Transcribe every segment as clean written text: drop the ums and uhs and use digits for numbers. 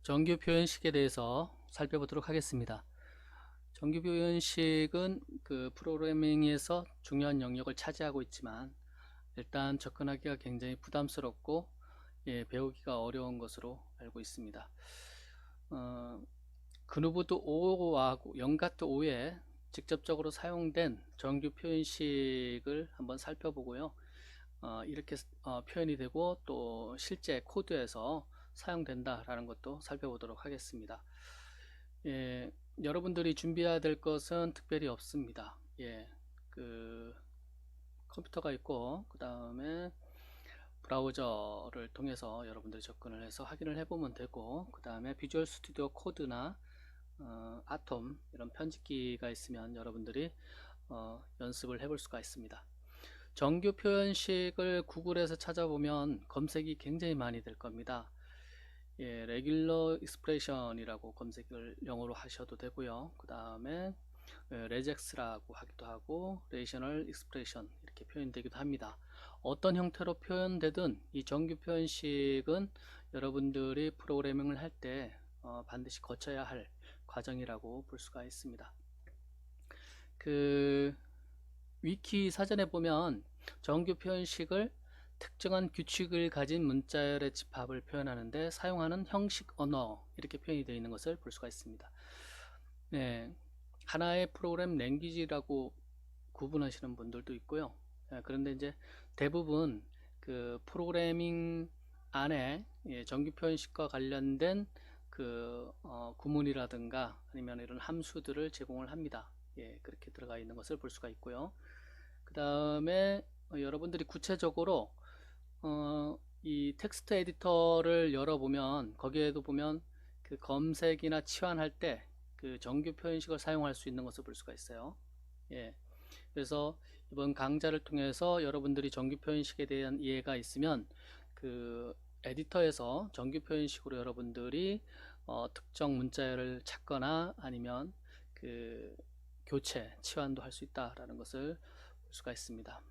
정규 표현식에 대해서 살펴보도록 하겠습니다. 정규 표현식은 그 프로그래밍에서 중요한 영역을 차지하고 있지만 일단 접근하기가 굉장히 부담스럽고 배우기가 어려운 것으로 알고 있습니다. 그누브드 5하고 영가트 5에 직접적으로 사용된 정규 표현식을 한번 살펴보고요. 이렇게 표현이 되고 또 실제 코드에서 사용된다라는 것도 살펴보도록 하겠습니다. 여러분들이 준비해야 될 것은 특별히 없습니다. 그 컴퓨터가 있고 그 다음에 브라우저를 통해서 여러분들이 접근을 해서 확인을 해보면 되고, 그 다음에 비주얼 스튜디오 코드나 아톰 이런 편집기가 있으면 여러분들이 연습을 해볼 수가 있습니다. 정규 표현식을 구글에서 찾아보면 검색이 굉장히 많이 될 겁니다. 레귤러 익스프레션이라고 검색을 영어로 하셔도 되고요. 그 다음에 레젝스라고 하기도 하고 레이셔널 익스프레션 이렇게 표현되기도 합니다. 어떤 형태로 표현되든 이 정규 표현식은 여러분들이 프로그래밍을 할 때 반드시 거쳐야 할 과정이라고 볼 수가 있습니다. 그 위키 사전에 보면 정규 표현식을 특정한 규칙을 가진 문자열의 집합을 표현하는데 사용하는 형식 언어 이렇게 표현이 되어 있는 것을 볼 수가 있습니다. 하나의 프로그램 랭귀지라고 구분하시는 분들도 있고요. 그런데 이제 대부분 그 프로그래밍 안에 정규 표현식과 관련된 그 구문이라든가 아니면 이런 함수들을 제공을 합니다. 그렇게 들어가 있는 것을 볼 수가 있고요. 그 다음에 여러분들이 구체적으로 이 텍스트 에디터를 열어보면 거기에도 보면 그 검색이나 치환할 때 그 정규 표현식을 사용할 수 있는 것을 볼 수가 있어요. 그래서 이번 강좌를 통해서 여러분들이 정규 표현식에 대한 이해가 있으면 그 에디터에서 정규 표현식으로 여러분들이 특정 문자열을 찾거나 아니면 그 교체, 치환도 할 수 있다라는 것을 볼 수가 있습니다.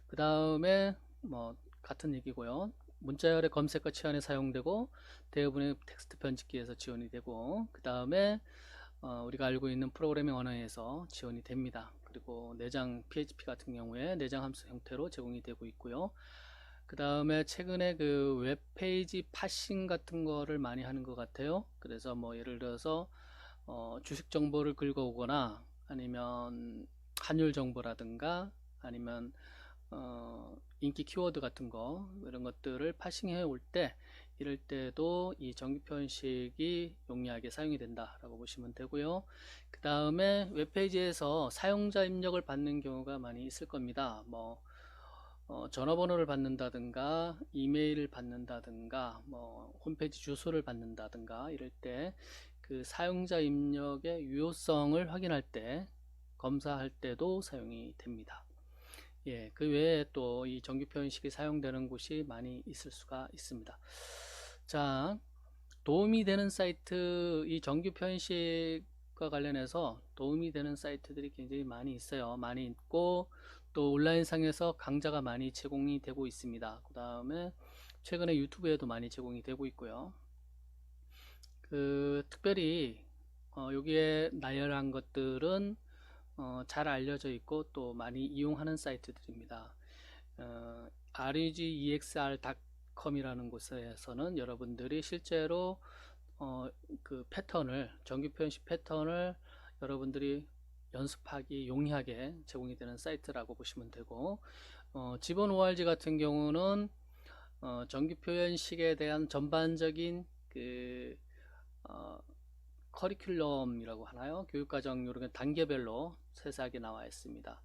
그 다음에 뭐 같은 얘기고요. 문자열의 검색과 치환에 사용되고 대부분의 텍스트 편집기에서 지원이 되고, 그 다음에 우리가 알고 있는 프로그래밍 언어에서 지원이 됩니다. 그리고 내장 PHP 같은 경우에 내장 함수 형태로 제공이 되고 있고요. 그 다음에 최근에 그 웹페이지 파싱 같은 거를 많이 하는 것 같아요. 그래서 뭐 예를 들어서 주식 정보를 긁어오거나 아니면 환율 정보라든가 아니면 인기 키워드 같은 거 이런 것들을 파싱해 올 때 이럴 때도 이 정규 표현식이 용이하게 사용이 된다라고 보시면 되고요. 그 다음에 웹페이지에서 사용자 입력을 받는 경우가 많이 있을 겁니다. 뭐 전화번호를 받는다든가 이메일을 받는다든가 뭐 홈페이지 주소를 받는다든가 이럴 때 그 사용자 입력의 유효성을 확인할 때 검사할 때도 사용이 됩니다. 그 외에 또 이 정규 표현식이 사용되는 곳이 많이 있을 수가 있습니다. 자, 도움이 되는 사이트, 이 정규 표현식과 관련해서 도움이 되는 사이트들이 굉장히 많이 있어요. 많이 있고 또 온라인상에서 강좌가 많이 제공이 되고 있습니다. 그 다음에 최근에 유튜브에도 많이 제공이 되고 있고요. 특별히 여기에 나열한 것들은 잘 알려져 있고 또 많이 이용하는 사이트들입니다. regexr.com이라는 곳에서는 여러분들이 실제로 그 패턴을 정규 표현식 패턴을 여러분들이 연습하기 용이하게 제공이 되는 사이트라고 보시면 되고, 지본 ORG 같은 경우는 정규 표현식에 대한 전반적인 그 커리큘럼이라고 하나요? 교육과정 이런 단계별로 세세하게 나와 있습니다.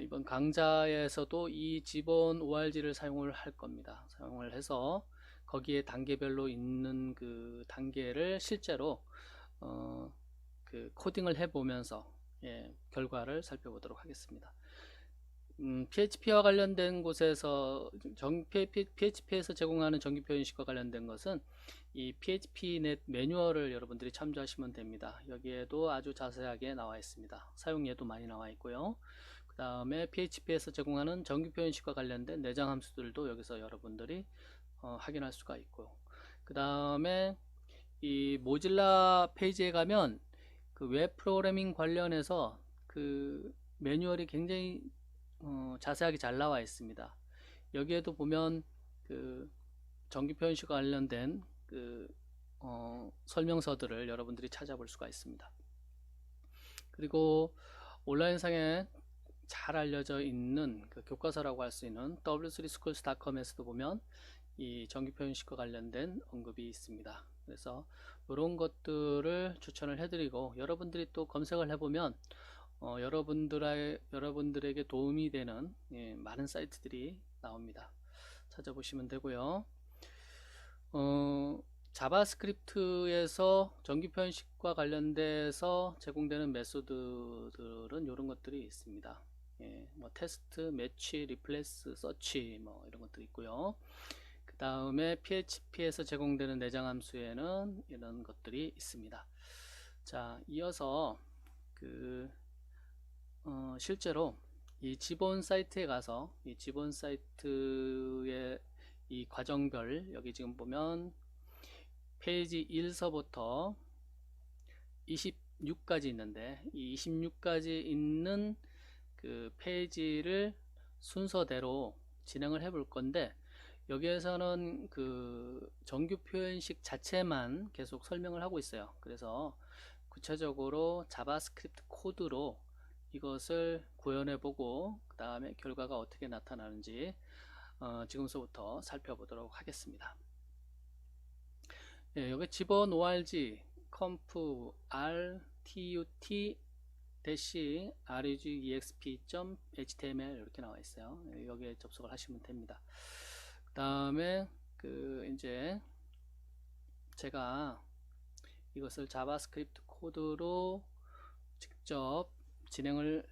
이번 강좌에서도 이 지본 ORG를 사용을 할 겁니다. 사용을 해서 거기에 단계별로 있는 그 단계를 실제로 그 코딩을 해보면서 결과를 살펴보도록 하겠습니다. PHP와 관련된 곳에서 PHP에서 제공하는 정규 표현식과 관련된 것은 이 PHP넷 매뉴얼을 여러분들이 참조하시면 됩니다. 여기에도 아주 자세하게 나와 있습니다. 사용예도 많이 나와 있고요. 그 다음에 PHP에서 제공하는 정규 표현식과 관련된 내장 함수들도 여기서 여러분들이 확인할 수가 있고, 그 그 다음에 이 모질라 페이지에 가면 그 웹 프로그래밍 관련해서 그 매뉴얼이 굉장히 자세하게 잘 나와 있습니다. 여기에도 보면 그 정규 표현식과 관련된 그 설명서들을 여러분들이 찾아볼 수가 있습니다. 그리고 온라인상에 잘 알려져 있는 그 교과서라고 할 수 있는 w3schools.com에서도 보면 이 정규 표현식과 관련된 언급이 있습니다. 그래서 이런 것들을 추천을 해드리고, 여러분들이 또 검색을 해보면 여러분들에게 도움이 되는 많은 사이트들이 나옵니다. 찾아보시면 되고요. 자바스크립트에서 정규 표현식과 관련돼서 제공되는 메소드들은 이런 것들이 있습니다. 뭐 테스트, 매치, 리플레스, 서치 뭐 이런 것들이 있고요. 그 다음에 PHP에서 제공되는 내장 함수에는 이런 것들이 있습니다. 자, 이어서 실제로 이 지본 사이트에 가서 이 지본 사이트의 이 과정별, 여기 지금 보면 페이지 1서부터 26까지 있는데, 이 26까지 있는 그 페이지를 순서대로 진행을 해 볼 건데, 여기에서는 그 정규 표현식 자체만 계속 설명을 하고 있어요. 그래서 구체적으로 자바스크립트 코드로 이것을 구현해 보고 그 다음에 결과가 어떻게 나타나는지 지금서부터 살펴보도록 하겠습니다. 여기 집어넣 org conf r tut -regexp.html 이렇게 나와 있어요. 여기에 접속을 하시면 됩니다. 그 다음에 이제 제가 이것을 자바스크립트 코드로 직접 진행을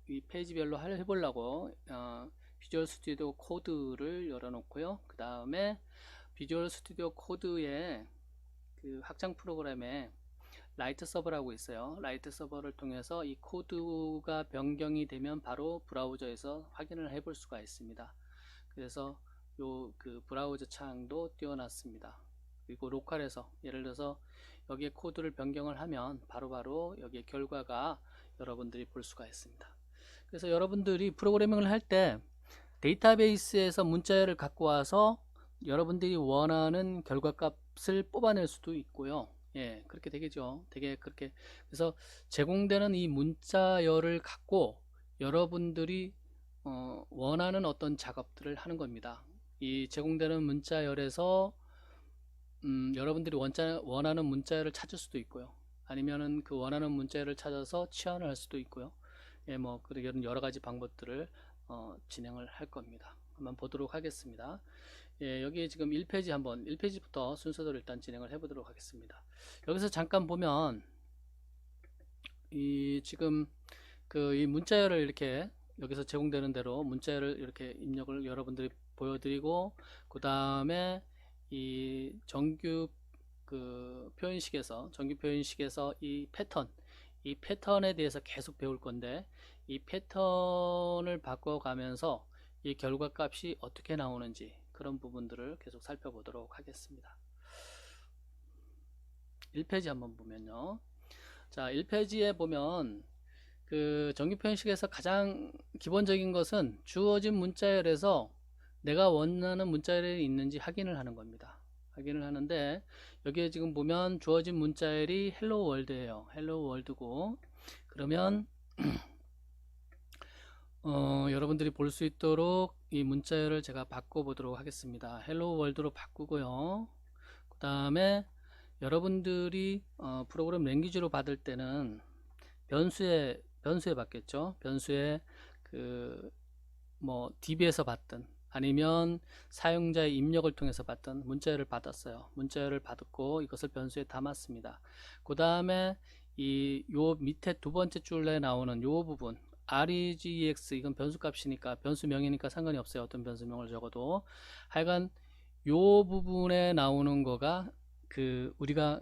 이 페이지별로 해보려고 비주얼 스튜디오 코드를 열어놓고요. 그 다음에 비주얼 스튜디오 코드의 그 확장 프로그램에 라이트 서버라고 있어요. 라이트 서버를 통해서 이 코드가 변경이 되면 바로 브라우저에서 확인을 해볼 수가 있습니다. 그래서 그 브라우저 창도 띄워놨습니다. 그리고 로컬에서 예를 들어서 여기에 코드를 변경을 하면 바로바로 여기에 결과가 여러분들이 볼 수가 있습니다. 그래서 여러분들이 프로그래밍을 할 때 데이터베이스에서 문자열을 갖고 와서 여러분들이 원하는 결과값을 뽑아낼 수도 있고요. 그렇게 되겠죠. 되게 그렇게. 그래서 제공되는 이 문자열을 갖고 여러분들이 원하는 어떤 작업들을 하는 겁니다. 이 제공되는 문자열에서 여러분들이 원하는 문자열을 찾을 수도 있고요. 아니면은 그 원하는 문자열을 찾아서 치환을 할 수도 있고요. 뭐 그런 여러 가지 방법들을 진행을 할 겁니다. 한번 보도록 하겠습니다. 여기 지금 1페이지부터 순서대로 일단 진행을 해보도록 하겠습니다. 여기서 잠깐 보면 지금 이 문자열을 이렇게 여기서 제공되는 대로 문자열을 이렇게 입력을 여러분들이 보여드리고, 그 다음에 이 정규 표현식에서 이 패턴에 대해서 계속 배울 건데, 이 패턴을 바꿔가면서 이 결과값이 어떻게 나오는지 그런 부분들을 계속 살펴보도록 하겠습니다. 1페이지 한번 보면요. 자, 1페이지에 보면 그 정규 표현식에서 가장 기본적인 것은 주어진 문자열에서 내가 원하는 문자열이 있는지 확인을 하는 겁니다. 확인을 하는데, 여기에 지금 보면 주어진 문자열이 헬로 월드예요. 헬로 월드고, 그러면 여러분들이 볼 수 있도록 이 문자열을 제가 바꿔보도록 하겠습니다. 헬로 월드로 바꾸고요. 그 다음에 여러분들이 프로그램 랭귀지로 받을 때는 변수에 받겠죠. 변수에 뭐 DB에서 받든 아니면 사용자의 입력을 통해서 받던 문자열을 받았어요. 문자열을 받았고 이것을 변수에 담았습니다. 그 다음에 요 밑에 두 번째 줄에 나오는 요 부분 regex, 이건 변수값이니까 변수명이니까 상관이 없어요. 어떤 변수명을 적어도. 하여간 요 부분에 나오는 거가 우리가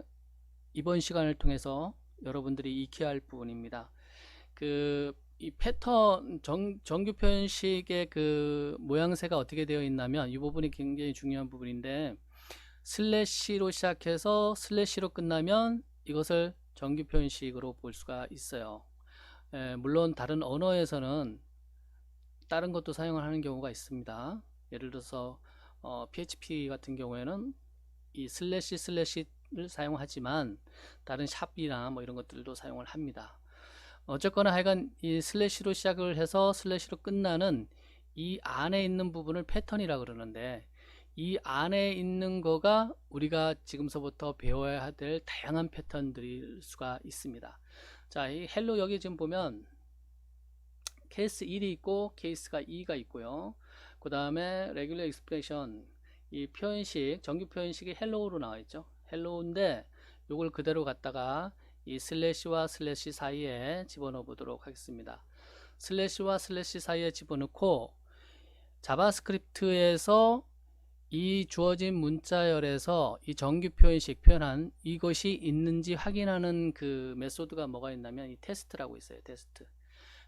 이번 시간을 통해서 여러분들이 익혀야 할 부분입니다. 이 패턴 정규 표현식의 그 모양새가 어떻게 되어 있냐면 이 부분이 굉장히 중요한 부분인데, 슬래시로 시작해서 슬래시로 끝나면 이것을 정규 표현식으로 볼 수가 있어요. 물론 다른 언어에서는 다른 것도 사용을 하는 경우가 있습니다. 예를 들어서 PHP 같은 경우에는 이 슬래시를 사용하지만 다른 샵이나 뭐 이런 것들도 사용을 합니다. 어쨌거나 하여간 이 슬래시로 시작을 해서 슬래시로 끝나는 이 안에 있는 부분을 패턴이라 그러는데, 이 안에 있는 거가 우리가 지금서부터 배워야 될 다양한 패턴들일 수가 있습니다. 자, 이 헬로 여기 지금 보면 케이스 1이 있고 케이스가 2가 있고요. 그 다음에 regular expression, 이 표현식, 정규 표현식이 헬로우로 나와 있죠. 헬로우인데 요걸 그대로 갖다가 이 슬래시와 슬래시 사이에 집어넣어 보도록 하겠습니다. 슬래시와 슬래시 사이에 집어넣고 자바스크립트에서 이 주어진 문자열에서 이 정규 표현식 표현한 이것이 있는지 확인하는 그 메소드가 뭐가 있냐면 이 테스트라고 있어요. 테스트.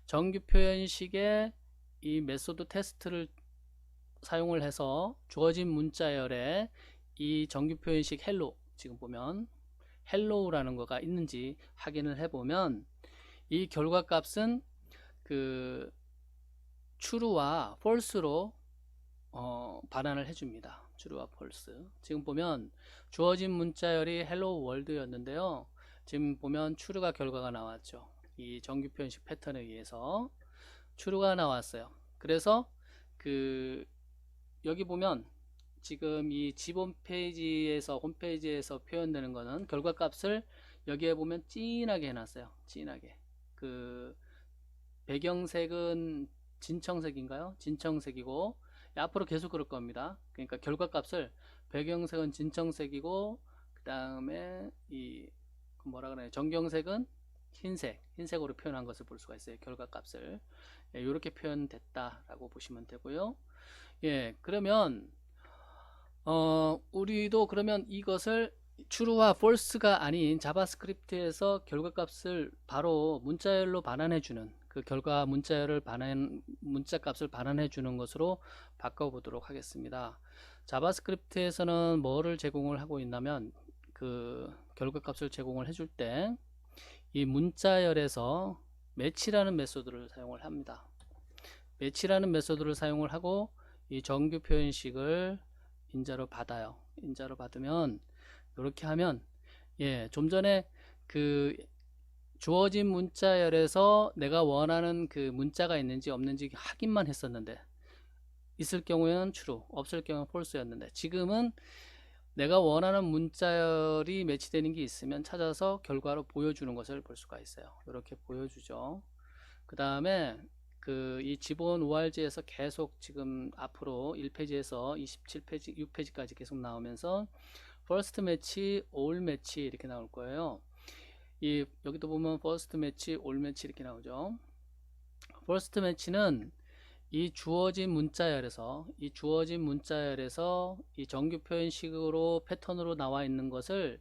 정규 표현식에 이 메소드 테스트를 사용을 해서 주어진 문자열에 이 정규 표현식 헬로, 지금 보면 헬로우라는 거가 있는지 확인을 해보면 이 결과 값은 그 true와 false로 반환을 해줍니다. true와 false. 지금 보면 주어진 문자열이 hello world였는데요. 지금 보면 true가 결과가 나왔죠. 이 정규 표현식 패턴에 의해서 true가 나왔어요. 그래서 그 여기 보면 지금 이 지본 페이지에서 홈페이지에서 표현되는 거는 결과 값을 여기에 보면 진하게 해놨어요. 진하게. 그 배경색은 진청색인가요? 진청색이고 앞으로 계속 그럴 겁니다. 그러니까 결과 값을 배경색은 진청색이고 그 다음에 이 뭐라 그래요? 정경색은 흰색으로 표현한 것을 볼 수가 있어요. 결과 값을 이렇게 표현됐다라고 보시면 되고요. 예, 그러면 우리도 그러면 이것을 true와 false가 아닌 자바스크립트에서 결과값을 바로 문자열로 반환해주는 그 결과 문자열을 문자값을 반환해주는 것으로 바꿔보도록 하겠습니다. 자바스크립트에서는 뭐를 제공을 하고 있냐면 그 결과값을 제공을 해줄 때 이 문자열에서 매치라는 메소드를 사용을 합니다. 매치라는 메소드를 사용을 하고 이 정규 표현식을 인자로 받아요. 인자로 받으면 이렇게 하면 좀 전에 그 주어진 문자열에서 내가 원하는 그 문자가 있는지 없는지 확인만 했었는데 있을 경우에는 true, 없을 경우는 false였는데 지금은 내가 원하는 문자열이 매치되는 게 있으면 찾아서 결과로 보여주는 것을 볼 수가 있어요. 이렇게 보여주죠. 그 다음에 이 지본 ORG에서 계속 지금 앞으로 1페이지에서 27페이지, 6페이지까지 계속 나오면서 first match, all match 이렇게 나올 거예요. 여기도 보면 first match, all match 이렇게 나오죠. first match는 이 주어진 문자열에서 이 정규 표현식으로 패턴으로 나와 있는 것을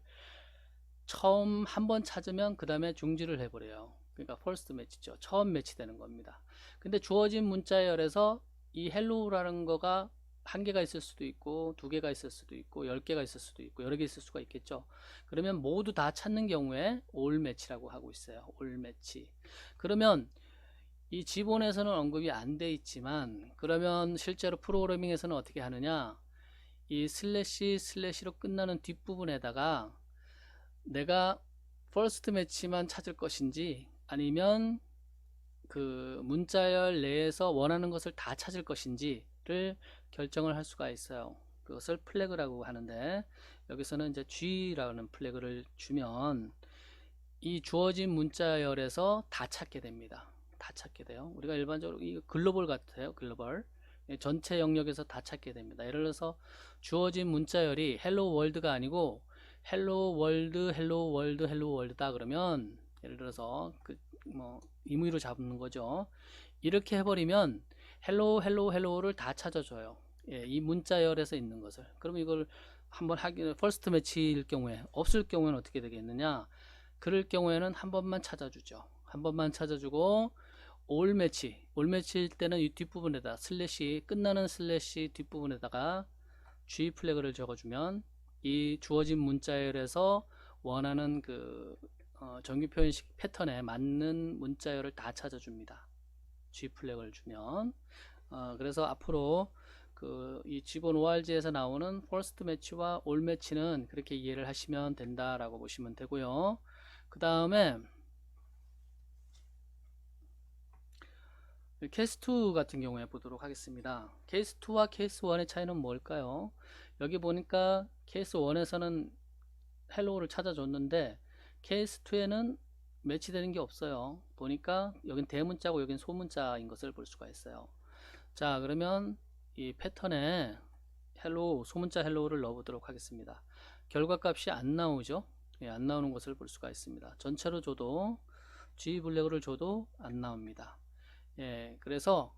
처음 한번 찾으면 그 다음에 중지를 해버려요. 그러니까 first match죠. 처음 매치되는 겁니다. 근데 주어진 문자열에서 이 hello라는 거가 한 개가 있을 수도 있고 두 개가 있을 수도 있고 10개가 있을 수도 있고 여러 개 있을 수가 있겠죠. 그러면 모두 다 찾는 경우에 all match라고 하고 있어요. all match. 그러면 이 지본에서는 언급이 안 돼 있지만 그러면 실제로 프로그래밍에서는 어떻게 하느냐, 이 슬래시로 끝나는 뒷부분에다가 내가 first match만 찾을 것인지 아니면 그 문자열 내에서 원하는 것을 다 찾을 것인지를 결정을 할 수가 있어요. 그것을 플래그라고 하는데 여기서는 이제 G라는 플래그를 주면 이 주어진 문자열에서 다 찾게 됩니다. 다 찾게 돼요. 우리가 일반적으로 이 글로벌 같아요. 글로벌. 전체 영역에서 다 찾게 됩니다. 예를 들어서 주어진 문자열이 헬로 월드가 아니고 헬로 월드, 헬로 월드, 헬로 월드다 그러면 예를 들어서 임의로 잡는 거죠. 이렇게 해버리면 헬로를 다 찾아줘요. 이 문자열에서 있는 것을. 그러면 이걸 한번 퍼스트 매치일 경우에 없을 경우에는 어떻게 되겠느냐? 그럴 경우에는 한 번만 찾아주죠. 한 번만 찾아주고 올 매치일 때는 이 뒷부분에다 끝나는 슬래시 뒷부분에다가 G 플래그를 적어주면 이 주어진 문자열에서 원하는 그 정규 표현식 패턴에 맞는 문자열을 다 찾아줍니다. G 플래그를 주면. 그래서 앞으로 이 기본 ORG에서 나오는 퍼스트 매치와 올 매치는 그렇게 이해를 하시면 된다라고 보시면 되고요. 그 다음에 케이스 2 같은 경우에 보도록 하겠습니다. 케이스 2와 케이스 1의 차이는 뭘까요? 여기 보니까 케이스 1에서는 헬로우를 찾아줬는데 케이스 2에는 매치되는 게 없어요. 보니까 여긴 대문자고 여긴 소문자인 것을 볼 수가 있어요. 자, 그러면 이 패턴에 헬로우, 소문자 헬로우를 넣어보도록 하겠습니다. 결과값이 안 나오죠? 예, 안 나오는 것을 볼 수가 있습니다. 전체로 줘도 G 블랙을 줘도 안 나옵니다. 예, 그래서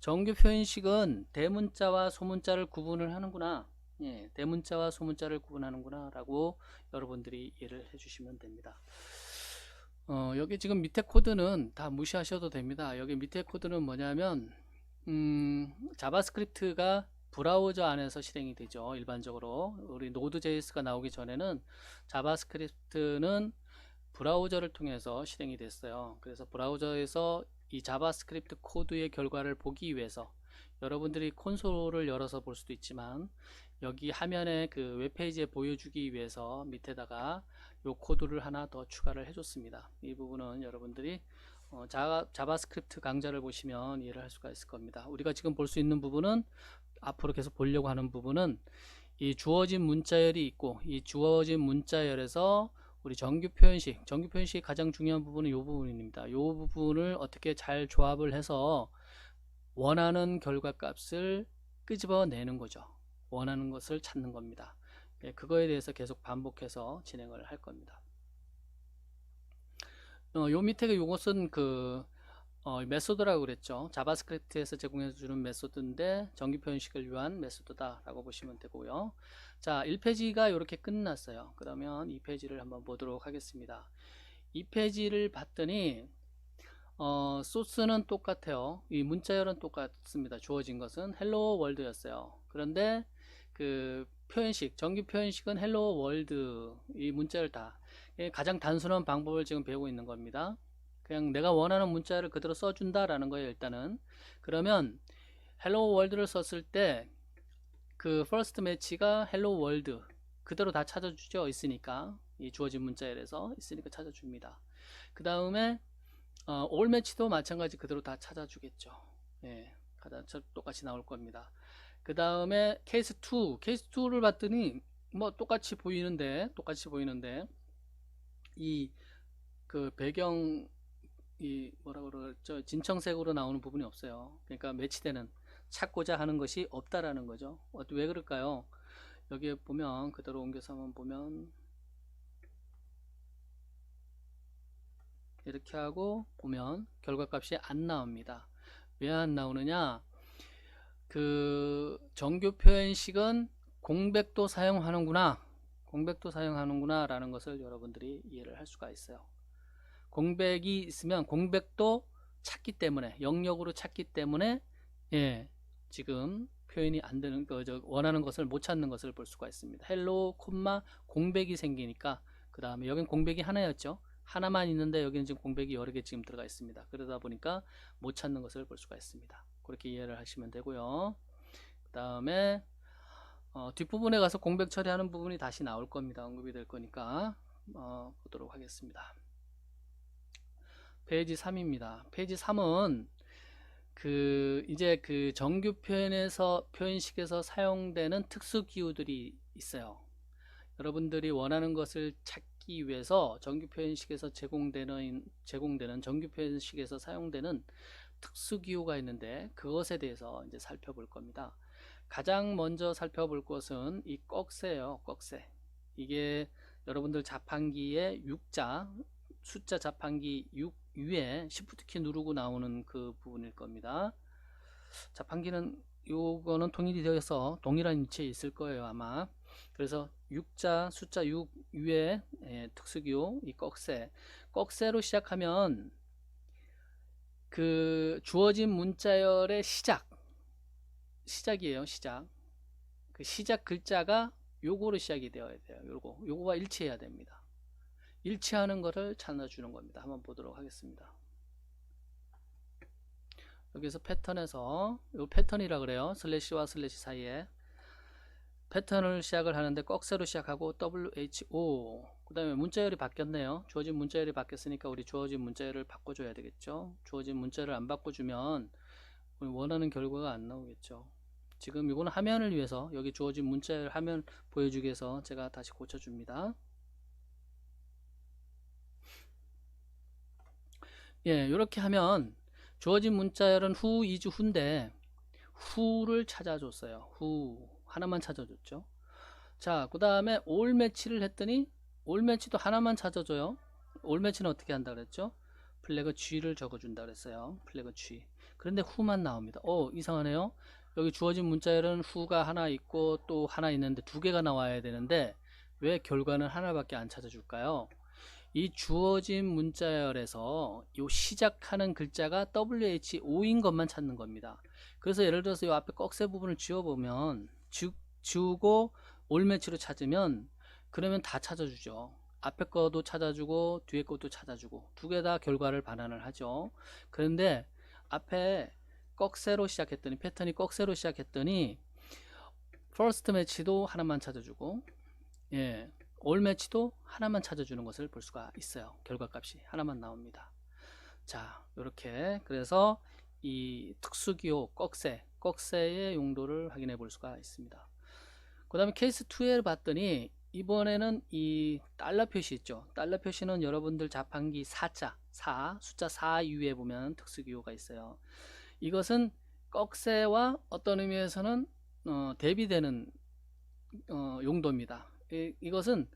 정규 표현식은 대문자와 소문자를 구분을 하는구나. 예, 대문자와 소문자를 구분하는구나 라고 여러분들이 이해를 해주시면 됩니다. 여기 지금 밑에 코드는 다 무시하셔도 됩니다. 여기 밑에 코드는 뭐냐면 자바스크립트가 브라우저 안에서 실행이 되죠. 일반적으로 우리 노드.js가 나오기 전에는 자바스크립트는 브라우저를 통해서 실행이 됐어요. 그래서 브라우저에서 이 자바스크립트 코드의 결과를 보기 위해서 여러분들이 콘솔을 열어서 볼 수도 있지만 여기 화면에 그 웹페이지에 보여주기 위해서 밑에다가 요 코드를 하나 더 추가를 해줬습니다. 이 부분은 여러분들이 자바스크립트 강좌를 보시면 이해를 할 수가 있을 겁니다. 우리가 지금 볼 수 있는 부분은 앞으로 계속 보려고 하는 부분은 이 주어진 문자열이 있고 이 주어진 문자열에서 우리 정규 표현식의 가장 중요한 부분은 이 부분입니다. 이 부분을 어떻게 잘 조합을 해서 원하는 결과값을 끄집어내는 거죠. 원하는 것을 찾는 겁니다. 예, 그거에 대해서 계속 반복해서 진행을 할 겁니다. 요 밑에 요것은 메소드라고 그랬죠. 자바스크립트에서 제공해 주는 메소드인데 정규 표현식을 위한 메소드다 라고 보시면 되고요. 자, 1페이지가 이렇게 끝났어요. 그러면 2페이지를 한번 보도록 하겠습니다. 2페이지를 봤더니 소스는 똑같아요. 이 문자열은 똑같습니다. 주어진 것은 헬로 월드였어요. 그런데 그 표현식, 정규 표현식은 헬로 월드 이 문자열 다 가장 단순한 방법을 지금 배우고 있는 겁니다. 그냥 내가 원하는 문자를 그대로 써준다 라는 거예요. 일단은 그러면 헬로 월드를 썼을 때 그 first match가 헬로 월드 그대로 다 찾아주죠. 있으니까 이 주어진 문자열에서 있으니까 찾아줍니다. 그 다음에 all match도 마찬가지 그대로 다 찾아주겠죠. 예, 똑같이 나올 겁니다. 그 다음에 케이스 2를 봤더니 뭐 똑같이 보이는데 이 그 배경 이 뭐라 그러죠? 진청색으로 나오는 부분이 없어요. 그러니까 매치되는 찾고자 하는 것이 없다라는 거죠. 왜 그럴까요? 여기에 보면 그대로 옮겨서 한번 보면 이렇게 하고 보면 결과값이 안 나옵니다. 왜 안 나오느냐? 그 정규 표현식은 공백도 사용하는구나 라는 것을 여러분들이 이해를 할 수가 있어요. 공백이 있으면 공백도 찾기 때문에 영역으로 찾기 때문에 예, 지금 표현이 안 되는 원하는 것을 못 찾는 것을 볼 수가 있습니다. 헬로 콤마 공백이 생기니까 그 다음에 여긴 공백이 하나였죠. 하나만 있는데 여기는 지금 공백이 여러 개 지금 들어가 있습니다. 그러다 보니까 못 찾는 것을 볼 수가 있습니다. 그렇게 이해를 하시면 되고요. 그 다음에 뒷부분에 가서 공백 처리하는 부분이 다시 나올 겁니다. 언급이 될 거니까 보도록 하겠습니다. 페이지 3입니다. 페이지 3은 이제 그 정규 표현식에서 사용되는 특수 기호들이 있어요. 여러분들이 원하는 것을 찾기 위해서 정규 표현식에서 제공되는 정규 표현식에서 사용되는 특수 기호가 있는데 그것에 대해서 이제 살펴볼 겁니다. 가장 먼저 살펴볼 것은 이 꺽쇠예요. 꺽쇠. 이게 여러분들 자판기에 6자 숫자 자판기 6 위에 Shift 키 누르고 나오는 그 부분일 겁니다. 자판기는 요거는 통일이 되어서 동일한 위치에 있을 거예요 아마. 그래서 6자 숫자 6 위에 특수기호 이 꺽쇠로 시작하면 그 주어진 문자열의 시작이에요. 시작. 그 시작 글자가 요거로 시작이 되어야 돼요. 요거와 일치해야 됩니다. 일치하는 거를 찾아주는 겁니다. 한번 보도록 하겠습니다. 여기서 패턴에서 요 패턴이라 그래요. 슬래시와 슬래시 사이에 패턴을 시작을 하는데 꺽쇠로 시작하고 WHO, 그 다음에 문자열이 바뀌었네요. 주어진 문자열이 바뀌었으니까 우리 주어진 문자열을 바꿔줘야 되겠죠. 주어진 문자열을 안 바꿔주면 원하는 결과가 안 나오겠죠. 지금 이거는 화면을 위해서 여기 주어진 문자열 화면 보여주기 위해서 제가 다시 고쳐줍니다. 예, 이렇게 하면 주어진 문자열은 who is who인데 who를 찾아줬어요. who 하나만 찾아줬죠. 자, 그 다음에 all match를 했더니 all match도 하나만 찾아줘요. all match는 어떻게 한다 그랬죠? 플래그 G를 적어준다 그랬어요. 플래그 G. 그런데 who만 나옵니다. 이상하네요. 여기 주어진 문자열은 who가 하나 있고 또 하나 있는데 두 개가 나와야 되는데 왜 결과는 하나밖에 안 찾아줄까요? 이 주어진 문자열에서 이 시작하는 글자가 WHO인 것만 찾는 겁니다. 그래서 예를 들어서 이 앞에 꺽쇠 부분을 지워보면 지우고 올매치로 찾으면 그러면 다 찾아주죠. 앞에 거도 찾아주고 뒤에 것도 찾아주고 두 개 다 결과를 반환을 하죠. 그런데 앞에 꺽쇠로 시작했더니 패턴이 꺽쇠로 시작했더니 퍼스트 매치도 하나만 찾아주고 예, 올 매치도 하나만 찾아주는 것을 볼 수가 있어요. 결과값이 하나만 나옵니다. 자, 이렇게 그래서 이 특수기호 꺽쇠의 용도를 확인해 볼 수가 있습니다. 그 다음에 케이스 2에 봤더니 이번에는 이 달러 표시 있죠. 달러 표시는 여러분들 자판기 4자, 숫자 4 이후에 보면 특수기호가 있어요. 이것은 꺽쇠와 어떤 의미에서는 대비되는 용도입니다. 이것은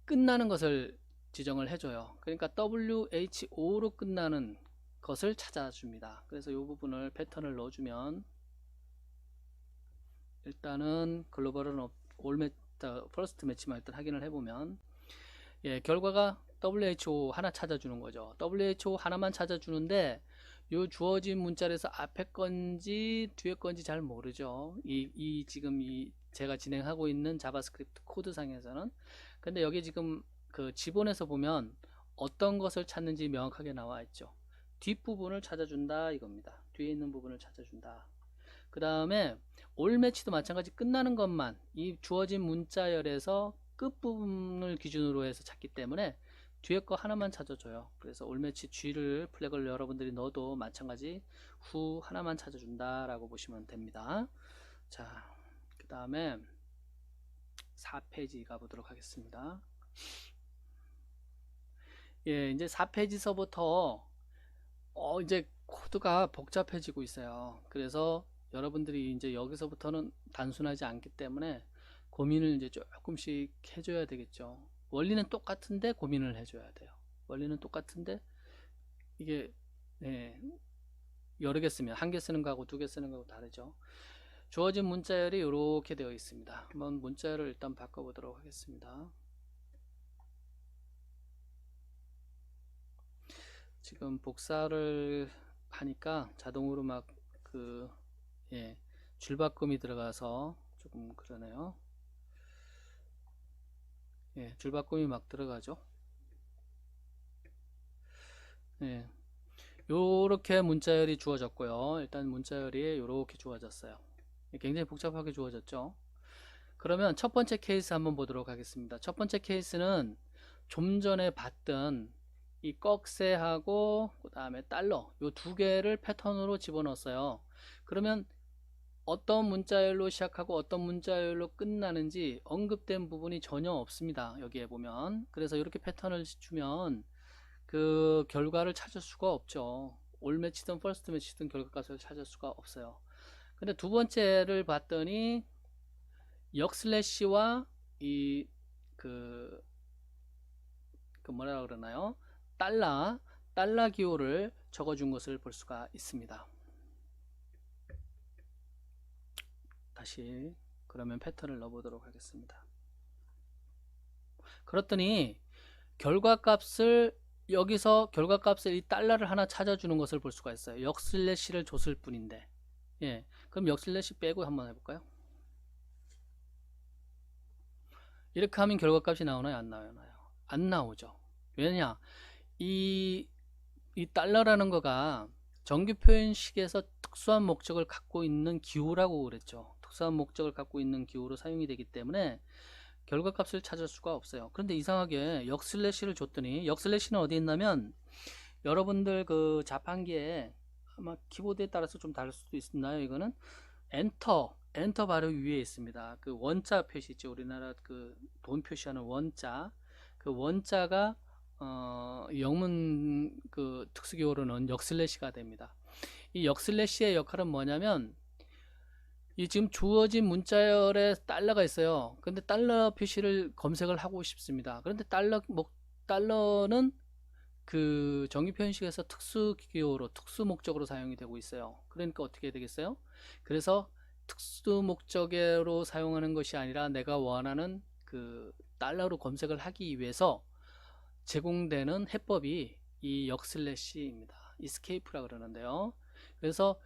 끝나는 것을 지정을 해줘요. 그러니까 WHO로 끝나는 것을 찾아줍니다. 그래서 이 부분을 패턴을 넣어주면 일단은 글로벌은 퍼스트 매치만 일단 확인을 해보면 예, 결과가 WHO 하나 찾아주는 거죠. WHO 하나만 찾아주는데 요 주어진 문자에서 앞에 건지 뒤에 건지 잘 모르죠. 지금 제가 진행하고 있는 자바스크립트 코드상에서는. 근데 여기 지금 그 지본에서 보면 어떤 것을 찾는지 명확하게 나와 있죠. 뒷부분을 찾아준다 이겁니다. 뒤에 있는 부분을 찾아준다. 그 다음에 올 매치도 마찬가지 끝나는 것만 이 주어진 문자열에서 끝부분을 기준으로 해서 찾기 때문에 뒤에 거 하나만 찾아줘요. 그래서 올 매치 G를 플래그를 여러분들이 넣어도 마찬가지 후 하나만 찾아준다 라고 보시면 됩니다. 자, 그 다음에 4페이지 가보도록 하겠습니다. 예, 이제 4페이지서부터 이제 코드가 복잡해지고 있어요. 그래서 여러분들이 이제 여기서부터는 단순하지 않기 때문에 고민을 이제 조금씩 해줘야 되겠죠. 원리는 똑같은데 고민을 해줘야 돼요. 원리는 똑같은데 이게 여러 개 쓰면 한 개 쓰는 거하고 두 개 쓰는 거하고 다르죠. 주어진 문자열이 이렇게 되어 있습니다. 한번 문자열을 일단 바꿔보도록 하겠습니다. 지금 복사를 하니까 자동으로 막 줄바꿈이 들어가서 조금 그러네요. 예, 줄바꿈이 막 들어가죠. 예, 요렇게 문자열이 주어졌고요. 일단 문자열이 요렇게 주어졌어요. 굉장히 복잡하게 주어졌죠. 그러면 첫 번째 케이스 한번 보도록 하겠습니다. 첫 번째 케이스는 좀 전에 봤던 이 꺽쇠하고 그 다음에 달러 요 두 개를 패턴으로 집어넣었어요. 그러면 어떤 문자열로 시작하고 어떤 문자열로 끝나는지 언급된 부분이 전혀 없습니다. 여기에 보면. 그래서 이렇게 패턴을 주면 그 결과를 찾을 수가 없죠. 올 매치든 퍼스트 매치든 결과값을 찾을 수가 없어요. 근데 두 번째를 봤더니 역슬래시와 뭐라 그러나요? 달러 기호를 적어준 것을 볼 수가 있습니다. 다시 그러면 패턴을 넣어보도록 하겠습니다. 그랬더니 여기서 결과값을 이 달러를 하나 찾아주는 것을 볼 수가 있어요. 역슬래시를 줬을 뿐인데. 예, 그럼 역슬래시 빼고 한번 해볼까요? 이렇게 하면 결과값이 나오나요? 안 나오나요? 안 나오죠. 왜냐? 이, 이 달러라는 거가 정규 표현식에서 특수한 목적을 갖고 있는 기호라고 그랬죠. 특수한 목적을 갖고 있는 기호로 사용이 되기 때문에 결과값을 찾을 수가 없어요. 그런데 이상하게 역슬래시를 줬더니, 역슬래시는 어디 있냐면 여러분들 그 자판기에 아마 키보드에 따라서 좀 다를 수도 있나요? 이거는 엔터 바로 위에 있습니다. 그 원자 표시 있죠. 우리나라 그 돈 표시하는 원자. 그 원자가 영문 그 특수기호로는 역슬래시가 됩니다. 이 역슬래시의 역할은 뭐냐면 이 지금 주어진 문자열에 달러가 있어요. 근데 달러 표시를 검색을 하고 싶습니다. 그런데 달러는 그 정의 표현식에서 특수 기호로 특수 목적으로 사용이 되고 있어요. 그러니까 어떻게 되겠어요? 그래서 특수 목적으로 사용하는 것이 아니라 내가 원하는 그 달러로 검색을 하기 위해서 제공되는 해법이 이 역슬래시입니다. 이스케이프라 그러는데요. 그래서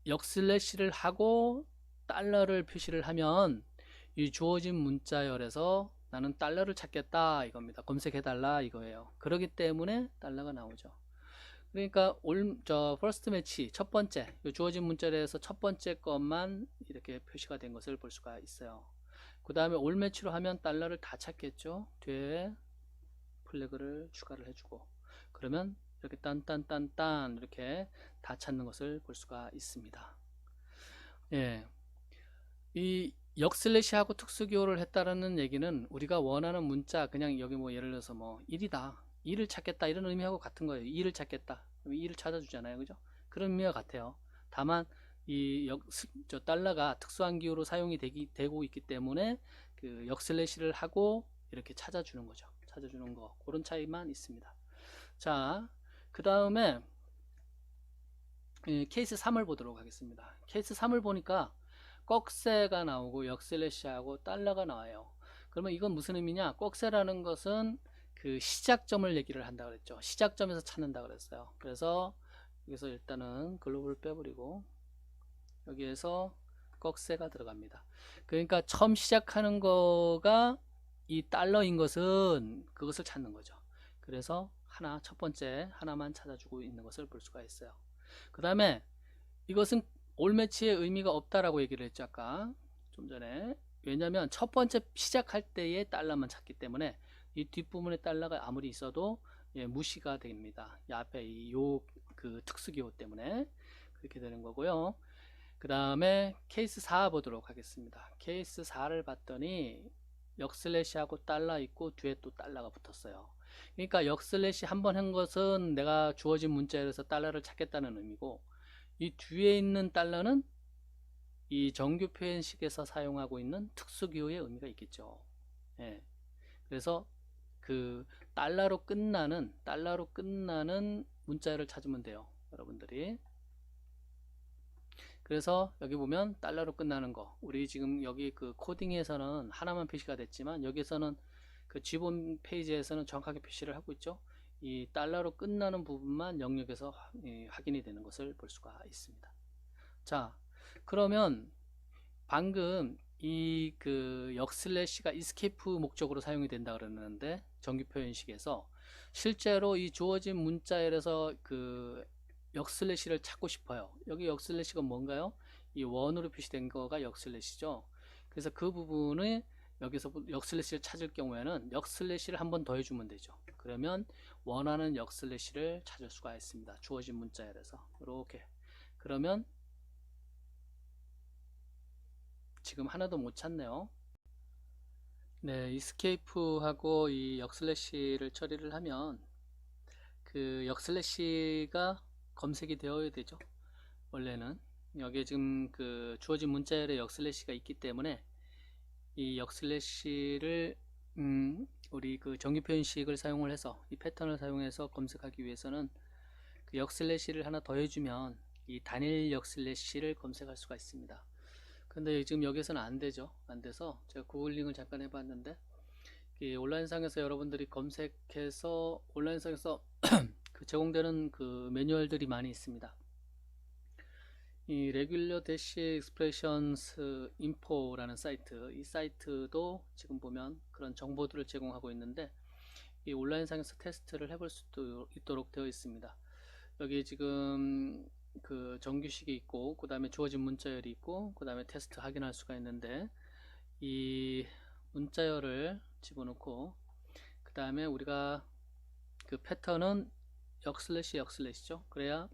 역슬래시를 하고 달러를 표시를 하면 이 주어진 문자열에서 나는 달러를 찾겠다 이겁니다. 검색해달라 이거예요. 그렇기 때문에 달러가 나오죠. 그러니까 퍼스트 매치 첫 번째 주어진 문자열에서 첫 번째 것만 이렇게 표시가 된 것을 볼 수가 있어요. 그 다음에 올 매치로 하면 달러를 다 찾겠죠. 뒤에 플래그를 추가를 해주고 그러면 이렇게 딴딴딴딴 이렇게 다 찾는 것을 볼 수가 있습니다. 예, 이 역슬래시하고 특수기호를 했다라는 얘기는 우리가 원하는 문자 그냥 여기 뭐 예를 들어서 뭐 1이다 2를 찾겠다 이런 의미하고 같은 거예요. 2를 찾겠다 그럼 2를 찾아주잖아요. 그죠? 그런 의미와 같아요. 다만 저 달러가 특수한 기호로 사용이 되고 있기 때문에 그 역슬래시를 하고 이렇게 찾아주는 거죠. 찾아주는 거 그런 차이만 있습니다. 자, 그 다음에 케이스 3을 보도록 하겠습니다. 케이스 3을 보니까 꺽쇠가 나오고 역슬래시하고 달러가 나와요. 그러면 이건 무슨 의미냐? 꺽쇠라는 것은 그 시작점을 얘기를 한다 그랬죠. 시작점에서 찾는다 그랬어요. 그래서 여기서 일단은 글로벌 빼버리고 여기에서 꺽쇠가 들어갑니다. 그러니까 처음 시작하는 거가 이 달러인 것은 그것을 찾는 거죠. 그래서 첫 번째 하나만 찾아주고 있는 것을 볼 수가 있어요. 그 다음에 이것은 올매치의 의미가 없다라고 얘기를 했죠. 아까 좀 전에. 왜냐하면 첫 번째 시작할 때의 달러만 찾기 때문에 이 뒷부분에 달러가 아무리 있어도 무시가 됩니다. 이 앞에 그 특수기호 때문에 그렇게 되는 거고요. 그 다음에 케이스 4 보도록 하겠습니다. 케이스 4를 봤더니 역슬래시하고 달러 있고 뒤에 또 달러가 붙었어요. 그러니까 역슬래시 한 번 한 것은 내가 주어진 문자열에서 달러를 찾겠다는 의미고 이 뒤에 있는 달러는 이 정규 표현식에서 사용하고 있는 특수기호의 의미가 있겠죠. 예. 그래서 그 달러로 끝나는 문자열을 찾으면 돼요. 여러분들이. 그래서 여기 보면 달러로 끝나는 거 우리 지금 여기 그 코딩에서는 하나만 표시가 됐지만 여기서는 그 기본 페이지에서는 정확하게 표시를 하고 있죠. 이 달러로 끝나는 부분만 영역에서 확인이 되는 것을 볼 수가 있습니다. 자, 그러면 방금 이 그 역슬래시가 이스케이프 목적으로 사용이 된다 그러는데 정규 표현식에서 실제로 이 주어진 문자열에서 그 역슬래시를 찾고 싶어요. 여기 역슬래시가 뭔가요? 이 원으로 표시된 거가 역슬래시죠. 그래서 그 부분을 여기서 역슬래시를 찾을 경우에는 역슬래시를 한 번 더 해주면 되죠. 그러면 원하는 역슬래시를 찾을 수가 있습니다. 주어진 문자열에서 이렇게. 그러면 지금 하나도 못 찾네요. 네, 이스케이프하고 이 역슬래시를 처리를 하면 그 역슬래시가 검색이 되어야 되죠. 원래는 여기에 지금 그 주어진 문자열에 역슬래시가 있기 때문에 이 역슬래시를 우리 그 정규 표현식을 사용을 해서 이 패턴을 사용해서 검색하기 위해서는 그 역슬래시를 하나 더 해주면 이 단일 역슬래시를 검색할 수가 있습니다. 근데 지금 여기서는 안 되죠. 안 돼서 제가 구글링을 잠깐 해봤는데 온라인상에서 여러분들이 검색해서 온라인상에서 그 제공되는 그 매뉴얼들이 많이 있습니다. 이 Regular Dash Expressions Info라는 사이트, 이 사이트도 지금 보면 그런 정보들을 제공하고 있는데 이 온라인상에서 테스트를 해볼 수도 있도록 되어 있습니다. 여기 지금 그 정규식이 있고 그 다음에 주어진 문자열이 있고 그 다음에 테스트 확인할 수가 있는데 이 문자열을 집어넣고 그 다음에 우리가 그 패턴은 역슬래시죠. 그래야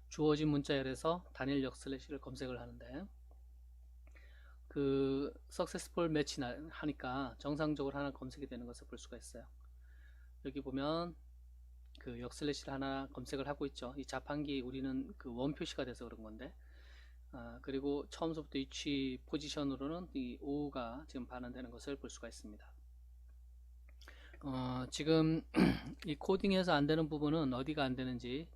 주어진 문자열에서 단일 역슬래시를 검색을 하는데 그 successful match 하니까 정상적으로 하나 검색이 되는 것을 볼 수가 있어요. 여기 보면 그 역슬래시를 하나 검색을 하고 있죠. 이 자판기 우리는 그 원 표시가 돼서 그런 건데 그리고 처음부터 위치 포지션으로는 이 5가 지금 반환되는 것을 볼 수가 있습니다. 지금 이 코딩에서 안 되는 부분은 어디가 안 되는지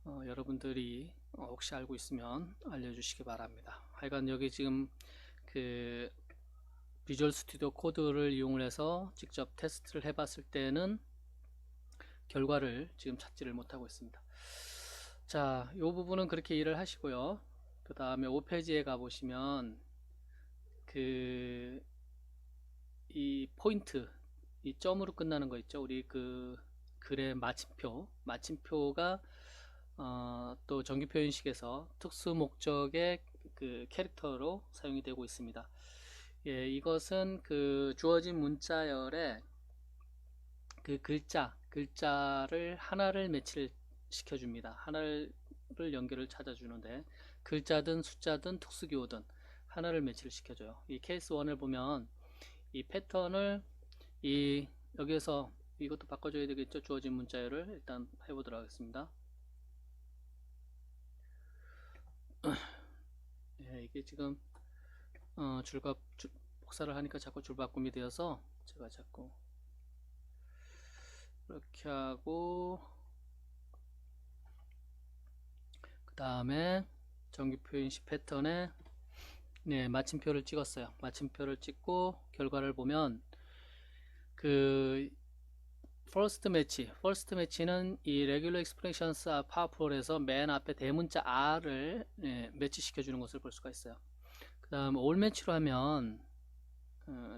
여러분들이 혹시 알고 있으면 알려주시기 바랍니다. 하여간 여기 지금 그 비주얼 스튜디오 코드를 이용을 해서 직접 테스트를 해봤을 때는 결과를 지금 찾지를 못하고 있습니다. 자, 이 부분은 그렇게 일을 하시고요. 그 다음에 5페이지에 가보시면 이 포인트, 이 점으로 끝나는 거 있죠. 우리 그 글의 마침표가 또 정규 표현식에서 특수 목적의 그 캐릭터로 사용이 되고 있습니다. 예, 이것은 그 주어진 문자열에 그 글자를 하나를 매치를 시켜줍니다. 하나를 연결을 찾아주는데 글자든 숫자든 특수기호든 하나를 매치를 시켜줘요. 이 케이스 1을 보면 이 패턴을 여기에서 이것도 바꿔줘야 되겠죠. 주어진 문자열을 일단 해보도록 하겠습니다. 예, 이게 지금 복사를 하니까 자꾸 줄바꿈이 되어서 제가 자꾸 이렇게 하고 그 다음에 정규 표현식 패턴에 마침표를 찍었어요. 마침표를 찍고 결과를 보면 그 first match는 이 regular expressions are powerful에서 맨 앞에 대문자 R을 매치시켜 주는 것을 볼 수가 있어요. 그 다음 all match로 하면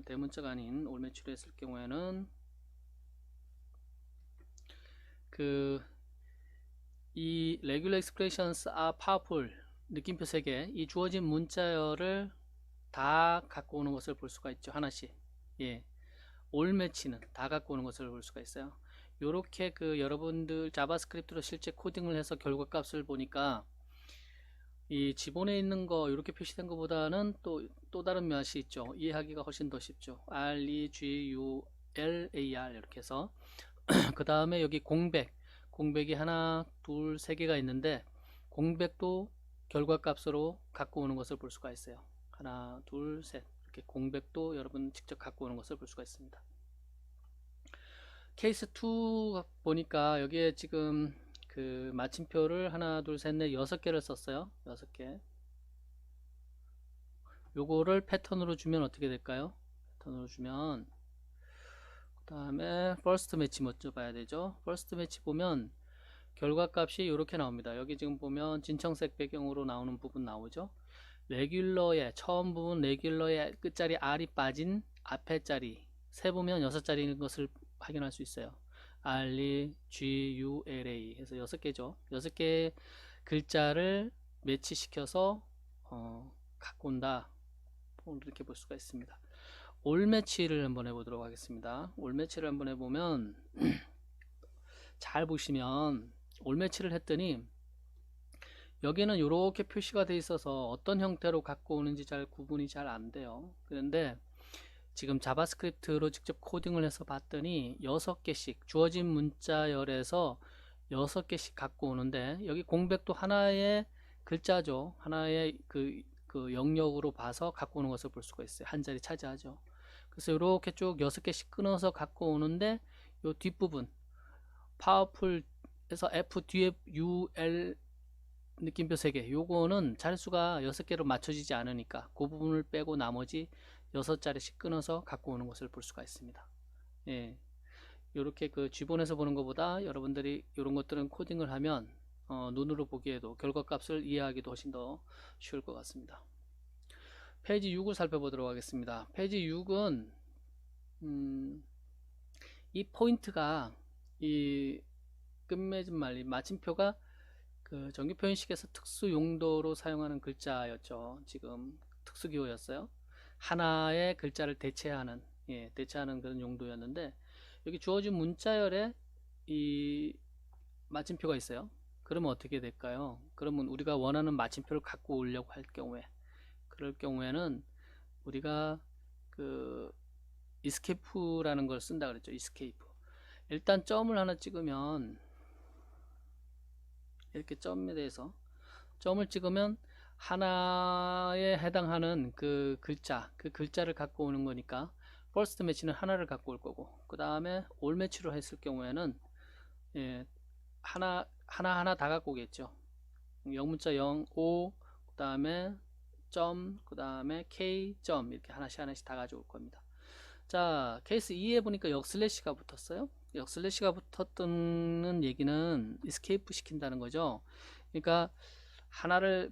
대문자가 아닌 all match로 했을 경우에는 이 regular expressions are powerful 느낌표 3개 이 주어진 문자열을 다 갖고 오는 것을 볼 수가 있죠. 하나씩. 예. all match는 다 갖고 오는 것을 볼 수가 있어요. 요렇게 그 여러분들 자바스크립트로 실제 코딩을 해서 결과값을 보니까 이 지본에 있는 거 이렇게 표시된 것보다는 또 다른 맛이 있죠. 이해하기가 훨씬 더 쉽죠. REGULAR 이렇게 해서 그 다음에 여기 공백이 하나, 둘, 세 개가 있는데 공백도 결과값으로 갖고 오는 것을 볼 수가 있어요. 하나, 둘, 셋 이렇게 공백도 여러분 직접 갖고 오는 것을 볼 수가 있습니다. 케이스 2 보니까 여기에 지금 그 마침표를 하나, 둘, 셋, 넷, 6개를 썼어요. 6개. 요거를 패턴으로 주면 어떻게 될까요? 패턴으로 주면 그 다음에 first match 먼저 봐야 되죠. first match 보면 결과값이 이렇게 나옵니다. 여기 지금 보면 진청색 배경으로 나오는 부분 나오죠. 레귤러의 처음 부분 레귤러의 끝자리 R이 빠진 앞에 자리 세보면 6자리인 것을 확인할 수 있어요. REGULA 해서 6개죠. 6개 글자를 매치시켜서 갖고 온다. 이렇게 볼 수가 있습니다. 올 매치를 한번 해보도록 하겠습니다. 올 매치를 한번 해보면 잘 보시면 올 매치를 했더니 여기는 이렇게 표시가 돼 있어서 어떤 형태로 갖고 오는지 잘 구분이 잘 안 돼요. 그런데 지금 자바스크립트로 직접 코딩을 해서 봤더니 6개씩 주어진 문자열에서 6개씩 갖고 오는데 여기 공백도 하나의 글자죠. 하나의 그 영역으로 봐서 갖고 오는 것을 볼 수가 있어요. 한 자리 차지하죠. 그래서 이렇게 쭉 6개씩 끊어서 갖고 오는데 이 뒷부분 파워풀에서 F 뒤에 UL 느낌표 3개 요거는 자릿수가 6개로 맞춰지지 않으니까 그 부분을 빼고 나머지 6자리씩 끊어서 갖고 오는 것을 볼 수가 있습니다. 예, 이렇게 그 G본에서 보는 것보다 여러분들이 이런 것들은 코딩을 하면 눈으로 보기에도 결과값을 이해하기도 훨씬 더 쉬울 것 같습니다. 페이지 6을 살펴보도록 하겠습니다. 페이지 6은 이 포인트가 이 끝맺음 말리 마침표가 그 정규 표현식에서 특수 용도로 사용하는 글자였죠. 지금 특수 기호였어요. 하나의 글자를 대체하는 대체하는 그런 용도였는데 여기 주어진 문자열에 이 마침표가 있어요. 그러면 어떻게 될까요? 그러면 우리가 원하는 마침표를 갖고 오려고 할 경우에 그럴 경우에는 우리가 그 이스케이프라는 걸 쓴다 그랬죠. 이스케이프. 일단 점을 하나 찍으면 이렇게 점에 대해서 점을 찍으면 하나에 해당하는 그 글자를 갖고 오는 거니까 first 매치는 하나를 갖고 올 거고 그 다음에 all 매치로 했을 경우에는 하나 다 갖고 오겠죠. 영문자 0, 5, 그 다음에 점, 그 다음에 K, 점 이렇게 하나씩 다 가져올 겁니다. 자, 케이스 2에 보니까 역슬래시가 붙었어요. 역슬래시가 붙었다는 얘기는 이스케이프 시킨다는 거죠. 그러니까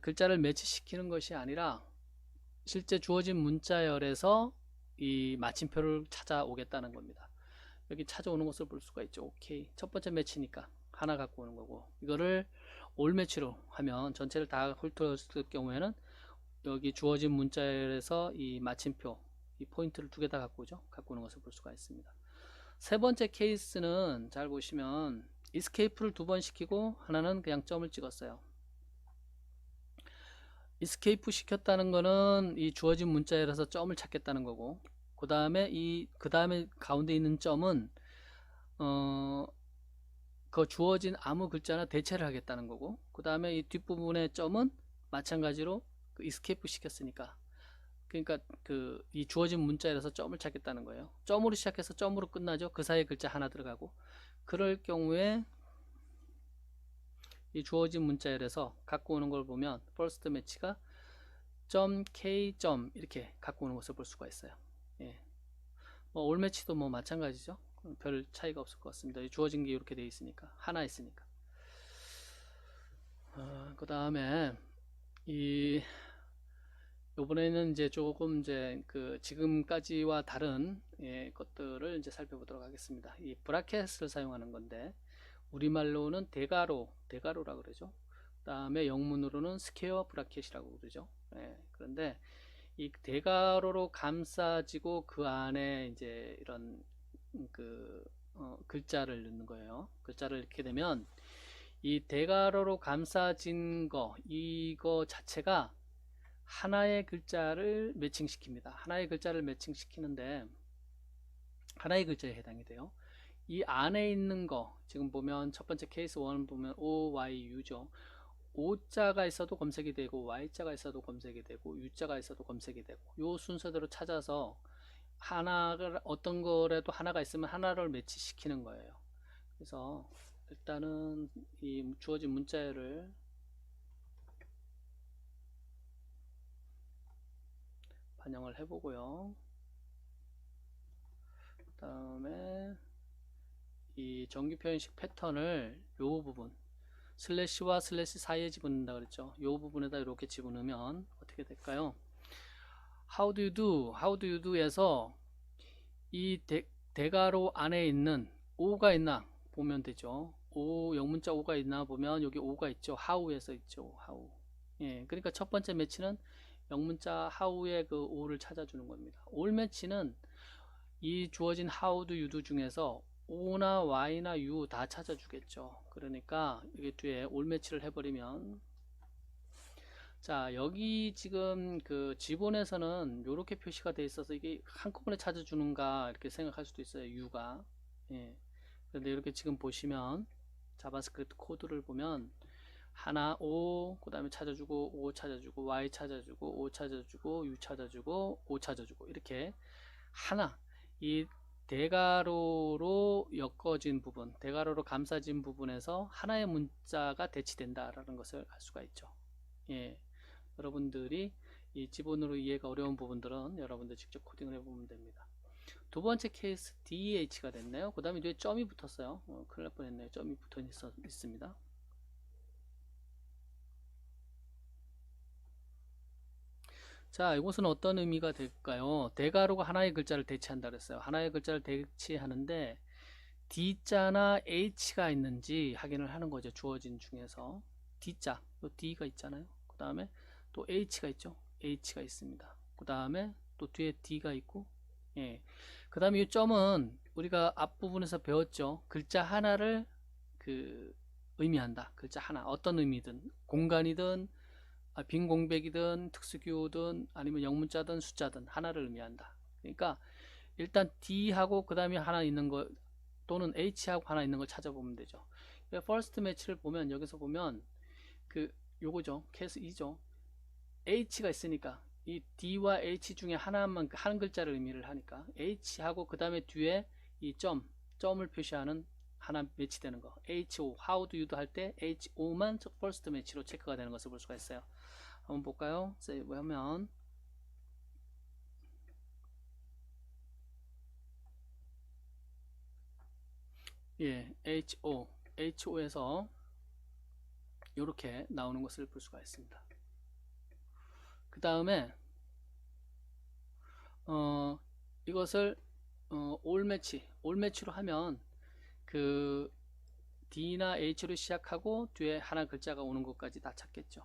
글자를 매치시키는 것이 아니라 실제 주어진 문자열에서 이 마침표를 찾아오겠다는 겁니다. 여기 찾아오는 것을 볼 수가 있죠. 오케이. 첫 번째 매치니까 하나 갖고 오는 거고 이거를 올 매치로 하면 전체를 다 훑었을 경우에는 여기 주어진 문자열에서 이 마침표 이 포인트를 두 개 다 갖고 오죠. 갖고 오는 것을 볼 수가 있습니다. 세 번째 케이스는 잘 보시면 이스케이프를 두 번 시키고 하나는 그냥 점을 찍었어요. 이스케이프 시켰다는 거는 이 주어진 문자열에서 점을 찾겠다는 거고 그 다음에 가운데 있는 점은 그 주어진 아무 글자나 대체를 하겠다는 거고 그 다음에 이 뒷부분의 점은 마찬가지로 그 이스케이프 시켰으니까 그러니까 이 주어진 문자열에서 점을 찾겠다는 거예요. 점으로 시작해서 점으로 끝나죠. 그 사이에 글자 하나 들어가고 그럴 경우에 이 주어진 문자열에서 갖고 오는 걸 보면 first match가 .k. 이렇게 갖고 오는 것을 볼 수가 있어요. 뭐 all match도 뭐 마찬가지죠. 별 차이가 없을 것 같습니다. 주어진 게 이렇게 되어 있으니까 하나 있으니까. 그 다음에 이번에는 이제 조금 지금까지와 다른 것들을 이제 살펴보도록 하겠습니다. 이 브라켓을 사용하는 건데 우리말로는 대가로라 그러죠. 그 다음에 영문으로는 스퀘어 브라켓이라고 그러죠. 그런데 이 대가로로 감싸지고 그 안에 이제 이런 글자를 넣는 거예요. 글자를 넣게 되면 이 대가로로 감싸진 이거 자체가 하나의 글자를 매칭시킵니다. 하나의 글자를 매칭시키는데 하나의 글자에 해당이 돼요. 이 안에 있는 거 지금 보면 첫 번째 케이스 1 보면 OYU죠. O자가 있어도 검색이 되고 Y자가 있어도 검색이 되고 U자가 있어도 검색이 되고 요 순서대로 찾아서 어떤 거라도 하나가 있으면 하나를 매치시키는 거예요. 그래서 일단은 이 주어진 문자열을 반영을 해보고요. 그 다음에 이 정규 표현식 패턴을 요 부분 슬래시와 슬래시 사이에 집어넣는다 그랬죠. 요 부분에다 이렇게 집어넣으면 어떻게 될까요? How do you do? How do you do에서 이 대가로 안에 있는 O가 있나 보면 되죠. 영문자 O가 있나 보면 여기 O가 있죠. How에서 있죠. How. 그러니까 첫 번째 매치는 영문자 how의 그 O를 찾아주는 겁니다. all 매치는 이 주어진 how do you do 중에서 O나 Y나 U 다 찾아주겠죠. 그러니까 여기 뒤에 all 매치를 해버리면 자 여기 지금 그 지본에서는 이렇게 표시가 돼 있어서 이게 한꺼번에 찾아주는가 이렇게 생각할 수도 있어요. U가. 그런데 이렇게 지금 보시면 자바스크립트 코드를 보면 하나 O 그 다음에 찾아주고 O 찾아주고 Y 찾아주고 O 찾아주고 U 찾아주고 O 찾아주고 이렇게 하나 이 대가로로 엮어진 부분 대가로로 감싸진 부분에서 하나의 문자가 대치된다 라는 것을 알 수가 있죠. 여러분들이 이 지본으로 이해가 어려운 부분들은 여러분들 직접 코딩을 해보면 됩니다. 두 번째 케이스 DH가 됐네요. 그 다음에 뒤에 점이 붙었어요. 큰일 날 뻔했네요. 점이 붙어 있습니다. 자, 이것은 어떤 의미가 될까요? 대괄호가 하나의 글자를 대체한다 그랬어요. 하나의 글자를 대체하는데 D자나 H가 있는지 확인을 하는 거죠. 주어진 중에서 D자, 또 D가 있잖아요. 그 다음에 또 H가 있죠. H가 있습니다. 그 다음에 또 뒤에 D가 있고, 예. 그 다음에 이 점은 우리가 앞부분에서 배웠죠. 글자 하나를 의미한다. 글자 하나, 어떤 의미든, 공간이든 빈 공백이든 특수기호든 아니면 영문자든 숫자든 하나를 의미한다. 그러니까 일단 D하고 그 다음에 하나 있는 거 또는 H하고 하나 있는 걸 찾아보면 되죠. first match를 보면 여기서 보면 요거죠. 케이스 2죠. H가 있으니까 이 D와 H 중에 하나만 한 글자를 의미를 하니까 H하고 그 다음에 뒤에 이 점을 표시하는 하나 매치되는 거. HO, how do you도 할 때 HO만 first match로 체크가 되는 것을 볼 수가 있어요. 한번 볼까요? 세이브 하면 예, HO에서 이렇게 나오는 것을 볼 수가 있습니다. 그 다음에 이것을 올 매치로 하면 그 D나 H로 시작하고 뒤에 하나 글자가 오는 것까지 다 찾겠죠.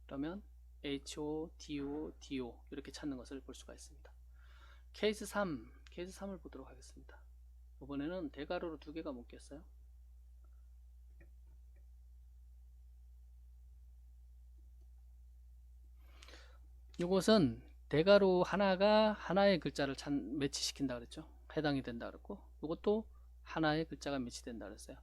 그러면 HO, DO, DO 이렇게 찾는 것을 볼 수가 있습니다. 케이스 3을 보도록 하겠습니다. 이번에는 대괄호로 두 개가 묶였어요. 이것은 대괄호 하나가 하나의 글자를 매치시킨다 그랬죠. 해당이 된다 그랬고, 이것도 하나의 글자가 매치된다 그랬어요.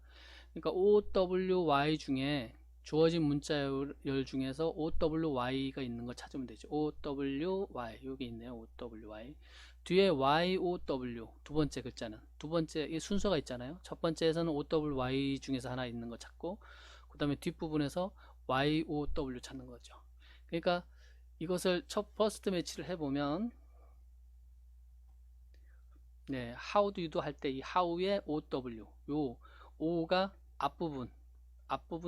그러니까 OWY 중에 주어진 문자열 중에서 OWY가 있는 걸 찾으면 되죠. OWY 여기 있네요. OWY 뒤에 YOW 두 번째 글자는 두 번째 이 순서가 있잖아요. 첫 번째에서는 OWY 중에서 하나 있는 거 찾고 그 다음에 뒷부분에서 YOW 찾는 거죠. 그러니까 이것을 첫 퍼스트 매치를 해보면 네, how do you도 할 때 이 how의 OW 요 O가 앞부분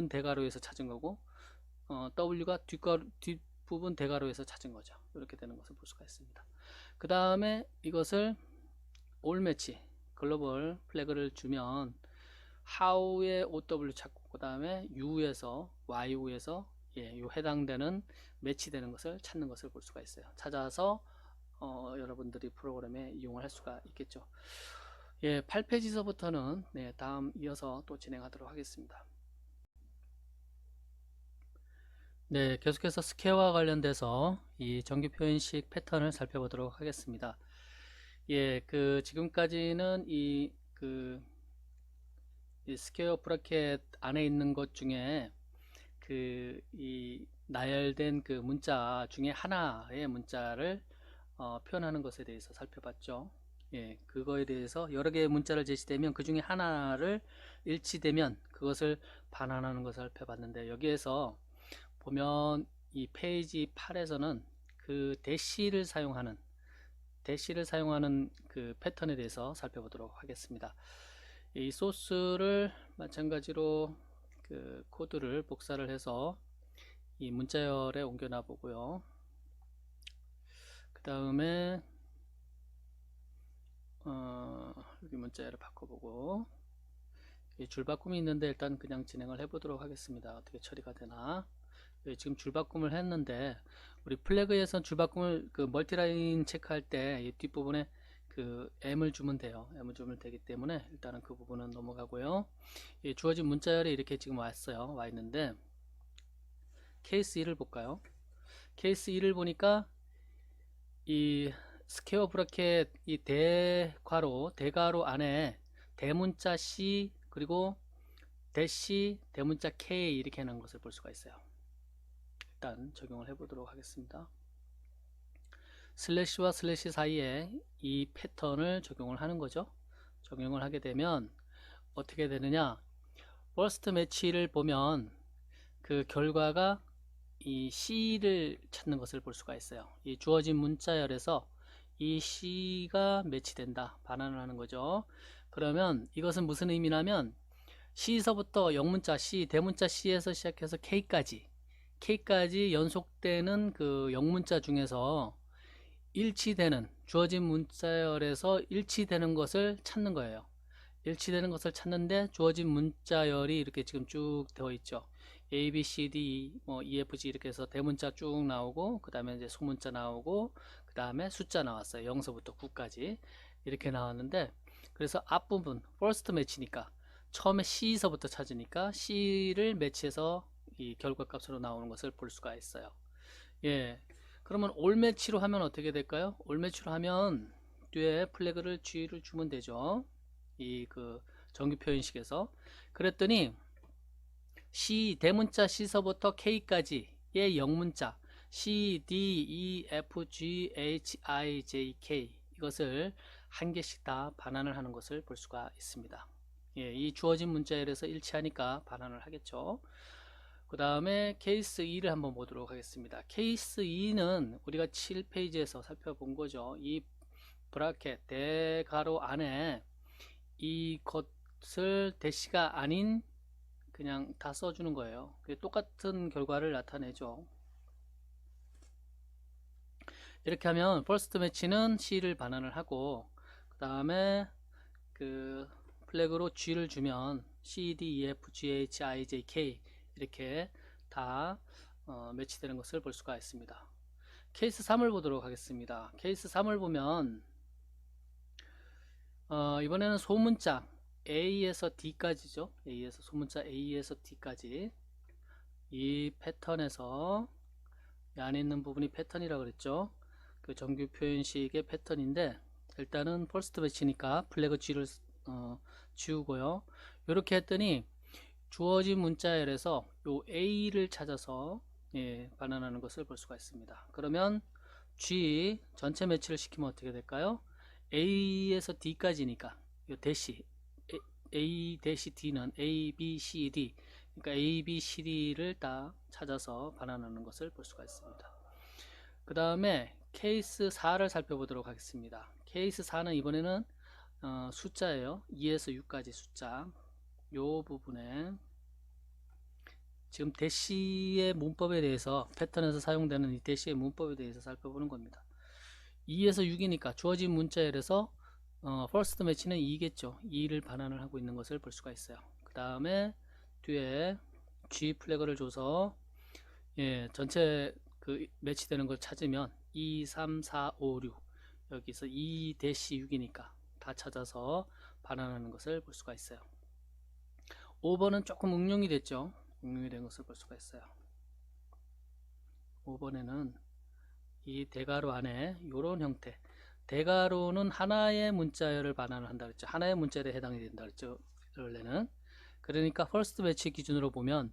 대괄호에서 찾은 거고 W가 뒷부분 대괄호에서 찾은 거죠. 이렇게 되는 것을 볼 수가 있습니다. 그 다음에 이것을 올 매치 글로벌 플래그를 주면 how의 OW 찾고 그 다음에 U에서 YO에서 요 해당되는 매치되는 것을 찾는 것을 볼 수가 있어요. 찾아서 여러분들이 프로그램에 이용을 할 수가 있겠죠. 예, 8페이지서부터는 네, 다음 이어서 또 진행하도록 하겠습니다. 네, 계속해서 스퀘어와 관련돼서 이 정규 표현식 패턴을 살펴보도록 하겠습니다. 예, 지금까지는 이 스퀘어 브래켓 안에 있는 것 중에 이 나열된 문자 중에 하나의 문자를 표현하는 것에 대해서 살펴봤죠. 예, 그거에 대해서 여러 개의 문자를 제시되면 그 중에 하나를 일치되면 그것을 반환하는 것을 살펴봤는데 여기에서 보면 이 페이지 8에서는 대시를 사용하는 그 패턴에 대해서 살펴보도록 하겠습니다. 이 소스를 마찬가지로 코드를 복사를 해서 이 문자열에 옮겨놔 보고요. 그 다음에 여기 문자열을 바꿔보고 줄바꿈이 있는데 일단 그냥 진행을 해보도록 하겠습니다. 어떻게 처리가 되나. 지금 줄바꿈을 했는데 우리 플래그에서 줄바꿈을 멀티라인 체크할 때 이 뒷부분에 M을 주면 돼요. M을 주면 되기 때문에 일단은 그 부분은 넘어가고요. 주어진 문자열이 이렇게 지금 와 있는데 케이스 1을 볼까요? 케이스 1을 보니까 이 스퀘어 브래켓 이 대괄호 안에 대문자 C 그리고 대시 대문자 K 이렇게 하는 것을 볼 수가 있어요. 일단 적용을 해보도록 하겠습니다. 슬래시와 슬래시 사이에 이 패턴을 적용을 하는 거죠. 적용을 하게 되면 어떻게 되느냐, 퍼스트 매치를 보면 그 결과가 이 C를 찾는 것을 볼 수가 있어요. 이 주어진 문자열에서 이 C가 매치된다, 반환을 하는 거죠. 그러면 이것은 무슨 의미냐면 C서부터 영문자 C, 대문자 C에서 시작해서 K까지 K까지 연속되는 그 영문자 중에서 일치되는 주어진 문자열에서 일치되는 것을 찾는 거예요. 일치되는 것을 찾는데 주어진 문자열이 이렇게 지금 쭉 되어 있죠. A, B, C, D, 뭐 E, F, G 이렇게 해서 대문자 쭉 나오고 그 다음에 이제 소문자 나오고 그 다음에 숫자 나왔어요. 0서부터 9까지 이렇게 나왔는데 그래서 앞부분 first 매치니까 처음에 C서부터 찾으니까 C를 매치해서 이 결과값으로 나오는 것을 볼 수가 있어요. 예. 그러면 올 매치로 하면 어떻게 될까요? 올 매치로 하면 뒤에 플래그를 G를 주면 되죠. 이 그 정규 표현식에서 그랬더니 C 대문자 C서부터 K까지의 영문자 C, D, E, F, G, H, I, J, K 이것을 한 개씩 다 반환을 하는 것을 볼 수가 있습니다. 예, 이 주어진 문자열에서 일치하니까 반환을 하겠죠. 그 다음에 케이스 2를 한번 보도록 하겠습니다. 케이스 2는 우리가 7페이지에서 살펴본 거죠. 이 브라켓 대가로 안에 이것을 대시가 아닌 그냥 다 써주는 거예요. 똑같은 결과를 나타내죠. 이렇게 하면 first match는 C를 반환을 하고 그 다음에 그 플래그로 G를 주면 C, D, E, F, G, H, I, J, K 이렇게 다 매치되는 것을 볼 수가 있습니다. 케이스 3을 보도록 하겠습니다. 케이스 3을 보면 이번에는 소문자 A에서 D까지죠. A에서 소문자 A에서 D까지 이 패턴에서 이 안에 있는 부분이 패턴이라고 그랬죠. 그 정규 표현식의 패턴인데 일단은 퍼스트 배치니까 플래그 G를 지우고요. 이렇게 했더니 주어진 문자열에서 요 A를 찾아서 반환하는 것을 볼 수가 있습니다. 그러면 G 전체 매치를 시키면 어떻게 될까요? A에서 D까지니까 요 대시 A 대시 D는 A, B, C, D 그러니까 A, B, C, D를 다 찾아서 반환하는 것을 볼 수가 있습니다. 그 다음에 케이스 4를 살펴보도록 하겠습니다. 케이스 4는 이번에는 숫자예요. 2에서 6까지 숫자 요 부분에 지금 대시의 문법에 대해서 패턴에서 사용되는 이 대시의 문법에 대해서 살펴보는 겁니다. 2에서 6이니까 주어진 문자열에서 first match는 2겠죠. 2를 반환을 하고 있는 것을 볼 수가 있어요. 그 다음에 뒤에 G 플래그를 줘서 전체 그 매치되는 걸 찾으면 2, 3, 4, 5, 6 여기서 2-6이니까 다 찾아서 반환하는 것을 볼 수가 있어요. 5번은 조금 응용이 됐죠. 응용이 된 것을 볼 수가 있어요. 5번에는 이 대괄호 안에 이런 형태 대괄호는 하나의 문자열을 반환을 한다 그랬죠. 하나의 문자열에 해당이 된다 그랬죠. 원래는 그러니까 퍼스트 매치 기준으로 보면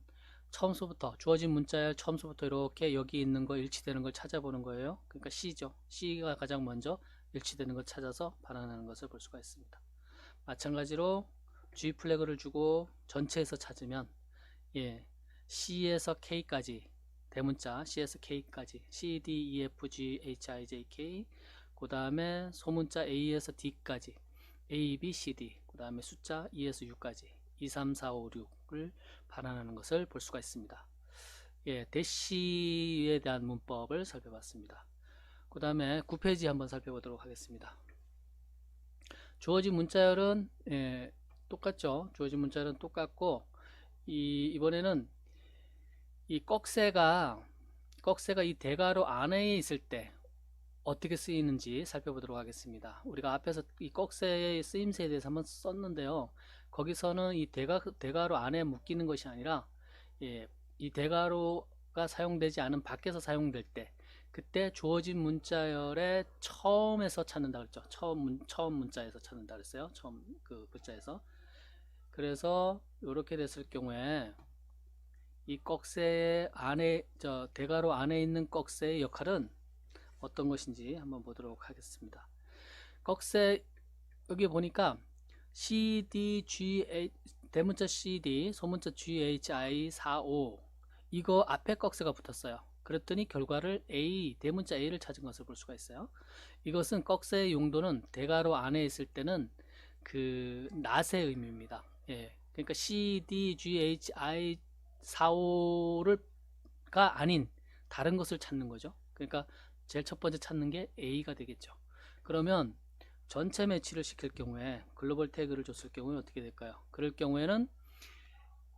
처음서부터 주어진 문자열 처음서부터 이렇게 여기 있는 거 일치되는 걸 찾아보는 거예요. 그러니까 C죠. C가 가장 먼저 일치되는 걸 찾아서 반환하는 것을 볼 수가 있습니다. 마찬가지로 G 플래그를 주고 전체에서 찾으면 C에서 K까지 대문자 C에서 K까지 C, D, E, F, G, H, I, J, K 그 다음에 소문자 A에서 D까지 A, B, C, D 그 다음에 숫자 2에서 6까지 2, 3, 4, 5, 6을 반환하는 것을 볼 수가 있습니다. 대시에 대한 문법을 살펴봤습니다. 그 다음에 9페이지 한번 살펴보도록 하겠습니다. 주어진 문자열은 똑같죠. 주어진 문자열은 똑같고 이번에는 이 꺽쇠가 이 대괄호 안에 있을 때 어떻게 쓰이는지 살펴보도록 하겠습니다. 우리가 앞에서 이 꺽쇠의 쓰임새에 대해서 한번 썼는데요. 거기서는 이 대괄호 안에 묶이는 것이 아니라 이 대괄호가 사용되지 않은 밖에서 사용될 때 그때 주어진 문자열의 처음에서 찾는다 그랬죠. 처음 문자에서 찾는다 그랬어요. 처음 그 글자에서. 그래서 이렇게 됐을 경우에 이 꺽쇠 안에 대괄호 안에 있는 꺽쇠의 역할은 어떤 것인지 한번 보도록 하겠습니다. 꺽쇠 여기 보니까 C, D, G, A, 대문자 CD, 소문자 G, H, I, 4, 5 이거 앞에 꺽쇠가 붙었어요. 그랬더니 결과를 A, 대문자 A를 찾은 것을 볼 수가 있어요. 이것은 꺽쇠의 용도는 대괄호 안에 있을 때는 그 낫의 의미입니다. 그러니까 C, D, G, H, I, 4, 5를 아닌 다른 것을 찾는 거죠. 그러니까 제일 첫 번째 찾는 게 A가 되겠죠. 그러면 전체 매치를 시킬 경우에 글로벌 태그를 줬을 경우에 어떻게 될까요? 그럴 경우에는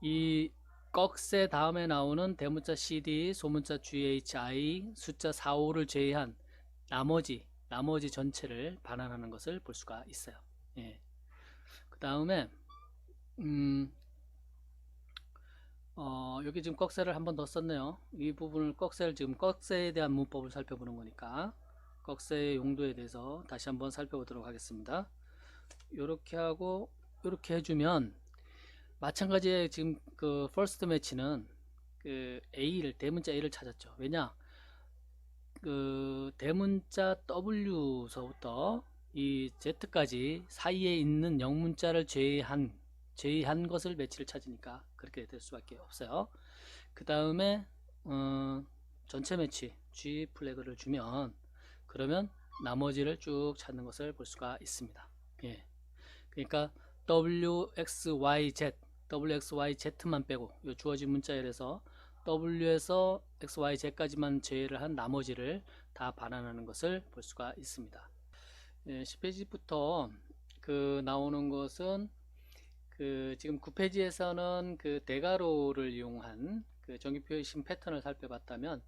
이 꺽쇠 다음에 나오는 대문자 CD, 소문자 GHI, 숫자 4, 5를 제외한 나머지 전체를 반환하는 것을 볼 수가 있어요. 예. 그 다음에 여기 지금 꺽쇠를 한 번 더 썼네요. 이 부분을 꺽쇠를 지금 꺽쇠에 대한 문법을 살펴보는 거니까 꺽쇠의 용도에 대해서 다시 한번 살펴보도록 하겠습니다. 이렇게 하고 이렇게 해주면 마찬가지에 지금 그 퍼스트 매치는 그 A를 대문자 A를 찾았죠. 왜냐? 그 대문자 W서부터 이 Z까지 사이에 있는 영문자를 제외한 것을 매치를 찾으니까 그렇게 될 수밖에 없어요. 그 다음에 전체 매치 G 플래그를 주면 그러면 나머지를 쭉 찾는 것을 볼 수가 있습니다. 예. 그러니까 WXYZ만 빼고 이 주어진 문자열에서 W에서 XYZ까지만 제외를 한 나머지를 다 반환하는 것을 볼 수가 있습니다. 예, 10페이지부터 그 나오는 것은 그 지금 9페이지에서는 그 대괄호를 이용한 그 정규표심 패턴을 살펴봤다면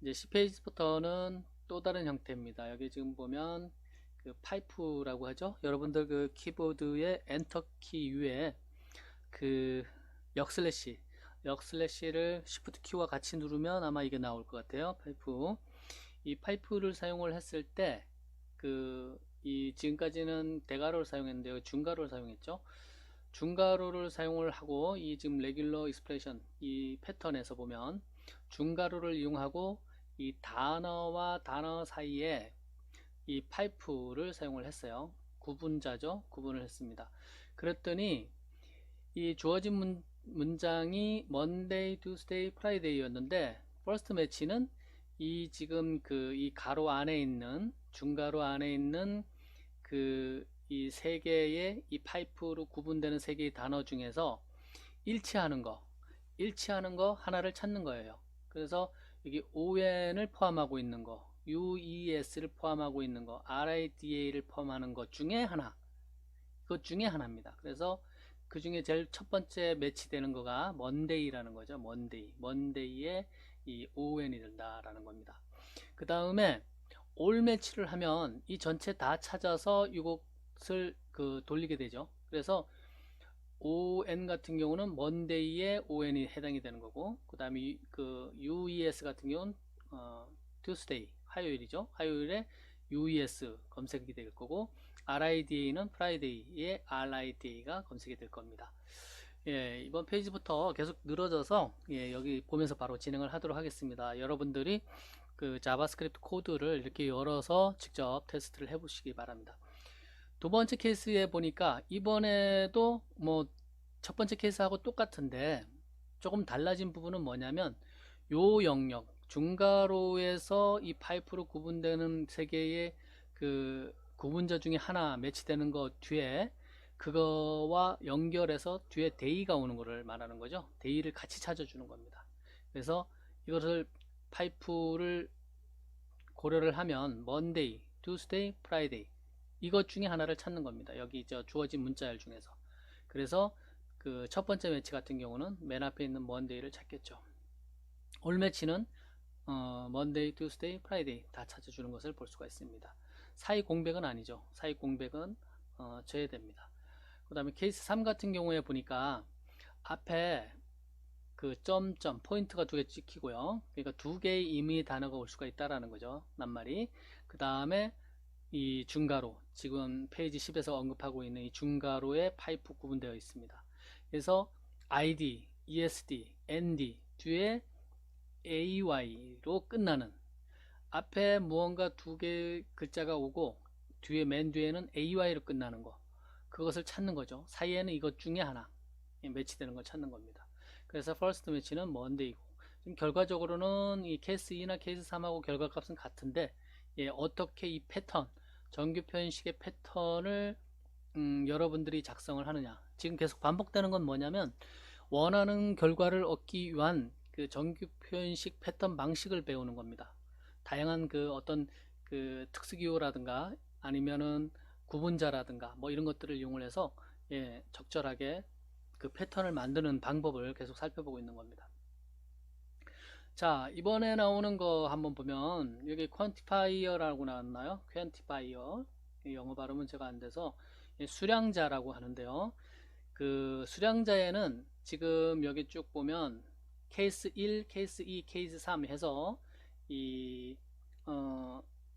이제 10페이지부터는 또 다른 형태입니다. 여기 지금 보면 그 파이프라고 하죠. 여러분들 그 키보드의 엔터 키 위에 그 역슬래시를 시프트 키와 같이 누르면 아마 이게 나올 것 같아요. 파이프. 이 파이프를 사용을 했을 때 그 이 지금까지는 대괄호를 사용했는데요. 중괄호를 사용했죠. 중괄호를 사용을 하고 이 지금 레귤러 익스프레션 이 패턴에서 보면 중괄호를 이용하고 이 단어와 단어 사이에 이 파이프를 사용을 했어요. 구분자죠. 구분을 했습니다. 그랬더니 이 주어진 문장이 Monday, Tuesday, Friday 였는데 first match는 이 지금 그 이 가로 안에 있는 중가로 안에 있는 그 이 세 개의 이 파이프로 구분되는 세 개의 단어 중에서 일치하는 거 하나를 찾는 거예요. 그래서 여기 on을 포함하고 있는 거, ues를 포함하고 있는 거, rida를 포함하는 것 중에 하나, 그것 중에 하나입니다. 그래서 그 중에 제일 첫 번째 매치되는 거가 monday라는 거죠. monday에 이 on이 된다라는 겁니다. 그 다음에 all 매치를 하면 이 전체 다 찾아서 이것을 그 돌리게 되죠. 그래서 on 같은 경우는 monday에 on이 해당이 되는 거고, 그 다음에 그 ues 같은 경우는 tuesday 화요일이죠. 화요일에 ues 검색이 될 거고, rida는 friday에 rida가 검색이 될 겁니다. 예, 이번 페이지부터 계속 늘어져서 예, 여기 보면서 바로 진행을 하도록 하겠습니다. 여러분들이 그 자바스크립트 코드를 이렇게 열어서 직접 테스트를 해보시기 바랍니다. 두 번째 케이스에 보니까 이번에도 뭐 첫 번째 케이스하고 똑같은데 조금 달라진 부분은 뭐냐면 요 영역 중괄호에서 이 파이프로 구분되는 세 개의 그 구분자 중에 하나 매치되는 거 뒤에 그거와 연결해서 뒤에 데이가 오는 거를 말하는 거죠. 데이를 같이 찾아주는 겁니다. 그래서 이것을 파이프를 고려를 하면 Monday, Tuesday, Friday 이것 중에 하나를 찾는 겁니다. 여기 저 주어진 문자열 중에서. 그래서 그 첫 번째 매치 같은 경우는 맨 앞에 있는 Monday를 찾겠죠. 올 매치는 Monday, Tuesday, Friday 다 찾아주는 것을 볼 수가 있습니다. 사이 공백은 아니죠. 사이 공백은 제외됩니다. 그 다음에 케이스 3 같은 경우에 보니까 앞에 그 점점 포인트가 두 개 찍히고요. 그러니까 두 개의 의미 단어가 올 수가 있다라는 거죠. 낱말이. 그 다음에 이 중괄호 지금 페이지 10에서 언급하고 있는 이 중괄호에 파이프 구분되어 있습니다. 그래서 ID, ESD, ND 뒤에 AY로 끝나는 앞에 무언가 두 개의 글자가 오고 뒤에 맨 뒤에는 AY로 끝나는 거 그것을 찾는 거죠. 사이에는 이것 중에 하나 매치되는 걸 찾는 겁니다. 그래서 first 매치는 monday이고 지금 결과적으로는 이 케이스 2나 케이스 3하고 결과값은 같은데 예, 어떻게 이 패턴 정규 표현식의 패턴을 여러분들이 작성을 하느냐 지금 계속 반복되는 건 뭐냐면 원하는 결과를 얻기 위한 그 정규 표현식 패턴 방식을 배우는 겁니다. 다양한 그 어떤 그 특수기호라든가 아니면은 구분자라든가 뭐 이런 것들을 이용을 해서 예, 적절하게 그 패턴을 만드는 방법을 계속 살펴보고 있는 겁니다. 자, 이번에 나오는 거 한번 보면 여기 퀀티파이어라고 나왔나요? 퀀티파이어. 영어 발음은 제가 안 돼서 수량자라고 하는데요. 그 수량자에는 지금 여기 쭉 보면 케이스 1, 케이스 2, 케이스 3 해서 이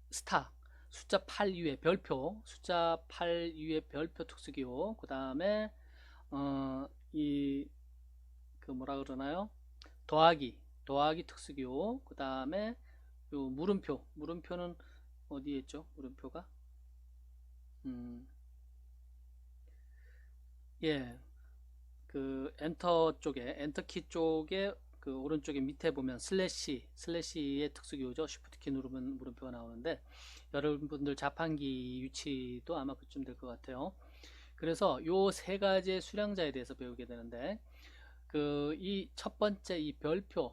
스타 숫자 8 위에 별표, 숫자 8 위에 별표 특수기호, 그 다음에 이 그 뭐라 그러나요? 더하기 특수기호, 그 다음에 요 물음표는 어디에 있죠? 물음표가 예, 그 엔터키 쪽에 그 오른쪽에 밑에 보면 슬래시의 특수기호죠. 쉬프트키 누르면 물음표가 나오는데 여러분들 자판기 위치도 아마 그쯤 될 것 같아요. 그래서 요 세 가지의 수량자에 대해서 배우게 되는데 그 이 첫 번째 이 별표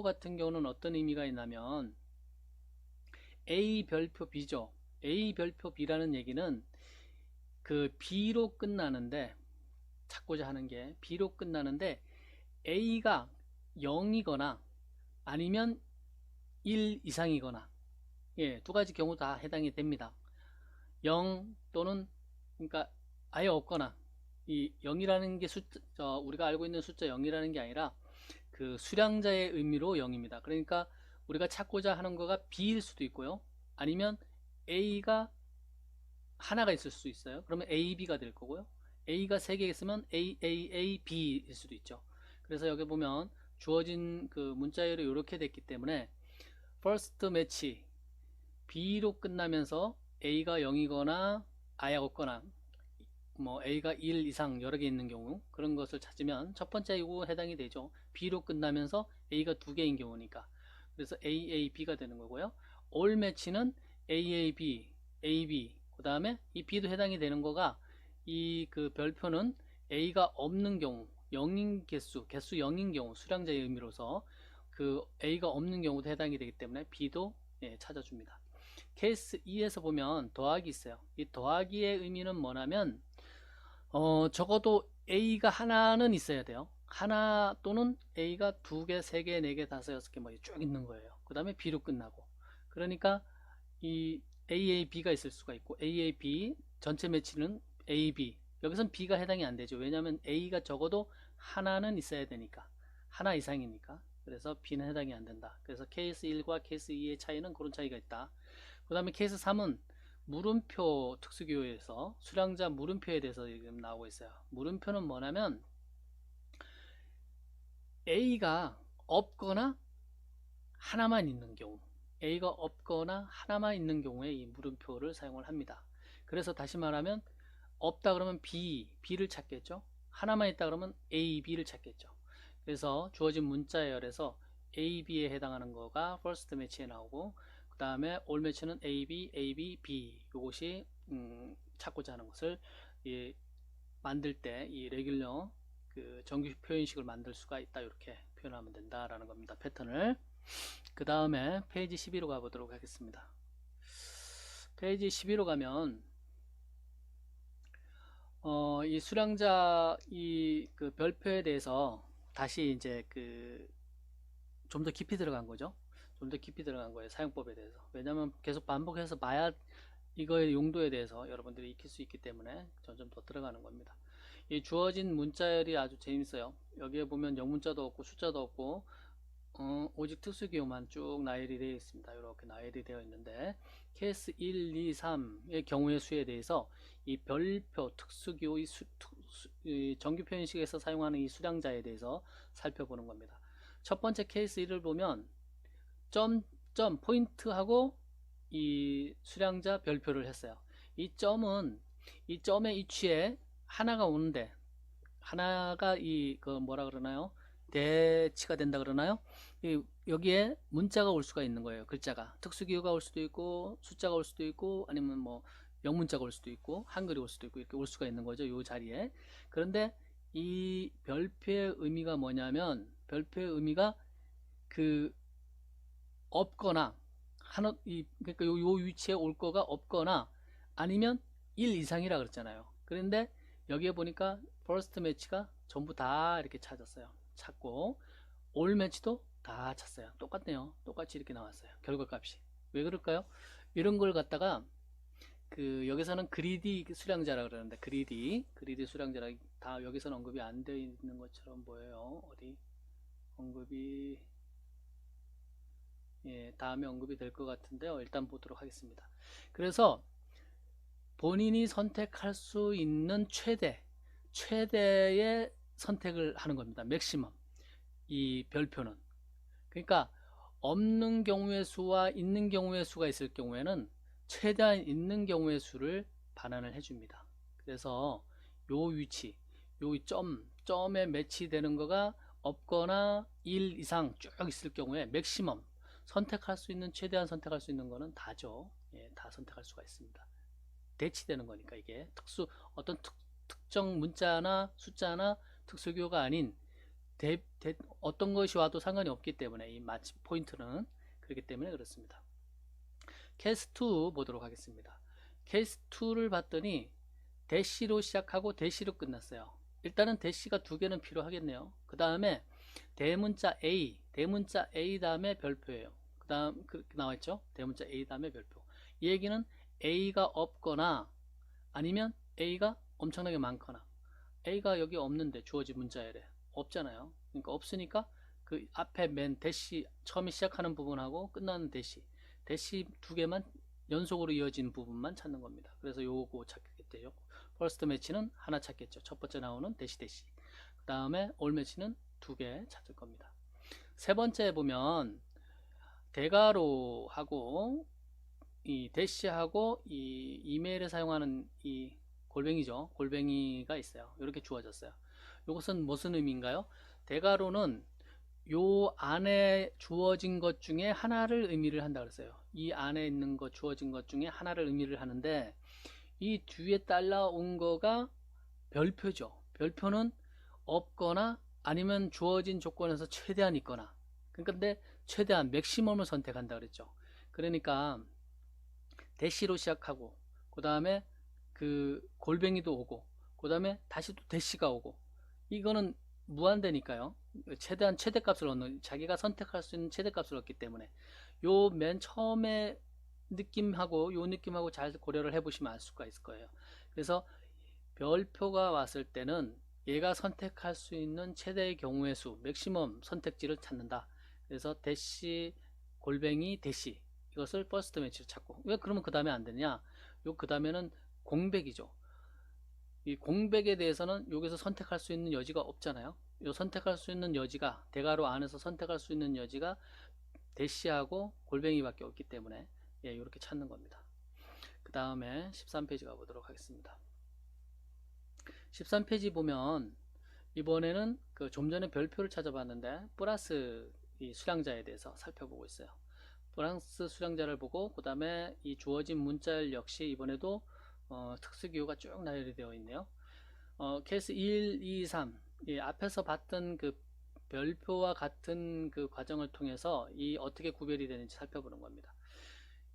같은 경우는 어떤 의미가 있냐면 A 별표 B죠. A 별표 B라는 얘기는 그 B로 끝나는데 찾고자 하는 게 B로 끝나는데 A가 0이거나 아니면 1 이상이거나 예, 두 가지 경우 다 해당이 됩니다. 0 또는 그러니까 아예 없거나 이 0이라는 게 우리가 알고 있는 숫자 0이라는 게 아니라 그 수량자의 의미로 0입니다. 그러니까 우리가 찾고자 하는 거가 B일 수도 있고요. 아니면 A가 하나가 있을 수 있어요. 그러면 AB가 될 거고요. A가 3개 있으면 AAAB일 수도 있죠. 그래서 여기 보면 주어진 그 문자열이 이렇게 됐기 때문에 first match B로 끝나면서 A가 0이거나 아예 없거나 뭐 A가 1 이상 여러 개 있는 경우 그런 것을 찾으면 첫 번째 이거 해당이 되죠. B로 끝나면서 A가 2개인 경우니까. 그래서 AAB가 되는 거고요. all match는 AAB, AB 그 다음에 이 B도 해당이 되는 거가 이 그 별표는 A가 없는 경우 0인 개수 0인 경우 수량자의 의미로서 그 A가 없는 경우도 해당이 되기 때문에 B도 예, 찾아줍니다. 케이스 2에서 보면 더하기 있어요. 이 더하기의 의미는 뭐냐면 적어도 A가 하나는 있어야 돼요. 하나 또는 A가 2개, 3개, 4개, 5, 6개 뭐 쭉 있는 거예요. 그 다음에 B로 끝나고 그러니까 이 AAB가 있을 수가 있고 AAB 전체 매치는 AB 여기선 B가 해당이 안 되죠. 왜냐하면 A가 적어도 하나는 있어야 되니까 하나 이상이니까 그래서 B는 해당이 안 된다. 그래서 케이스 1과 케이스 2의 차이는 그런 차이가 있다. 그 다음에 케이스 3은 물음표 특수기호에서 수량자 물음표에 대해서 지금 나오고 있어요. 물음표는 뭐냐면 A가 없거나 하나만 있는 경우 A가 없거나 하나만 있는 경우에 이 물음표를 사용을 합니다. 그래서 다시 말하면 없다 그러면 B를 찾겠죠. 하나만 있다 그러면 A, B를 찾겠죠. 그래서 주어진 문자열에서 A, B에 해당하는 거가 first match에 나오고 그 다음에 all match는 A, B, A, B, B 이것이 찾고자 하는 것을 만들 때 이 레귤러 그 정규 표현식을 만들 수가 있다 이렇게 표현하면 된다라는 겁니다. 패턴을. 그 다음에 페이지 12로 가보도록 하겠습니다. 페이지 12로 가면 이 수량자 이 그 별표에 대해서 다시 이제 그 좀 더 깊이 들어간 거죠. 좀 더 깊이 들어간 거예요. 사용법에 대해서. 왜냐하면 계속 반복해서 봐야 이거의 용도에 대해서 여러분들이 익힐 수 있기 때문에 점점 더 들어가는 겁니다. 이 주어진 문자열이 아주 재밌어요. 여기에 보면 영문자도 없고 숫자도 없고 오직 특수기호만 쭉 나열이 되어 있습니다. 이렇게 나열이 되어 있는데 케이스 1, 2, 3의 경우의 수에 대해서 이 별표 특수기호 이 정규 표현식에서 사용하는 이 수량자에 대해서 살펴보는 겁니다. 첫 번째 케이스 1을 보면 점 포인트하고 이 수량자 별표를 했어요. 이 점은 이 점의 위치에 하나가 오는데 하나가 이 그 뭐라 그러나요? 대치가 된다 그러나요? 여기에 문자가 올 수가 있는 거예요. 글자가 특수기호가 올 수도 있고 숫자가 올 수도 있고 아니면 뭐 영문자가 올 수도 있고 한글이 올 수도 있고 이렇게 올 수가 있는 거죠. 이 자리에. 그런데 이 별표의 의미가 뭐냐면 별표의 의미가 그 없거나 하나 그러니까 요 위치에 올 거가 없거나 아니면 1 이상이라 그랬잖아요. 그런데 여기에 보니까 퍼스트 매치가 전부 다 이렇게 찾았어요. 찾고 올 매치도 다 찾았어요. 똑같네요. 똑같이 이렇게 나왔어요. 결과값이. 왜 그럴까요? 이런 걸 갖다가 그 여기서는 그리디 수량자라 그러는데 그리디 수량자라 다 여기서는 언급이 안 되어 있는 것처럼 보여요. 어디 언급이 다음에 언급이 될 것 같은데요. 일단 보도록 하겠습니다. 그래서 본인이 선택할 수 있는 최대의 선택을 하는 겁니다. 맥시멈. 이 별표는. 그러니까 없는 경우의 수와 있는 경우의 수가 있을 경우에는 최대한 있는 경우의 수를 반환을 해줍니다. 그래서 요 위치, 요 점에 매치되는 거가 없거나 1 이상 쭉 있을 경우에 맥시멈 선택할 수 있는 최대한 선택할 수 있는 거는 다죠. 다 선택할 수가 있습니다. 대치되는 거니까 이게 어떤 특정 문자나 숫자나 특수교가 아닌 어떤 것이 와도 상관이 없기 때문에 이 마치 포인트는 그렇기 때문에 그렇습니다. 케이스 2 보도록 하겠습니다. 케이스 2를 봤더니 대시로 시작하고 대시로 끝났어요. 일단은 대시가 2개는 필요하겠네요. 그 다음에 대문자 A 다음에 별표예요. 그 다음 그렇게 나와있죠. 대문자 A 다음에 별표. 이 얘기는 A가 없거나 아니면 A가 엄청나게 많거나 A가 여기 없는데 주어진 문자열에 없잖아요. 그러니까 없으니까 그 앞에 맨 대시 처음에 시작하는 부분하고 끝나는 대시 2개만 연속으로 이어진 부분만 찾는 겁니다. 그래서 요거 찾겠죠. 퍼스트 매치는 하나 찾겠죠. 첫 번째 나오는 대시 그 다음에 올 매치는 2개 찾을 겁니다. 세 번째 보면 대괄호하고 이 대시하고 이 이메일에 사용하는 이 골뱅이죠. 골뱅이가 있어요. 이렇게 주어졌어요. 이것은 무슨 의미인가요? 대괄호는 요 안에 주어진 것 중에 하나를 의미를 한다 그랬어요. 이 안에 있는 것 주어진 것 중에 하나를 의미를 하는데 이 뒤에 따라온 거가 별표죠. 별표는 없거나 아니면 주어진 조건에서 최대한 있거나 근데 최대한 맥시멈을 선택한다 그랬죠. 그러니까 대시로 시작하고 그 다음에 그 골뱅이도 오고 그 다음에 다시 또 대시가 오고 이거는 무한대니까요. 최대한 최대값을 얻는 자기가 선택할 수 있는 최대값을 얻기 때문에 요 맨 처음에 느낌하고 잘 고려를 해보시면 알 수가 있을 거예요. 그래서 별표가 왔을 때는 얘가 선택할 수 있는 최대의 경우의 수 맥시멈 선택지를 찾는다. 그래서 대시 골뱅이 대시 이것을 퍼스트 매치로 찾고 왜 그러면 그 다음에 안 되냐? 요 그 다음에는 공백이죠. 이 공백에 대해서는 여기서 선택할 수 있는 여지가 없잖아요. 요 선택할 수 있는 여지가 대괄호 안에서 선택할 수 있는 여지가 대시하고 골뱅이밖에 없기 때문에 이렇게 찾는 겁니다. 그 다음에 13페이지 가보도록 하겠습니다. 13페이지 보면 이번에는 그 좀 전에 별표를 찾아봤는데 플러스 이 수량자에 대해서 살펴보고 있어요. 플러스 수량자를 보고 그 다음에 이 주어진 문자열 역시 이번에도 특수기호가 쭉 나열이 되어 있네요. 케이스 1, 2, 3 앞에서 봤던 그 별표와 같은 그 과정을 통해서 이 어떻게 구별이 되는지 살펴보는 겁니다.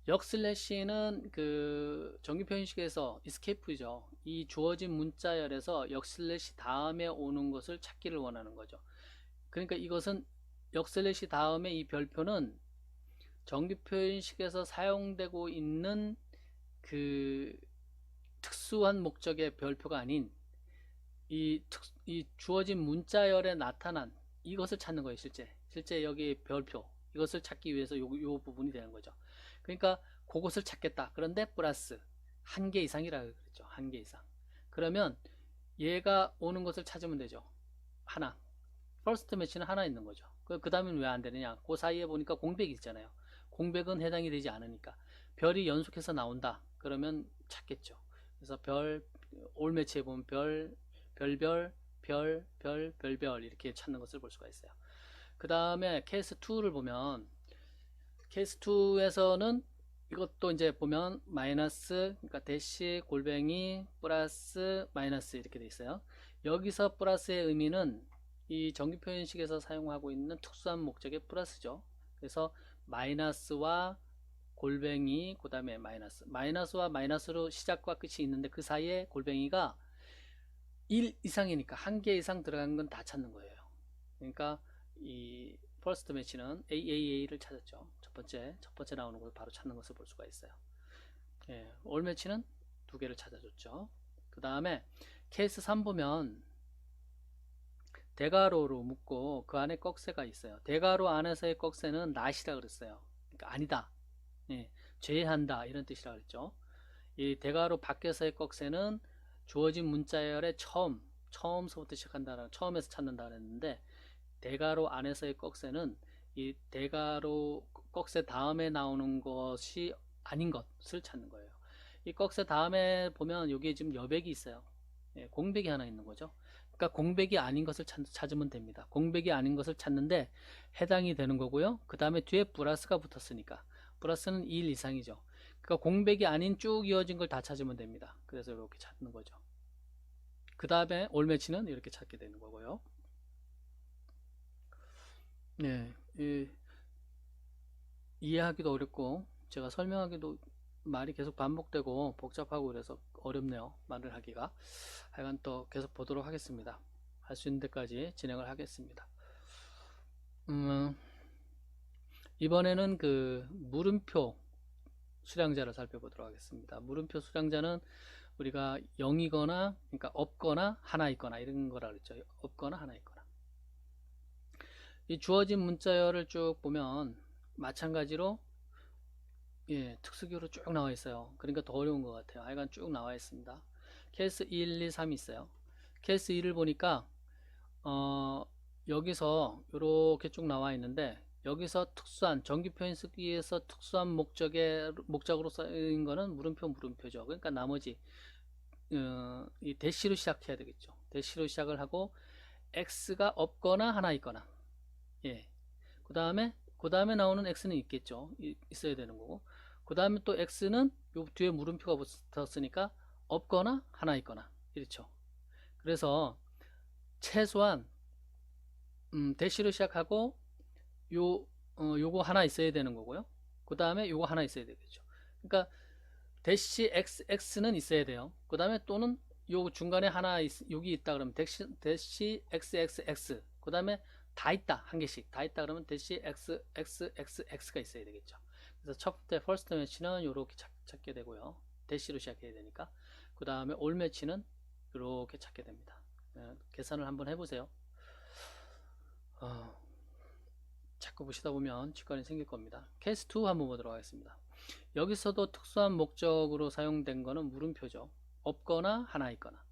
역슬래시는 그 정규표현식에서 escape죠. 이 주어진 문자열에서 역슬래시 다음에 오는 것을 찾기를 원하는 거죠. 그러니까 이것은 역슬래시 다음에 이 별표는 정규표현식에서 사용되고 있는 그 특수한 목적의 별표가 아닌 이 주어진 문자열에 나타난 이것을 찾는 거예요. 실제 여기 별표 이것을 찾기 위해서 요 부분이 되는 거죠. 그러니까 그것을 찾겠다. 그런데 플러스 1개 이상이라 그랬죠. 1개 이상. 그러면 얘가 오는 것을 찾으면 되죠. 하나. 퍼스트 매치는 하나 있는 거죠. 그 다음엔 왜 안 되느냐? 그 사이에 보니까 공백이 있잖아요. 공백은 해당이 되지 않으니까 별이 연속해서 나온다. 그러면 찾겠죠. 그래서 올 매치에 보면 별별 이렇게 찾는 것을 볼 수가 있어요. 그 다음에 케이스 2를 보면 케이스 2에서는 이것도 이제 보면 마이너스 그러니까 대시 골뱅이 플러스 마이너스 이렇게 돼 있어요. 여기서 플러스의 의미는 이 정규 표현식에서 사용하고 있는 특수한 목적의 플러스죠. 그래서 마이너스와 골뱅이, 그 다음에 마이너스와 마이너스로 시작과 끝이 있는데 그 사이에 골뱅이가 1 이상이니까 한 개 이상 들어간 건 다 찾는 거예요. 그러니까 이 퍼스트 매치는 AAA를 찾았죠. 첫 번째 나오는 걸 바로 찾는 것을 볼 수가 있어요. 예, 올 매치는 두 개를 찾아줬죠. 그 다음에 케이스 3 보면 대괄호로 묶고 그 안에 꺽쇠가 있어요. 대괄호 안에서의 꺽쇠는 not이라 그랬어요. 그러니까 아니다, 예, 제외한다 이런 뜻이라 그랬죠. 이 대괄호 밖에서의 꺽쇠는 주어진 문자열의 처음서부터 시작한다는, 처음에서 찾는다 그랬는데 대괄호 안에서의 꺽쇠는 이 대괄호 꺽쇠 다음에 나오는 것이 아닌 것을 찾는 거예요. 이 꺽쇠 다음에 보면 여기에 지금 여백이 있어요. 예, 공백이 하나 있는 거죠. 그러니까 공백이 아닌 것을 찾으면 됩니다. 공백이 아닌 것을 찾는데 해당이 되는 거고요. 그 다음에 뒤에 플러스가 붙었으니까 플러스는 1 이상이죠. 그러니까 공백이 아닌 쭉 이어진 걸 다 찾으면 됩니다. 그래서 이렇게 찾는 거죠. 그 다음에 올 매치는 이렇게 찾게 되는 거고요. 네, 이해하기도 어렵고 제가 설명하기도 말이 계속 반복되고 복잡하고 그래서 어렵네요. 말을 하기가. 하여간 또 계속 보도록 하겠습니다. 할 수 있는 데까지 진행을 하겠습니다. 이번에는 그 물음표 수량자를 살펴보도록 하겠습니다. 물음표 수량자는 우리가 0이거나, 그러니까 없거나 하나 있거나 이런 거라 그랬죠. 없거나 하나 있거나. 이 주어진 문자열을 쭉 보면 마찬가지로 예, 특수기호로 쭉 나와 있어요. 그러니까 더 어려운 것 같아요. 하여간 쭉 나와 있습니다. 케이스 1, 2, 3 있어요. 케이스 1을 보니까 여기서 이렇게 쭉 나와 있는데 여기서 특수한 정규 표현 쓰기에서 특수한 목적으로 쓰인 거는 물음표죠. 그러니까 나머지 이 대시로 시작해야 되겠죠. 대시로 시작을 하고 x가 없거나 하나 있거나, 예. 그 다음에 나오는 x는 있겠죠. 있어야 되는 거고. 그 다음에 또 x는 요 뒤에 물음표가 붙었으니까 없거나 하나 있거나 이렇죠. 그래서 최소한 대시로 시작하고 요거 하나 있어야 되는 거고요. 그 다음에 요거 하나 있어야 되겠죠. 그러니까 대시 x는 있어야 돼요. 그 다음에 또는 요 중간에 하나 여기 있다 그러면 대시 xxx, 그 다음에 다 있다, 한 개씩 다 있다 그러면 대시 xxx가 있어야 되겠죠. 그래서 첫 번째 퍼스트 매치는 이렇게 찾게 되고요. 대시로 시작해야 되니까. 그 다음에 올 매치는 이렇게 찾게 됩니다. 계산을 한번 해보세요. 자꾸 보시다 보면 직관이 생길 겁니다. 케이스 2 한번 보도록 하겠습니다. 여기서도 특수한 목적으로 사용된 거는 물음표죠. 없거나 하나 있거나.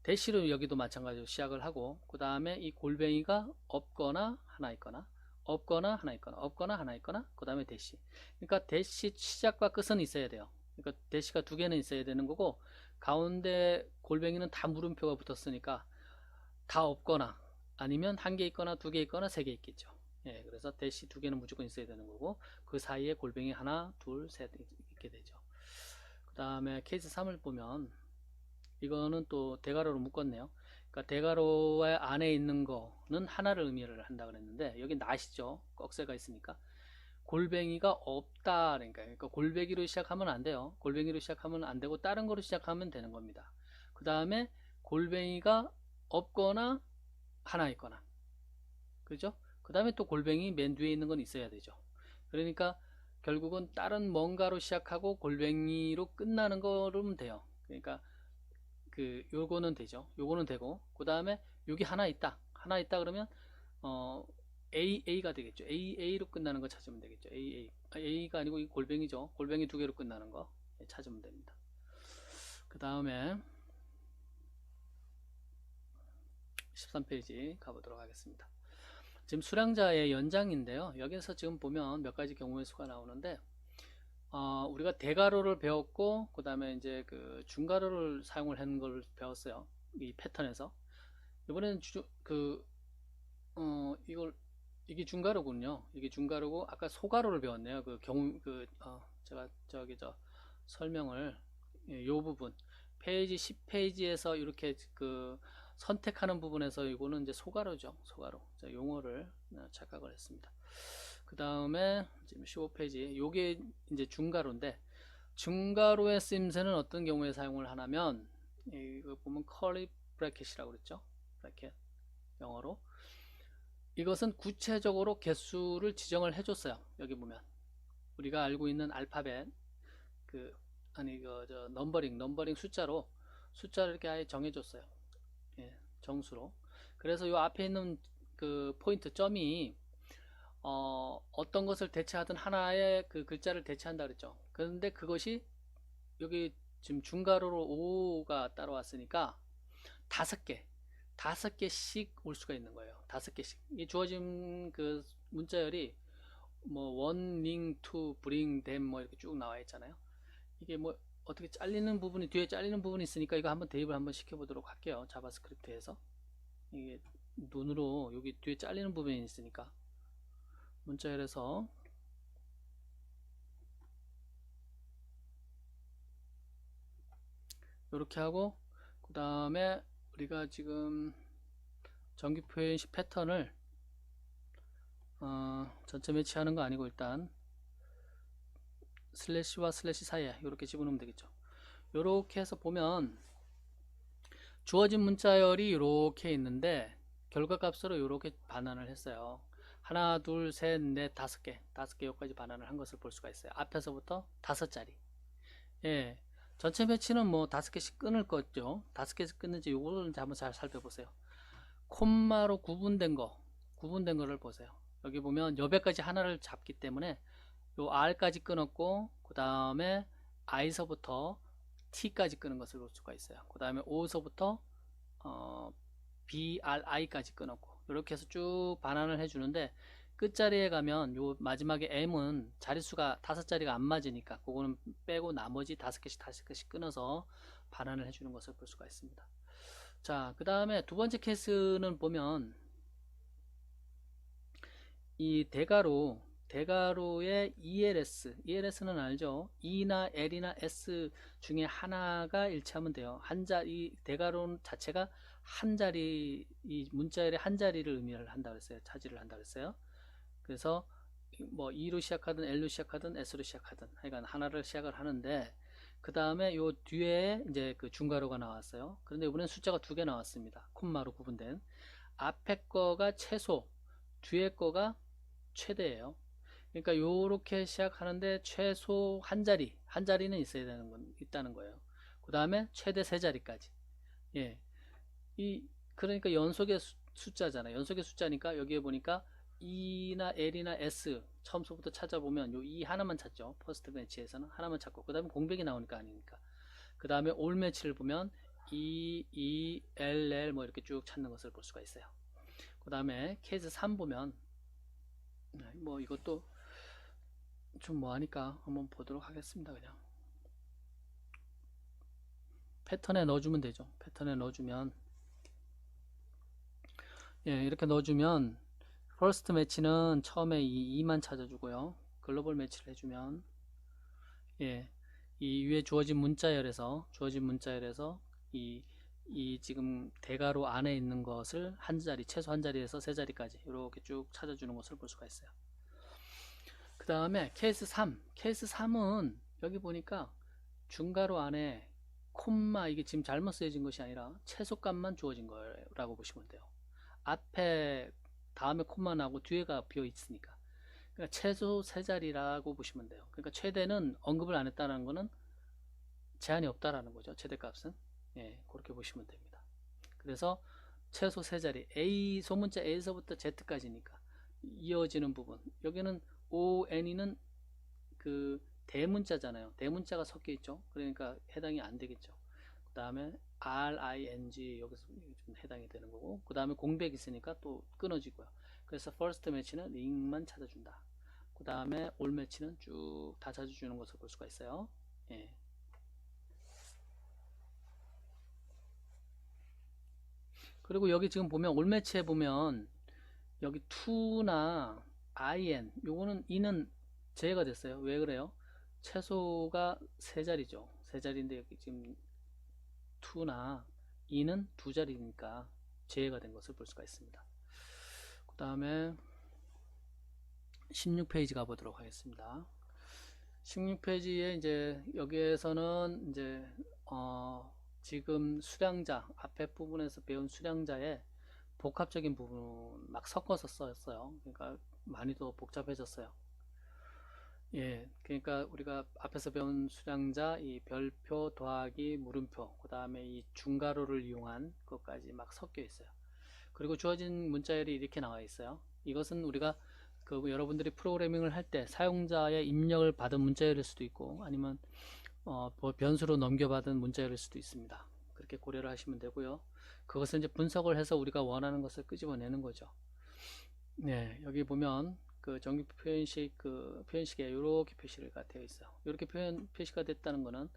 대시로 여기도 마찬가지로 시작을 하고 그 다음에 이 골뱅이가 없거나 하나 있거나, 없거나 하나 있거나, 없거나 하나 있거나, 그 다음에 대시. 그러니까 대시 시작과 끝은 있어야 돼요. 그러니까 대시가 두 개는 있어야 되는 거고 가운데 골뱅이는 다 물음표가 붙었으니까 다 없거나 아니면 한 개 있거나 두 개 있거나 세 개 있겠죠. 예, 그래서 대시 두 개는 무조건 있어야 되는 거고 그 사이에 골뱅이 하나, 둘, 셋 있게 되죠. 그 다음에 케이스 3을 보면 이거는 또 대괄호로 묶었네요. 그러니까 대괄호 안에 있는 거는 하나를 의미를 한다 그랬는데 여기 not이죠. 꺽쇠가 있으니까 골뱅이가 없다. 그러니까 골뱅이로 시작하면 안 돼요. 골뱅이로 시작하면 안 되고 다른 거로 시작하면 되는 겁니다. 그 다음에 골뱅이가 없거나 하나 있거나, 그죠? 그 다음에 또 골뱅이 맨 뒤에 있는 건 있어야 되죠. 그러니까 결국은 다른 뭔가로 시작하고 골뱅이로 끝나는 거면 돼요. 그러니까 요거는 되죠. 요거는 되고 그 다음에 여기 하나 있다 그러면 A가 되겠죠. A로 끝나는 거 찾으면 되겠죠. A가 아니고 이 골뱅이죠. 골뱅이 두 개로 끝나는 거 찾으면 됩니다. 그 다음에 13페이지 가보도록 하겠습니다. 지금 수량자의 연장인데요. 여기서 지금 보면 몇 가지 경우의 수가 나오는데 우리가 대괄호를 배웠고 그 다음에 이제 그 중괄호를 사용을 하는 걸 배웠어요. 이 패턴에서. 이번에는 이게 중괄호군요. 이게 중괄호고 아까 소괄호를 배웠네요. 제가 설명을 요 부분 페이지 10페이지에서 이렇게 선택하는 부분에서 이거는 이제 소가로죠. 소가로. 자, 용어를 착각을 했습니다. 그 다음에 지금 15페이지. 요게 이제 중가로인데, 중가로의 쓰임새는 어떤 경우에 사용을 하냐면, 이거 보면 curly bracket이라고 그랬죠. 브래켓. 영어로. 이것은 구체적으로 개수를 지정을 해줬어요. 여기 보면. 우리가 알고 있는 알파벳, 넘버링 숫자를 이렇게 아예 정해줬어요. 예, 정수로. 그래서 요 앞에 있는 그 포인트 점이 어떤 것을 대체하든 하나의 그 글자를 대체한다 그랬죠. 그런데 그것이 여기 지금 중괄호로 5가 따라왔으니까 다섯 개씩 올 수가 있는 거예요. 다섯 개씩. 이 주어진 그 문자열이 뭐 one, ring, to, bring, them 뭐 이렇게 쭉 나와 있잖아요. 이게 뭐 어떻게 잘리는 부분이 뒤에 잘리는 부분이 있으니까 이거 한번 대입을 한번 시켜보도록 할게요. 자바스크립트에서 이게 눈으로 여기 뒤에 잘리는 부분이 있으니까 문자열에서 이렇게 하고 그 다음에 우리가 지금 정규 표현식 패턴을 전체 매치하는 거 아니고 일단 슬래시와 슬래시 사이에 이렇게 집어넣으면 되겠죠. 이렇게 해서 보면 주어진 문자열이 이렇게 있는데 결과값으로 이렇게 반환을 했어요. 하나, 둘, 셋, 넷, 다섯 개 여기까지 반환을 한 것을 볼 수가 있어요. 앞에서부터 5자리. 예, 전체 매치는 뭐 5개씩 끊을 거죠. 5개씩 끊는지 요거를 한번 잘 살펴보세요. 콤마로 구분된 거를 보세요. 여기 보면 여백까지 하나를 잡기 때문에 요 R까지 끊었고 그 다음에 I서부터 T까지 끊은 것을 볼 수가 있어요. 그 다음에 O서부터 BRI까지 끊었고 이렇게 해서 쭉 반환을 해주는데 끝자리에 가면 요 마지막에 M은 자릿수가 5자리가 안 맞으니까 그거는 빼고 나머지 5개씩 끊어서 반환을 해주는 것을 볼 수가 있습니다. 자, 그 다음에 두 번째 케이스는 보면 이 대가로의 ELS는 알죠? E나 L이나 S 중에 하나가 일치하면 돼요. 이 대가로 자체가 한 자리, 이 문자열의 한 자리를 의미를 한다 그랬어요. 차지를 한다 그랬어요. 그래서 뭐 E로 시작하든 L로 시작하든 S로 시작하든 하여간 하나를 시작을 하는데 그 다음에 요 뒤에 이제 그 중괄호가 나왔어요. 그런데 이번엔 숫자가 2개 나왔습니다. 콤마로 구분된. 앞에 거가 최소, 뒤에 거가 최대예요. 그러니까 요렇게 시작하는데 최소 한 자리는 있다는 거예요. 그 다음에 최대 3자리까지. 예. 그러니까 연속의 숫자잖아요. 연속의 숫자니까 여기에 보니까 E나 L이나 S 처음서부터 찾아보면 요 E 하나만 찾죠. 퍼스트 매치에서는 하나만 찾고 그 다음에 공백이 나오니까 아니니까. 그 다음에 올 매치를 보면 E, L, L 뭐 이렇게 쭉 찾는 것을 볼 수가 있어요. 그 다음에 케이스 3 보면 뭐 이것도 좀 뭐하니까 한번 보도록 하겠습니다. 그냥 패턴에 넣어주면 되죠. 패턴에 넣어주면 예, 이렇게 넣어주면 퍼스트 매치는 처음에 이 2만 찾아주고요. 글로벌 매치를 해주면 예, 이 위에 주어진 문자열에서 이 지금 대괄호 안에 있는 것을 한 자리, 최소 한 자리에서 3자리까지 이렇게 쭉 찾아주는 것을 볼 수가 있어요. 그 다음에 케이스 3은 여기 보니까 중괄호 안에 콤마 이게 지금 잘못 쓰여진 것이 아니라 최소값만 주어진 거라고 보시면 돼요. 앞에 다음에 콤마 나오고 뒤에가 비어 있으니까 그러니까 최소 3자리라고 보시면 돼요. 그러니까 최대는 언급을 안 했다는 거는 제한이 없다라는 거죠. 최대값은 예, 그렇게 보시면 됩니다. 그래서 최소 3자리 소문자 A에서부터 Z까지니까 이어지는 부분 여기는 ONE는 그 대문자잖아요. 대문자가 섞여 있죠. 그러니까 해당이 안 되겠죠. 그 다음에 RING 여기서 좀 해당이 되는 거고 그 다음에 공백 있으니까 또 끊어지고요. 그래서 first 매치는 링만 찾아준다. 그 다음에 올 매치는 쭉 다 찾아주는 것을 볼 수가 있어요. 예. 그리고 여기 지금 보면 올 매치에 보면 여기 to나 IN 요거는 이는 제외가 됐어요. 왜 그래요? 최소가 3자리죠. 3자리인데 여기 지금 to나 2는 두 자리니까 제외가 된 것을 볼 수가 있습니다. 그 다음에 16페이지 가보도록 하겠습니다. 16페이지에 이제 여기에서는 이제 지금 수량자 앞에 부분에서 배운 수량자의 복합적인 부분 막 섞어서 썼어요. 그러니까 많이 더 복잡해졌어요. 예, 그러니까 우리가 앞에서 배운 수량자, 이 별표 더하기 물음표, 그 다음에 이 중괄호를 이용한 것까지 막 섞여 있어요. 그리고 주어진 문자열이 이렇게 나와 있어요. 이것은 우리가 그 여러분들이 프로그래밍을 할 때 사용자의 입력을 받은 문자열일 수도 있고 아니면 변수로 넘겨받은 문자열일 수도 있습니다. 그렇게 고려를 하시면 되고요. 그것을 이제 분석을 해서 우리가 원하는 것을 끄집어내는 거죠. 네, 여기 보면 그 정규 표현식 그 표현식에 이렇게 표시가 되어 있어요. 이렇게 표시가 됐다는 거는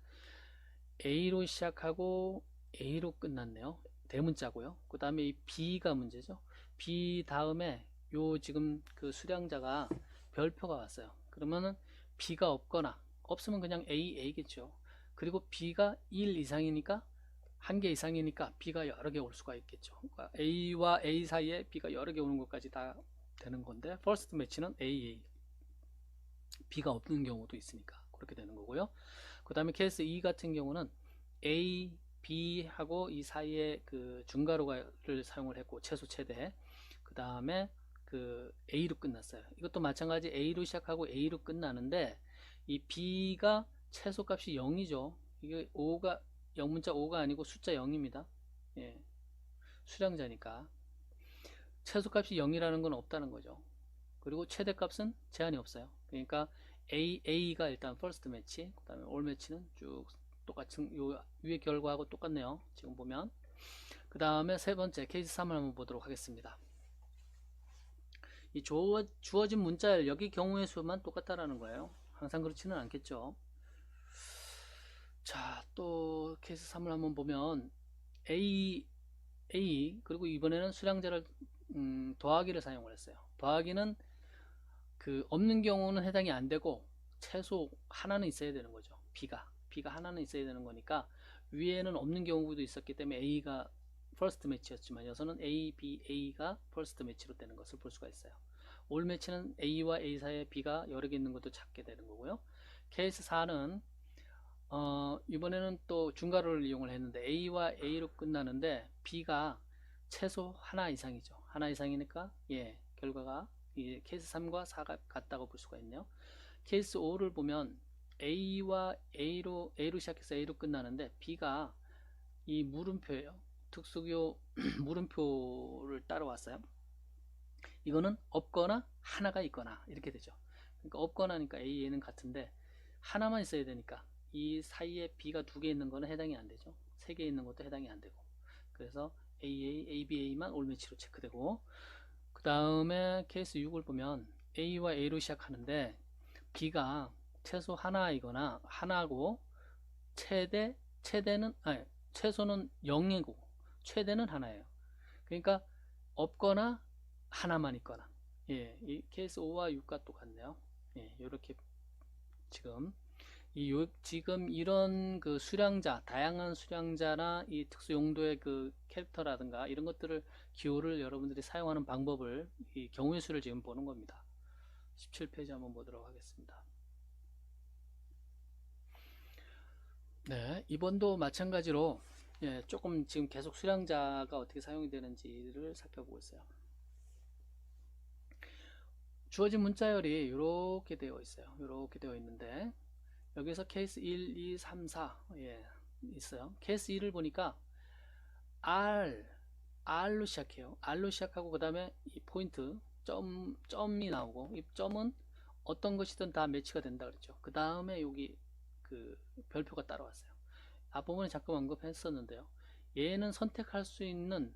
A로 시작하고 A로 끝났네요. 대문자고요. 그 다음에 이 B가 문제죠. B 다음에 요 지금 그 수량자가 별표가 왔어요. 그러면은 B가 없거나 없으면 그냥 A겠죠. 그리고 B가 1 이상이니까 한 개 이상이니까 B가 여러 개 올 수가 있겠죠. 그러니까 A와 A 사이에 B가 여러 개 오는 것까지 다 되는 건데 first match는 AA B가 없는 경우도 있으니까 그렇게 되는 거고요. 그 다음에 케이스 2 같은 경우는 A, B하고 이 사이에 그 중괄호를 사용을 했고 최소 최대 그 다음에 그 A로 끝났어요. 이것도 마찬가지 A로 시작하고 A로 끝나는데 이 B가 최소 값이 0이죠. 이게 5가 0문자 5가 아니고 숫자 0입니다. 예, 수량자니까 최소값이 0이라는 건 없다는 거죠. 그리고 최대값은 제한이 없어요. 그러니까 A가 일단 first match, 그 다음에 all match는 쭉 똑같은 요 위의 결과하고 똑같네요. 지금 보면 그 다음에 세 번째 케이스 3을 한번 보도록 하겠습니다. 이 주어진 문자열 여기 경우의 수만 똑같다라는 거예요. 항상 그렇지는 않겠죠. 자, 또 케이스 3을 한번 보면 A 그리고 이번에는 수량자를 더하기를 사용을 했어요. 더하기는 그 없는 경우는 해당이 안 되고 최소 하나는 있어야 되는 거죠. B가 하나는 있어야 되는 거니까 위에는 없는 경우도 있었기 때문에 A가 first match였지만 여기서는 A, B, A가 first match로 되는 것을 볼 수가 있어요. all match는 A와 A 사이에 B가 여러 개 있는 것도 찾게 되는 거고요. 케이스 4는 이번에는 또 중괄호를 이용을 했는데 A와 A로 끝나는데 B가 최소 하나 이상이죠. 하나 이상이니까 예, 결과가 이 케이스 3과 4가 같다고 볼 수가 있네요. 케이스 5를 보면 A와 A로 시작해서 A로 끝나는데 B가 이 물음표예요. 특수교 물음표를 따라왔어요. 이거는 없거나 하나가 있거나 이렇게 되죠. 그러니까 없거나니까 A는 같은데 하나만 있어야 되니까 이 사이에 B가 두 개 있는 거는 해당이 안 되죠. 세 개 있는 것도 해당이 안 되고 그래서 AA, ABA만 올매치로 체크되고 그 다음에 케이스 6을 보면 A와 A로 시작하는데 B가 최소 하나이거나 하나고 최대는 아니 최소는 0이고 최대는 하나예요. 그러니까 없거나 하나만 있거나 예, 이 케이스 5와 6과 똑같네요. 예, 이렇게 지금 지금 이런 그 수량자, 다양한 수량자나 이 특수 용도의 그 캐릭터라든가 이런 것들을 기호를 여러분들이 사용하는 방법을 이 경우의 수를 지금 보는 겁니다. 17페이지 한번 보도록 하겠습니다. 네, 이번도 마찬가지로 예, 조금 지금 계속 수량자가 어떻게 사용이 되는지를 살펴보고 있어요. 주어진 문자열이 이렇게 되어 있어요. 이렇게 되어 있는데 여기서 케이스 1, 2, 3, 4 예, 있어요. 케이스 1을 보니까 R로 시작해요. R로 시작하고 그 다음에 이 포인트 점이 나오고 이 점은 어떤 것이든 다 매치가 된다 그랬죠. 그 다음에 여기 그 별표가 따라왔어요. 앞부분에 잠깐 언급했었는데요. 얘는 선택할 수 있는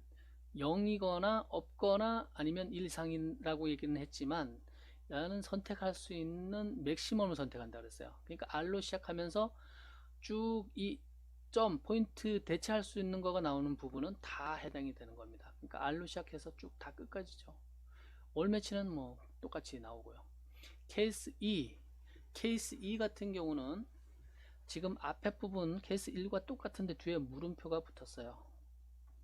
0이거나 없거나 아니면 1 이상이라고 얘기는 했지만 나는 선택할 수 있는 맥시멈을 선택한다 그랬어요. 그러니까 R로 시작하면서 쭉 이 점, 포인트 대체할 수 있는 거가 나오는 부분은 다 해당이 되는 겁니다. 그러니까 R로 시작해서 쭉 다 끝까지죠. 올 매치는 뭐 똑같이 나오고요. 케이스 2 같은 경우는 지금 앞에 부분 케이스 1과 똑같은데 뒤에 물음표가 붙었어요.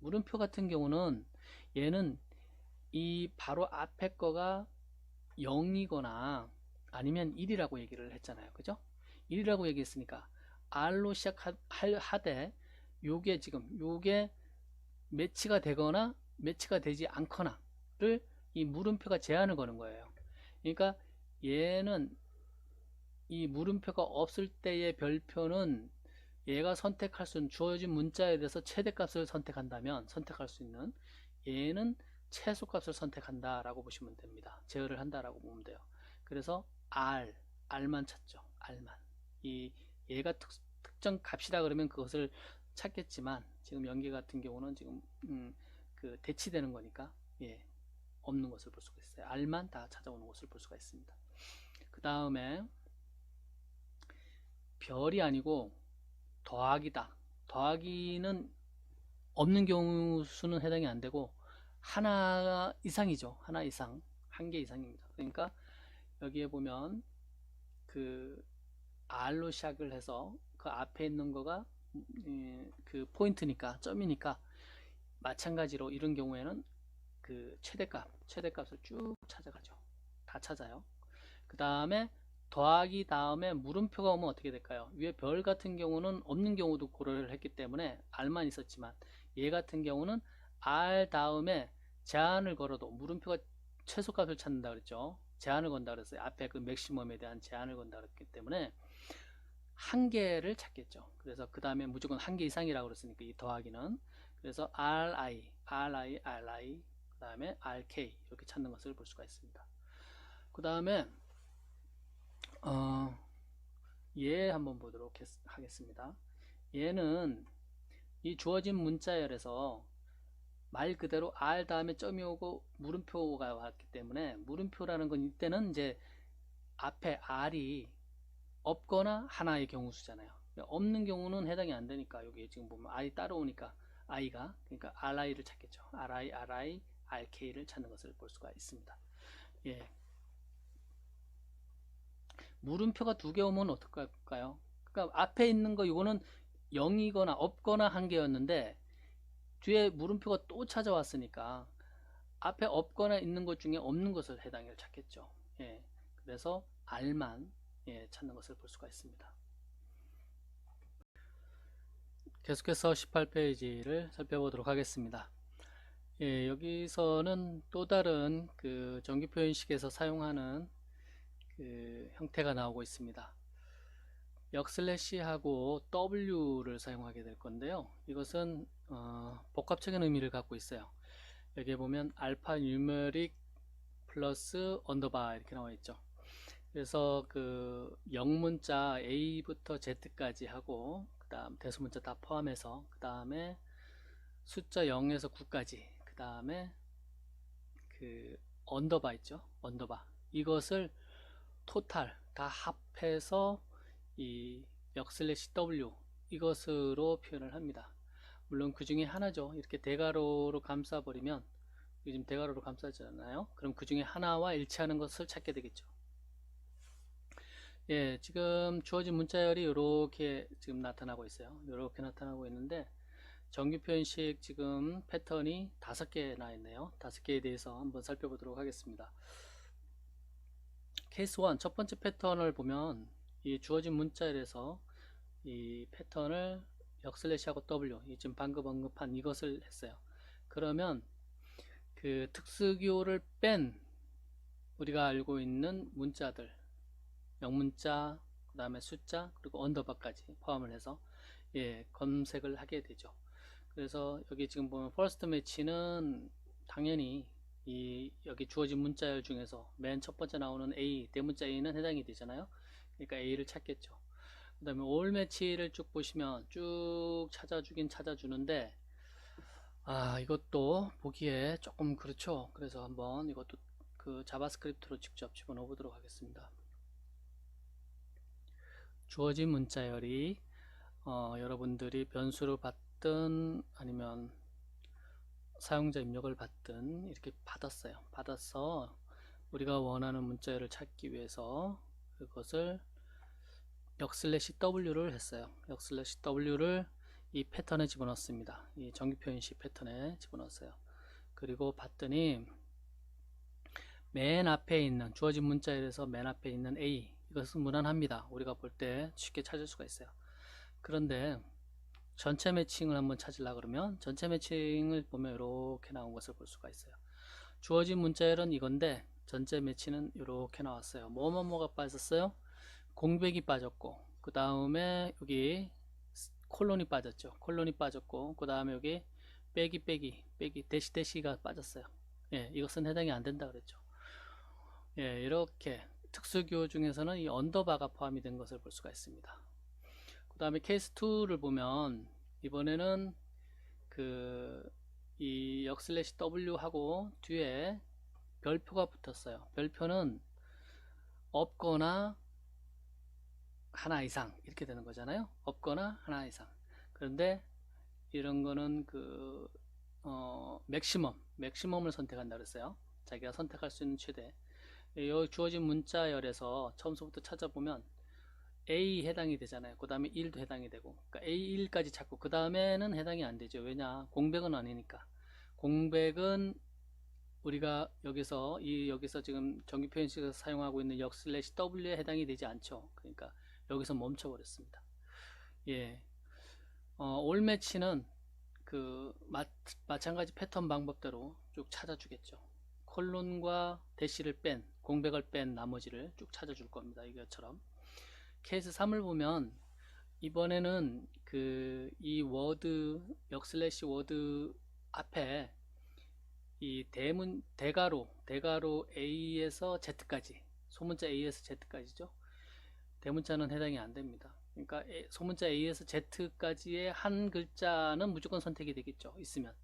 물음표 같은 경우는 얘는 이 바로 앞에 거가 0이거나 아니면 1이라고 얘기를 했잖아요. 그죠? 1이라고 얘기했으니까 R로 시작하되 요게 지금 요게 매치가 되거나 매치가 되지 않거나를 이 물음표가 제한을 거는 거예요. 그러니까 얘는 이 물음표가 없을 때의 별표는 얘가 선택할 수 있는 주어진 문자에 대해서 최대값을 선택한다면 선택할 수 있는 얘는 최소값을 선택한다 라고 보시면 됩니다. 제어를 한다 라고 보면 돼요. 그래서 R만 찾죠. R만. 얘가 특정 값이라 그러면 그것을 찾겠지만 지금 연계 같은 경우는 지금 그 대치되는 거니까 예, 없는 것을 볼 수가 있어요. R만 다 찾아오는 것을 볼 수가 있습니다. 그 다음에 별이 아니고 더하기다. 더하기는 없는 경우 수는 해당이 안 되고 하나 이상이죠. 하나 이상, 한 개 이상입니다. 그러니까 여기에 보면 그 R로 시작을 해서 그 앞에 있는 거가 그 포인트니까 점이니까 마찬가지로 이런 경우에는 그 최대값을 쭉 찾아가죠. 다 찾아요. 그 다음에 더하기 다음에 물음표가 오면 어떻게 될까요? 위에 별 같은 경우는 없는 경우도 고려를 했기 때문에 R만 있었지만 얘 같은 경우는 R 다음에 제한을 걸어도 물음표가 최소값을 찾는다 그랬죠. 제한을 건다 그랬어요. 앞에 그 맥시멈에 대한 제한을 건다 그랬기 때문에 한 개를 찾겠죠. 그래서 그 다음에 무조건 한 개 이상이라고 그랬으니까 이 더하기는 그래서 RI, 그 다음에 RK 이렇게 찾는 것을 볼 수가 있습니다. 그 다음에 얘 한번 보도록 하겠습니다. 얘는 이 주어진 문자열에서 말 그대로 R 다음에 점이 오고 물음표가 왔기 때문에 물음표라는 건 이때는 이제 앞에 R이 없거나 하나의 경우 수잖아요. 없는 경우는 해당이 안 되니까 여기 지금 보면 I 따라오니까 I가 그러니까 RI를 찾겠죠. RI, RK를 찾는 것을 볼 수가 있습니다. 예. 물음표가 두 개 오면 어떨까요? 그러니까 앞에 있는 거 이거는 0이거나 없거나 한 개였는데 뒤에 물음표가 또 찾아왔으니까 앞에 없거나 있는 것 중에 없는 것을 해당을 찾겠죠. 예. 그래서 R만 예, 찾는 것을 볼 수가 있습니다. 계속해서 18페이지를 살펴보도록 하겠습니다. 예, 여기서는 또 다른 그 정규표현식에서 사용하는 그 형태가 나오고 있습니다. 역슬래시하고 W를 사용하게 될 건데요. 이것은 복합적인 의미를 갖고 있어요. 여기에 보면 알파 뉴메릭 플러스 언더바 이렇게 나와 있죠. 그래서 그 영문자 A부터 Z까지 하고 그 다음 대소문자 다 포함해서 그 다음에 숫자 0에서 9까지 그 다음에 그 언더바 있죠. 언더바 이것을 토탈 다 합해서 이 역슬래시 W 이것으로 표현을 합니다. 물론 그 중에 하나죠. 이렇게 대괄호로 감싸버리면 요즘 대괄호로 감싸잖아요. 그럼 그 중에 하나와 일치하는 것을 찾게 되겠죠. 예, 지금 주어진 문자열이 이렇게 지금 나타나고 있어요. 이렇게 나타나고 있는데 정규 표현식 지금 패턴이 5개 나 있네요. 5개에 대해서 한번 살펴보도록 하겠습니다. 케이스 1 첫 번째 패턴을 보면 이 주어진 문자열에서 이 패턴을 역슬래시하고 W 지금 방금 언급한 이것을 했어요. 그러면 그 특수기호를 뺀 우리가 알고 있는 문자들 영문자 그 다음에 숫자 그리고 언더바까지 포함을 해서 예, 검색을 하게 되죠. 그래서 여기 지금 보면 퍼스트 매치는 당연히 이 여기 주어진 문자열 중에서 맨 첫 번째 나오는 A 대문자 A는 해당이 되잖아요. 그러니까 A를 찾겠죠. 그 다음에 올 매치를 쭉 보시면 쭉 찾아주긴 찾아주는데 이것도 보기에 조금 그렇죠. 그래서 한번 이것도 그 자바스크립트로 직접 집어넣어 보도록 하겠습니다. 주어진 문자열이 여러분들이 변수를 받든 아니면 사용자 입력을 받든 이렇게 받아서 우리가 원하는 문자열을 찾기 위해서 그것을 역슬래시 W를 했어요. 역슬래시 W를 이 패턴에 집어넣습니다. 이 정규 표현식 패턴에 집어넣었어요. 그리고 봤더니 맨 앞에 있는 주어진 문자열에서 맨 앞에 있는 A, 이것은 무난합니다. 우리가 볼 때 쉽게 찾을 수가 있어요. 그런데 전체 매칭을 한번 찾으려 그러면 전체 매칭을 보면 이렇게 나온 것을 볼 수가 있어요. 주어진 문자열은 이건데 전체 매치는 이렇게 나왔어요. 뭐가 빠졌어요? 공백이 빠졌고, 그 다음에 여기 콜론이 빠졌죠. 콜론이 빠졌고, 그 다음에 여기 빼기 대시가 빠졌어요. 예, 이것은 해당이 안 된다 그랬죠. 예, 이렇게 특수기호 중에서는 이 언더바가 포함이 된 것을 볼 수가 있습니다. 그 다음에 케이스 2를 보면 이번에는 이 역/W 하고 뒤에 별표가 붙었어요. 별표는 없거나 하나 이상 이렇게 되는 거잖아요. 없거나 하나 이상. 그런데 이런 거는 맥시멈을 선택한다 그랬어요. 자기가 선택할 수 있는 최대. 이 주어진 문자열에서 처음부터 찾아보면 A 해당이 되잖아요. 그 다음에 1도 해당이 되고, 그러니까 A1까지 찾고 그 다음에는 해당이 안 되죠. 왜냐? 공백은 아니니까. 공백은 우리가 여기서 지금 정규 표현식에서 사용하고 있는 역/W에 해당이 되지 않죠. 그러니까 여기서 멈춰 버렸습니다. 예, 올 매치는 마찬가지 패턴 방법대로 쭉 찾아주겠죠. 콜론과 대시를 뺀, 공백을 뺀 나머지를 쭉 찾아줄 겁니다. 이것처럼. 케이스 3을 보면 이번에는 이 워드, 역/워드 앞에 이 대가로 A에서 Z까지, 소문자 A에서 Z까지죠. 대문자는 해당이 안 됩니다. 그러니까 소문자 A에서 Z까지의 한 글자는 무조건 선택이 되겠죠. 있으면.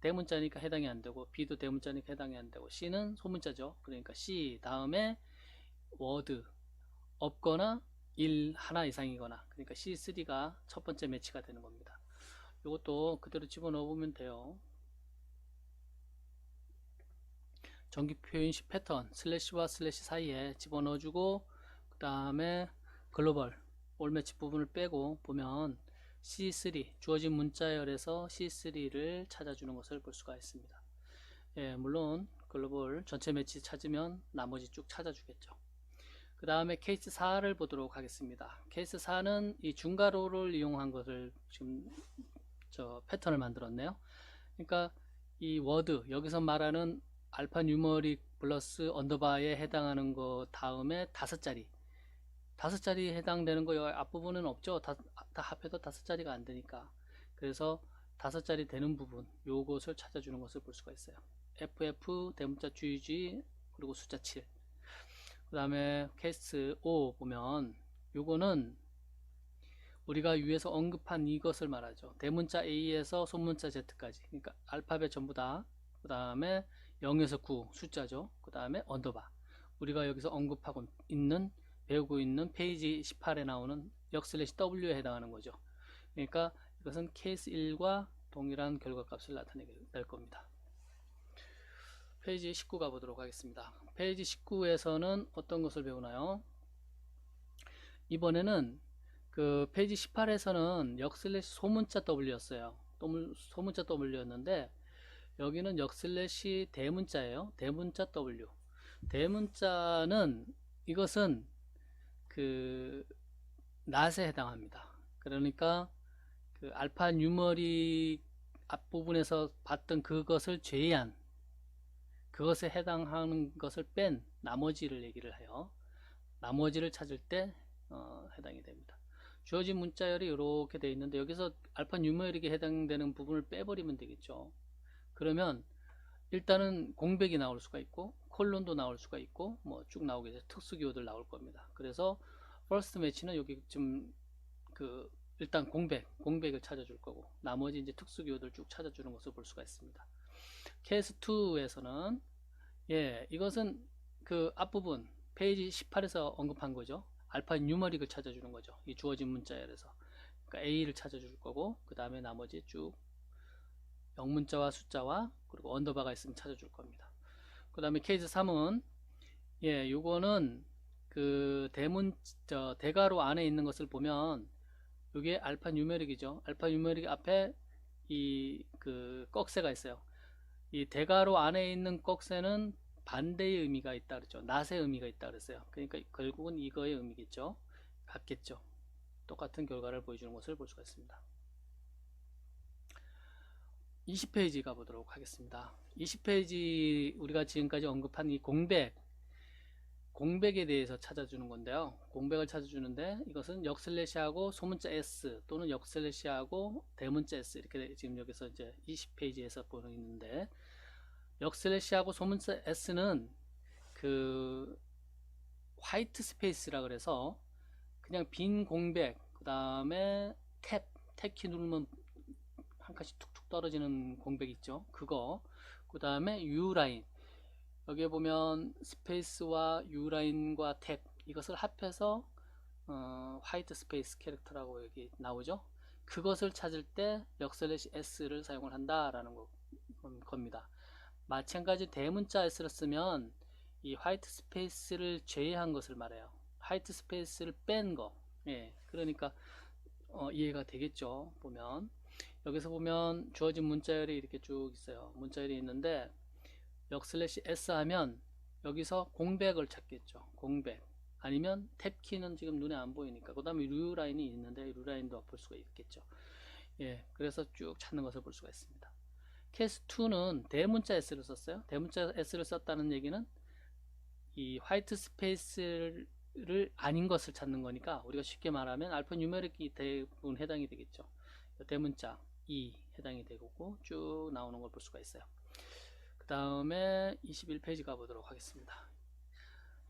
대문자니까 해당이 안 되고, B도 대문자니까 해당이 안 되고, C는 소문자죠. 그러니까 C 다음에 워드 없거나 1 하나 이상이거나, 그러니까 C3가 첫 번째 매치가 되는 겁니다. 이것도 그대로 집어넣어 보면 돼요. 정규 표현식 패턴 슬래시와 슬래시 사이에 집어넣어주고, 그 다음에 글로벌 올매치 부분을 빼고 보면 C3 주어진 문자열에서 C3를 찾아주는 것을 볼 수가 있습니다. 예, 물론 글로벌 전체 매치 찾으면 나머지 쭉 찾아주겠죠. 그 다음에 케이스 4를 보도록 하겠습니다. 케이스 4는 이 중괄호를 이용한 것을 지금 패턴을 만들었네요. 그러니까 이 워드, 여기서 말하는 알파 뉴머릭 플러스 언더바에 해당하는 거 다음에 5자리 해당되는 거 앞부분은 없죠. 다 합해도 5자리가 안 되니까. 그래서 5자리 되는 부분, 요것을 찾아주는 것을 볼 수가 있어요. FF 대문자 GG 그리고 숫자 7. 그 다음에 케이스 5 보면 요거는 우리가 위에서 언급한 이것을 말하죠. 대문자 A에서 소문자 Z까지, 그러니까 알파벳 전부 다, 그 다음에 0에서 9 숫자죠. 그 다음에 언더바, 우리가 여기서 언급하고 있는, 배우고 있는 페이지 18에 나오는 역/W에 해당하는 거죠. 그러니까 이것은 케이스 1과 동일한 결과값을 나타내게 될 겁니다. 페이지 19 가보도록 하겠습니다. 페이지 19에서는 어떤 것을 배우나요? 이번에는 페이지 18에서는 역/소문자 W였어요. 소문자 W였는데 여기는 역/ 대문자예요. 대문자 W. 대문자는 이것은 낫에 해당합니다. 그러니까 알파 뉴머릭 앞부분에서 봤던 그것을 제외한, 그것에 해당하는 것을 뺀 나머지를 얘기를 해요. 나머지를 찾을 때 해당이 됩니다. 주어진 문자열이 이렇게 되어 있는데 여기서 알파 뉴머릭에 해당되는 부분을 빼버리면 되겠죠. 그러면 일단은 공백이 나올 수가 있고 콜론도 나올 수가 있고 뭐 쭉 나오게 특수기호들 나올 겁니다. 그래서 퍼스트 매치는 여기 좀 일단 공백을 찾아줄 거고, 나머지 이제 특수기호들 쭉 찾아주는 것을 볼 수가 있습니다. 케이스 2에서는 이것은 앞부분 페이지 18에서 언급한 거죠. 알파 뉴머릭을 찾아주는 거죠. 이 주어진 문자열에서. 그러니까 A를 찾아줄 거고, 그 다음에 나머지 쭉 영문자와 숫자와 그리고 언더바가 있으면 찾아줄 겁니다. 그 다음에 케이스 3은 요거는 대가로 안에 있는 것을 보면 이게 알파 뉴메릭이죠. 알파 뉴메릭 앞에 이 그 꺽쇠가 있어요. 이 대괄호 안에 있는 꺽쇠는 반대의 의미가 있다 그랬죠. 낫의 의미가 있다 그랬어요. 그러니까 결국은 이거의 의미겠죠. 같겠죠. 똑같은 결과를 보여주는 것을 볼 수가 있습니다. 20페이지 가보도록 하겠습니다. 20페이지 우리가 지금까지 언급한 이 공백에 대해서 찾아주는 건데요. 공백을 찾아주는데 이것은 역슬래시하고 소문자 S 또는 역슬래시하고 대문자 S 이렇게 지금 여기서 이제 20페이지에서 보는 있는데, 역슬래시하고 소문자 S는 그 화이트 스페이스라 그래서 그냥 빈 공백, 그 다음에 탭키 누르면 한 칸씩 툭툭 떨어지는 공백 있죠. 그거, 그 다음에 U라인, 여기에 보면 스페이스와 U라인과 탭 이것을 합해서 화이트 스페이스 캐릭터라고 여기 나오죠. 그것을 찾을 때 역슬래시 S를 사용을 한다라는 겁니다. 마찬가지 대문자 S를 쓰면 이 화이트 스페이스를 제외한 것을 말해요. 화이트 스페이스를 뺀 거. 예, 그러니까 이해가 되겠죠. 보면 여기서 보면 주어진 문자열이 이렇게 쭉 있어요. 문자열이 있는데 역슬래시 S 하면 여기서 공백을 찾겠죠. 공백 아니면 탭키는 지금 눈에 안 보이니까, 그 다음에 류라인이 있는데 류라인도 볼 수가 있겠죠. 예, 그래서 쭉 찾는 것을 볼 수가 있습니다. 케이스 2는 대문자 S를 썼어요. 대문자 S를 썼다는 얘기는 이 화이트 스페이스를 아닌 것을 찾는 거니까 우리가 쉽게 말하면 알파 뉴메릭이 대부분 해당이 되겠죠. 대문자 E 해당이 되고 쭉 나오는 걸 볼 수가 있어요. 그 다음에 21페이지 가보도록 하겠습니다.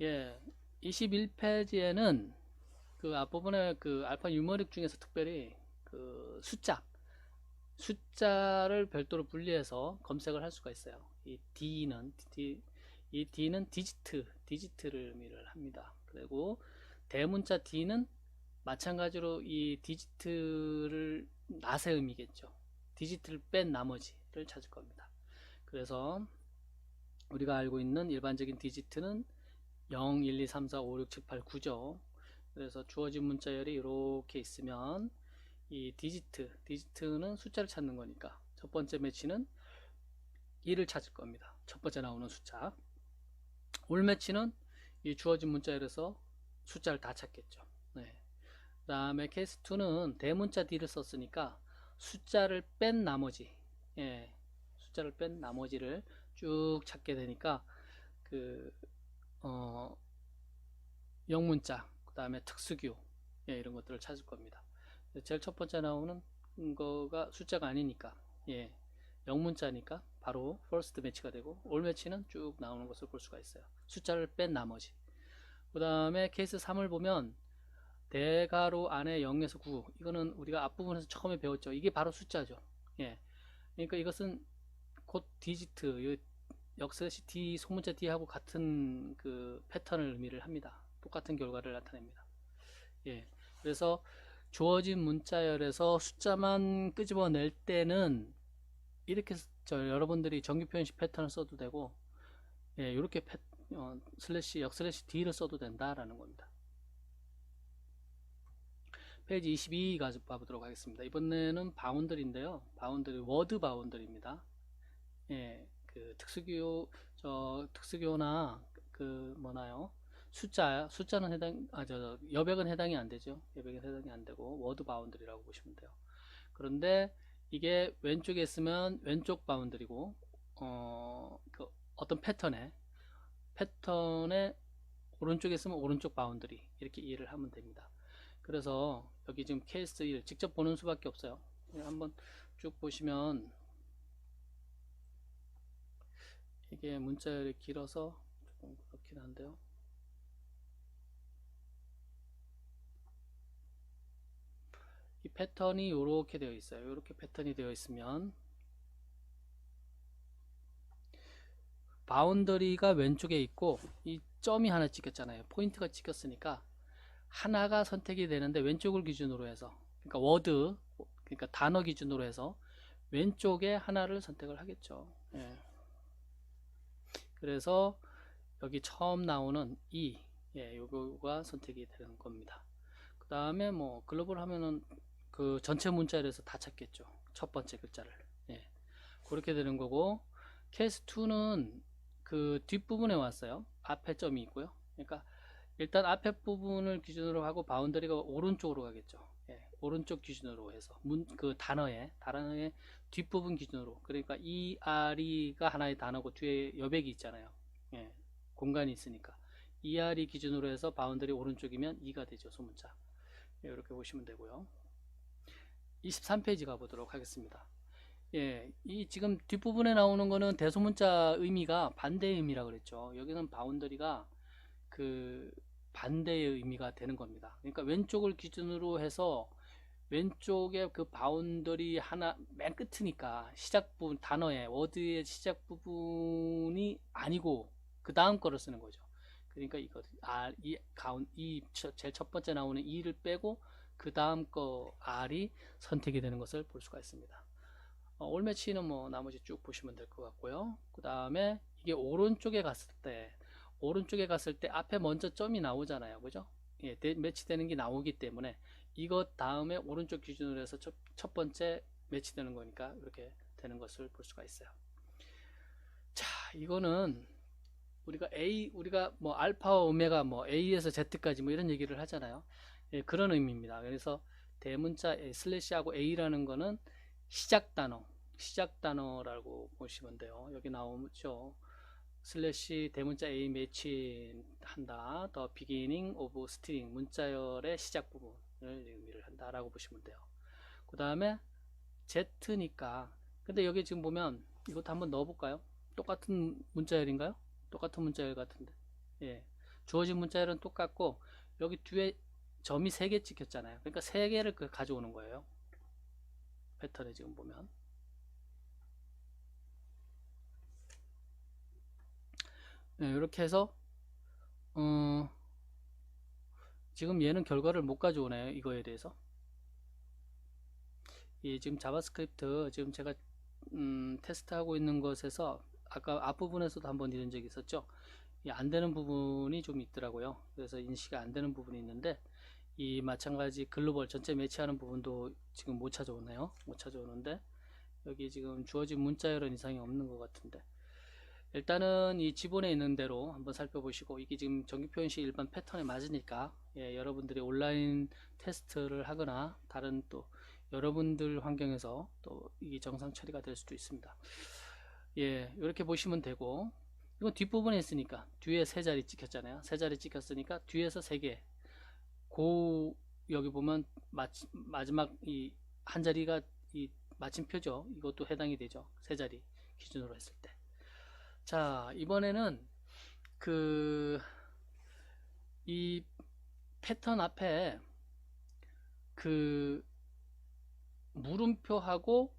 예, 21페이지에는 그 앞부분에 그 알파 뉴머릭 중에서 특별히 그 숫자를 별도로 분리해서 검색을 할 수가 있어요. 이 D는 디지트를 의미를 합니다. 그리고 대문자 D는 마찬가지로 이 디지트를 낫의 의미겠죠. 디지트를 뺀 나머지를 찾을 겁니다. 그래서 우리가 알고 있는 일반적인 디지트는 0, 1, 2, 3, 4, 5, 6, 7, 8, 9죠. 그래서 주어진 문자열이 이렇게 있으면 이 디지트는 숫자를 찾는 거니까 첫 번째 매치는 1을 찾을 겁니다. 첫 번째 나오는 숫자. 올 매치는 이 주어진 문자열에서 숫자를 다 찾겠죠. 네. 그 다음에 케이스 2는 대문자 D를 썼으니까 숫자를 뺀 나머지, 예, 숫자를 뺀 나머지를 쭉 찾게 되니까 그 영문자, 그 다음에 특수규, 예, 이런 것들을 찾을 겁니다. 제일 첫 번째 나오는 거가 숫자가 아니니까, 예, 영문자니까 바로 first 매치가 되고, 올 매치는 쭉 나오는 것을 볼 수가 있어요. 숫자를 뺀 나머지. 그 다음에 케이스 3을 보면 대괄호 안에 0에서 9, 이거는 우리가 앞부분에서 처음에 배웠죠. 이게 바로 숫자죠. 예, 그러니까 이것은 곧 디지트, 역슬래시 D, 소문자 D하고 같은 그 패턴을 의미를 합니다. 똑같은 결과를 나타냅니다. 예, 그래서 주어진 문자열에서 숫자만 끄집어낼 때는 이렇게 여러분들이 정규표현식 패턴을 써도 되고, 예, 이렇게 슬래시 역슬래시 D를 써도 된다라는 겁니다. 페이지 22 가보도록 하겠습니다. 이번에는 바운더리인데요. 바운더리, 워드 바운더리입니다. 예, 그 특수교나 그 뭐나요? 숫자는 여백은 해당이 안 되죠. 여백은 해당이 안 되고 워드 바운더리라고 보시면 돼요. 그런데 이게 왼쪽에 있으면 왼쪽 바운더리고 그 어떤 패턴에 오른쪽에 있으면 오른쪽 바운더리, 이렇게 이해를 하면 됩니다. 그래서 여기 지금 케이스 1 직접 보는 수밖에 없어요. 한번 쭉 보시면 이게 문자열이 길어서 조금 그렇긴 한데요. 이 패턴이 이렇게 되어 있어요. 이렇게 패턴이 되어 있으면 바운더리가 왼쪽에 있고 이 점이 하나 찍혔잖아요. 포인트가 찍혔으니까 하나가 선택이 되는데 왼쪽을 기준으로 해서, 그러니까 워드, 그러니까 단어 기준으로 해서 왼쪽에 하나를 선택을 하겠죠. 예. 그래서 여기 처음 나오는 이, 예, 요거가 선택이 되는 겁니다. 그 다음에 뭐 글로벌 하면은 그 전체 문자열에서 다 찾겠죠. 첫 번째 글자를. 예. 그렇게 되는 거고, 케이스 2는 그 뒷부분에 왔어요. 앞에 점이 있고요. 그러니까 일단 앞에 부분을 기준으로 하고 바운더리가 오른쪽으로 가겠죠. 예, 오른쪽 기준으로 해서 그 단어의 뒷부분 기준으로. 그러니까 ERE가 하나의 단어고 뒤에 여백이 있잖아요. 예, 공간이 있으니까 ERE 기준으로 해서 바운더리 오른쪽이면 2가 되죠. 소문자. 예, 이렇게 보시면 되고요. 23페이지 가보도록 하겠습니다. 예, 이 지금 뒷부분에 나오는 거는 대소문자 의미가 반대의 의미라 그랬죠. 여기는 바운더리가 그 반대의 의미가 되는 겁니다. 그러니까 왼쪽을 기준으로 해서 왼쪽에 그 바운더리 하나 맨 끝이니까 시작 부분 단어의 워드의 시작 부분이 아니고 그 다음 거를 쓰는 거죠. 그러니까 이거 이 제일 첫 번째 나오는 E를 빼고 그 다음 거 R이 선택이 되는 것을 볼 수가 있습니다. 올매치는 뭐 나머지 쭉 보시면 될 것 같고요. 그 다음에 이게 오른쪽에 갔을 때 앞에 먼저 점이 나오잖아요. 그죠? 예, 매치되는 게 나오기 때문에 이것 다음에 오른쪽 기준으로 해서 첫 번째 매치되는 거니까 이렇게 되는 것을 볼 수가 있어요. 자, 이거는 우리가 뭐 알파와 오메가 뭐 A에서 Z까지 뭐 이런 얘기를 하잖아요. 예, 그런 의미입니다. 그래서 대문자 슬래시하고 A라는 거는 시작 단어라고 보시면 돼요. 여기 나오죠. 슬래시 대문자 A 매치한다. 더 beginning of string 문자열의 시작 부분을 의미를 한다라고 보시면 돼요. 그 다음에 Z니까 근데 여기 지금 보면 이것도 한번 넣어볼까요? 똑같은 문자열인가요? 똑같은 문자열 같은데 예, 주어진 문자열은 똑같고 여기 뒤에 점이 3개 찍혔잖아요. 그러니까 3개를 가져오는 거예요. 패턴에 지금 보면 네, 이렇게 해서 지금 얘는 결과를 못 가져오네요. 이거에 대해서 지금 자바스크립트 지금 제가 테스트하고 있는 것에서 아까 앞부분에서도 한번 이런 적이 있었죠. 안 되는 부분이 좀 있더라고요. 그래서 인식이 안 되는 부분이 있는데 이 마찬가지 글로벌 전체 매치하는 부분도 지금 못 찾아오네요. 못 찾아오는데 여기 지금 주어진 문자열은 이상이 없는 것 같은데 일단은 이 지본에 있는 대로 한번 살펴보시고 이게 지금 정규표현식 일반 패턴에 맞으니까 여러분들이 온라인 테스트를 하거나 다른 또 여러분들 환경에서 또 이게 정상 처리가 될 수도 있습니다. 예, 이렇게 보시면 되고 이건 뒷부분에 있으니까 뒤에 3자리 찍혔잖아요. 3자리 찍혔으니까 뒤에서 3개 여기 보면 마지막 이 한 자리가 이 마침표죠. 이것도 해당이 되죠. 3자리 기준으로 했을 때. 자, 이번에는 이 패턴 앞에 그 물음표하고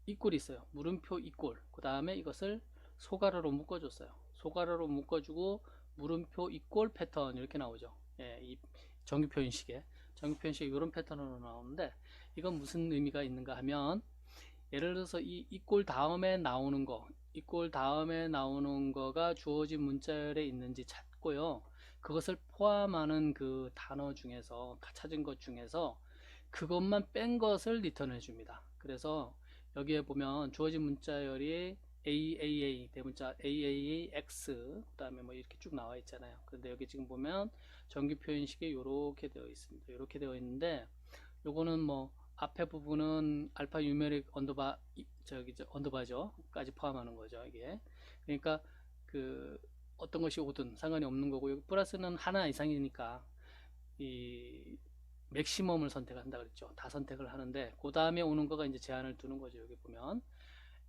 이꼴이 있어요. 물음표 이꼴. 그 다음에 이것을 소가로로 묶어줬어요. 소가로로 묶어주고 물음표 이꼴 패턴 이렇게 나오죠. 예, 이 정규표현식에 이런 패턴으로 나오는데 이건 무슨 의미가 있는가 하면 예를 들어서 이 이꼴 다음에 나오는 거가 주어진 문자열에 있는지 찾고요. 그것을 포함하는 그 단어 중에서 찾은 것 중에서 그것만 뺀 것을 리턴해 줍니다. 그래서 여기에 보면 주어진 문자열이 AAA 대문자 AAA X 그 다음에 뭐 이렇게 쭉 나와 있잖아요. 그런데 여기 지금 보면 정규 표현식이 이렇게 되어 있습니다. 이렇게 되어 있는데 요거는 뭐 앞에 부분은 알파 유메릭 언더바죠 까지 포함하는 거죠. 이게 그러니까 그 어떤 것이 오든 상관이 없는 거고 여기 플러스는 하나 이상이니까 이 맥시멈을 선택한다 그랬죠. 다 선택을 하는데 그 다음에 오는 거가 이제 제한을 두는 거죠. 여기 보면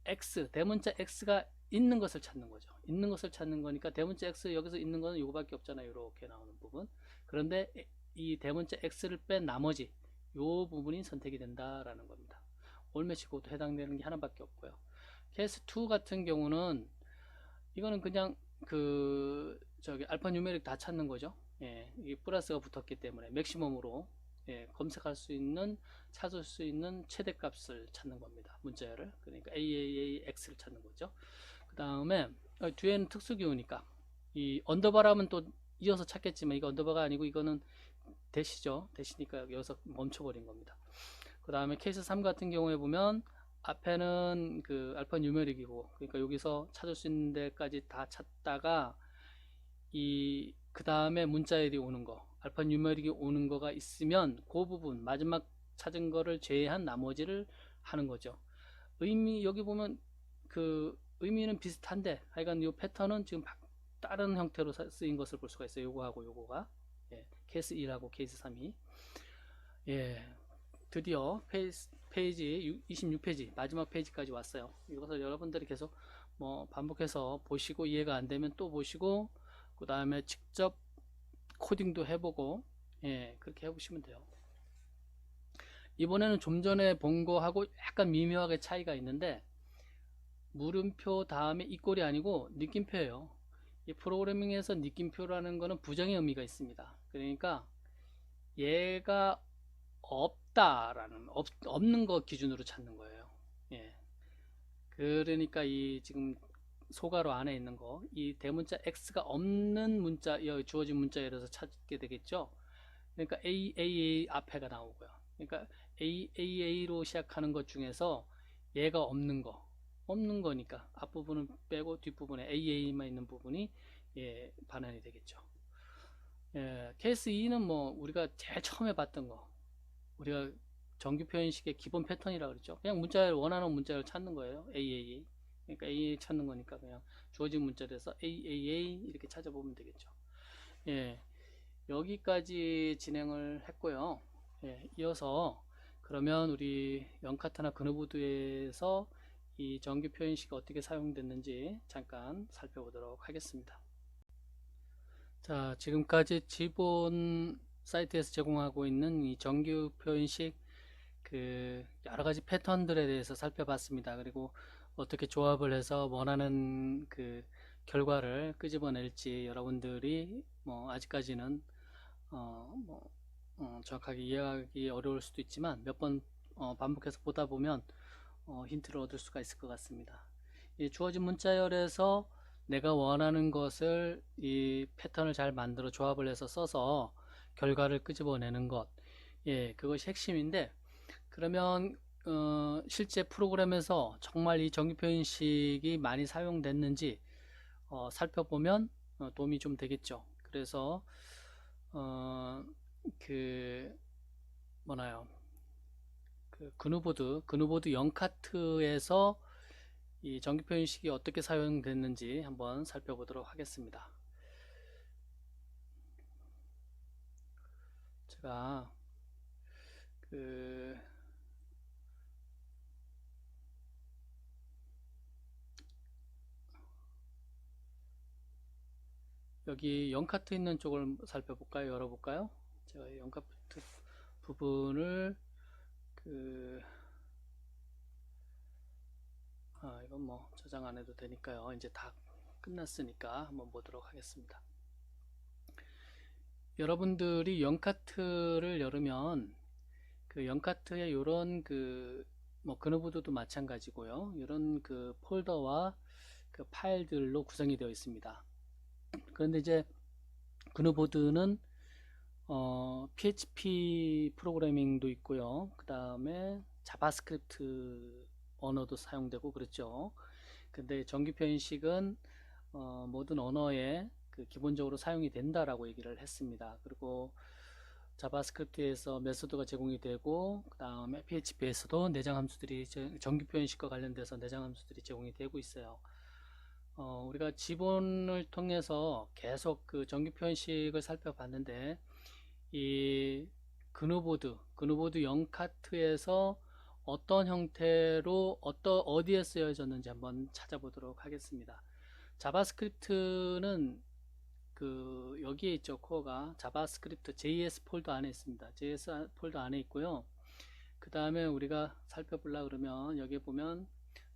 X 대문자 X가 있는 것을 찾는 거죠. 있는 것을 찾는 거니까 대문자 X 여기서 있는 거는 요거밖에 없잖아요. 이렇게 나오는 부분. 그런데 이 대문자 X를 뺀 나머지 요 부분이 선택이 된다라는 겁니다. 올매치 그것도 해당되는 게 하나밖에 없고요. 케이스 2 같은 경우는 이거는 그냥 알파 뉴메릭 다 찾는 거죠. 예, 이 플러스가 붙었기 때문에 맥시멈으로 검색할 수 있는 찾을 수 있는 최대값을 찾는 겁니다. 문자열을 그러니까 AAAX를 찾는 거죠. 그 다음에 뒤에는 특수기호니까 이 언더바라면 또 이어서 찾겠지만 이거 언더바가 아니고 이거는 대시죠. 대시니까 여기서 멈춰버린 겁니다. 그 다음에 케이스 3 같은 경우에 보면 앞에는 그 알파 뉴메릭이고, 그러니까 여기서 찾을 수 있는 데까지 다 찾다가 그 다음에 문자열이 오는 거, 알파 뉴메릭이 오는 거가 있으면 그 부분 마지막 찾은 거를 제외한 나머지를 하는 거죠. 여기 보면 그 의미는 비슷한데 하여간 이 패턴은 지금 다른 형태로 쓰인 것을 볼 수가 있어요. 요거하고 요거가, 케이스 1하고 케이스 3이. 드디어 페이지 26페이지 마지막 페이지까지 왔어요. 이것을 여러분들이 계속 뭐 반복해서 보시고 이해가 안 되면 또 보시고, 그 다음에 직접 코딩도 해보고, 그렇게 해보시면 돼요. 이번에는 좀 전에 본 거하고 약간 미묘하게 차이가 있는데, 물음표 다음에 이꼴이 아니고 느낌표예요. 이 프로그래밍에서 느낌표라는 거는 부정의 의미가 있습니다. 그러니까 얘가 없다라는, 없는 거 기준으로 찾는 거예요. 그러니까 이 지금 소괄호 안에 있는 거, 이 대문자 X가 없는 문자, 주어진 문자열에서 찾게 되겠죠. 그러니까 AAA 앞에가 나오고요. 그러니까 AAA로 시작하는 것 중에서 얘가 없는 거니까 앞부분은 빼고 뒷부분에 AA만 있는 부분이 반환이 되겠죠. 케이스 2는 뭐 우리가 제일 처음에 봤던 거, 우리가 정규 표현식의 기본 패턴이라고 그랬죠. 그냥 문자열, 원하는 문자열 찾는 거예요. AAA. 그러니까 AAA 찾는 거니까 그냥 주어진 문자에서 AAA 이렇게 찾아보면 되겠죠. 여기까지 진행을 했고요. 이어서 그러면 우리 연카타나 그누보드에서 이 정규 표현식이 어떻게 사용됐는지 잠깐 살펴보도록 하겠습니다. 자, 지금까지 기본 사이트에서 제공하고 있는 이 정규 표현식 그 여러 가지 패턴들에 대해서 살펴봤습니다. 그리고 어떻게 조합을 해서 원하는 그 결과를 끄집어낼지 여러분들이 뭐 아직까지는 정확하게 이해하기 어려울 수도 있지만 몇 번 반복해서 보다 보면 힌트를 얻을 수가 있을 것 같습니다. 이 주어진 문자열에서 내가 원하는 것을 이 패턴을 잘 만들어 조합을 해서 써서 결과를 끄집어내는 것, 그것이 핵심인데, 그러면 실제 프로그램에서 정말 이 정규 표현식이 많이 사용됐는지 살펴보면 도움이 좀 되겠죠. 그래서 그누보드 영카트에서 이 정규 표현식이 어떻게 사용됐는지 한번 살펴보도록 하겠습니다. 제가 여기 영카트 있는 쪽을 살펴볼까요? 열어볼까요? 제가 영카트 부분을 이건 뭐 저장 안 해도 되니까요. 이제 다 끝났으니까 한번 보도록 하겠습니다. 여러분들이 영카트를 열으면 그 영카트에 이런 뭐 그누보드도 마찬가지고요. 이런 그 폴더와 그 파일들로 구성이 되어 있습니다. 그런데 이제 그누보드는 PHP 프로그래밍도 있고요. 그 다음에 자바스크립트 언어도 사용되고 그렇죠. 근데 정규 표현식은 모든 언어에 기본적으로 사용이 된다라고 얘기를 했습니다. 그리고 자바스크립트에서 메소드가 제공이 되고, 그 다음에 PHP에서도 내장 함수들이 정규 표현식과 관련돼서 내장 함수들이 제공이 되고 있어요. 우리가 지본을 통해서 계속 그 정규 표현식을 살펴봤는데, 이 그누보드 영카트에서 어떤 형태로 어디에 쓰여졌는지 한번 찾아보도록 하겠습니다. 자바스크립트는 여기에 있죠. 코어가 자바스크립트 JS 폴더 안에 있습니다. JS 폴더 안에 있고요. 그 다음에 우리가 살펴보려고 그러면 여기 보면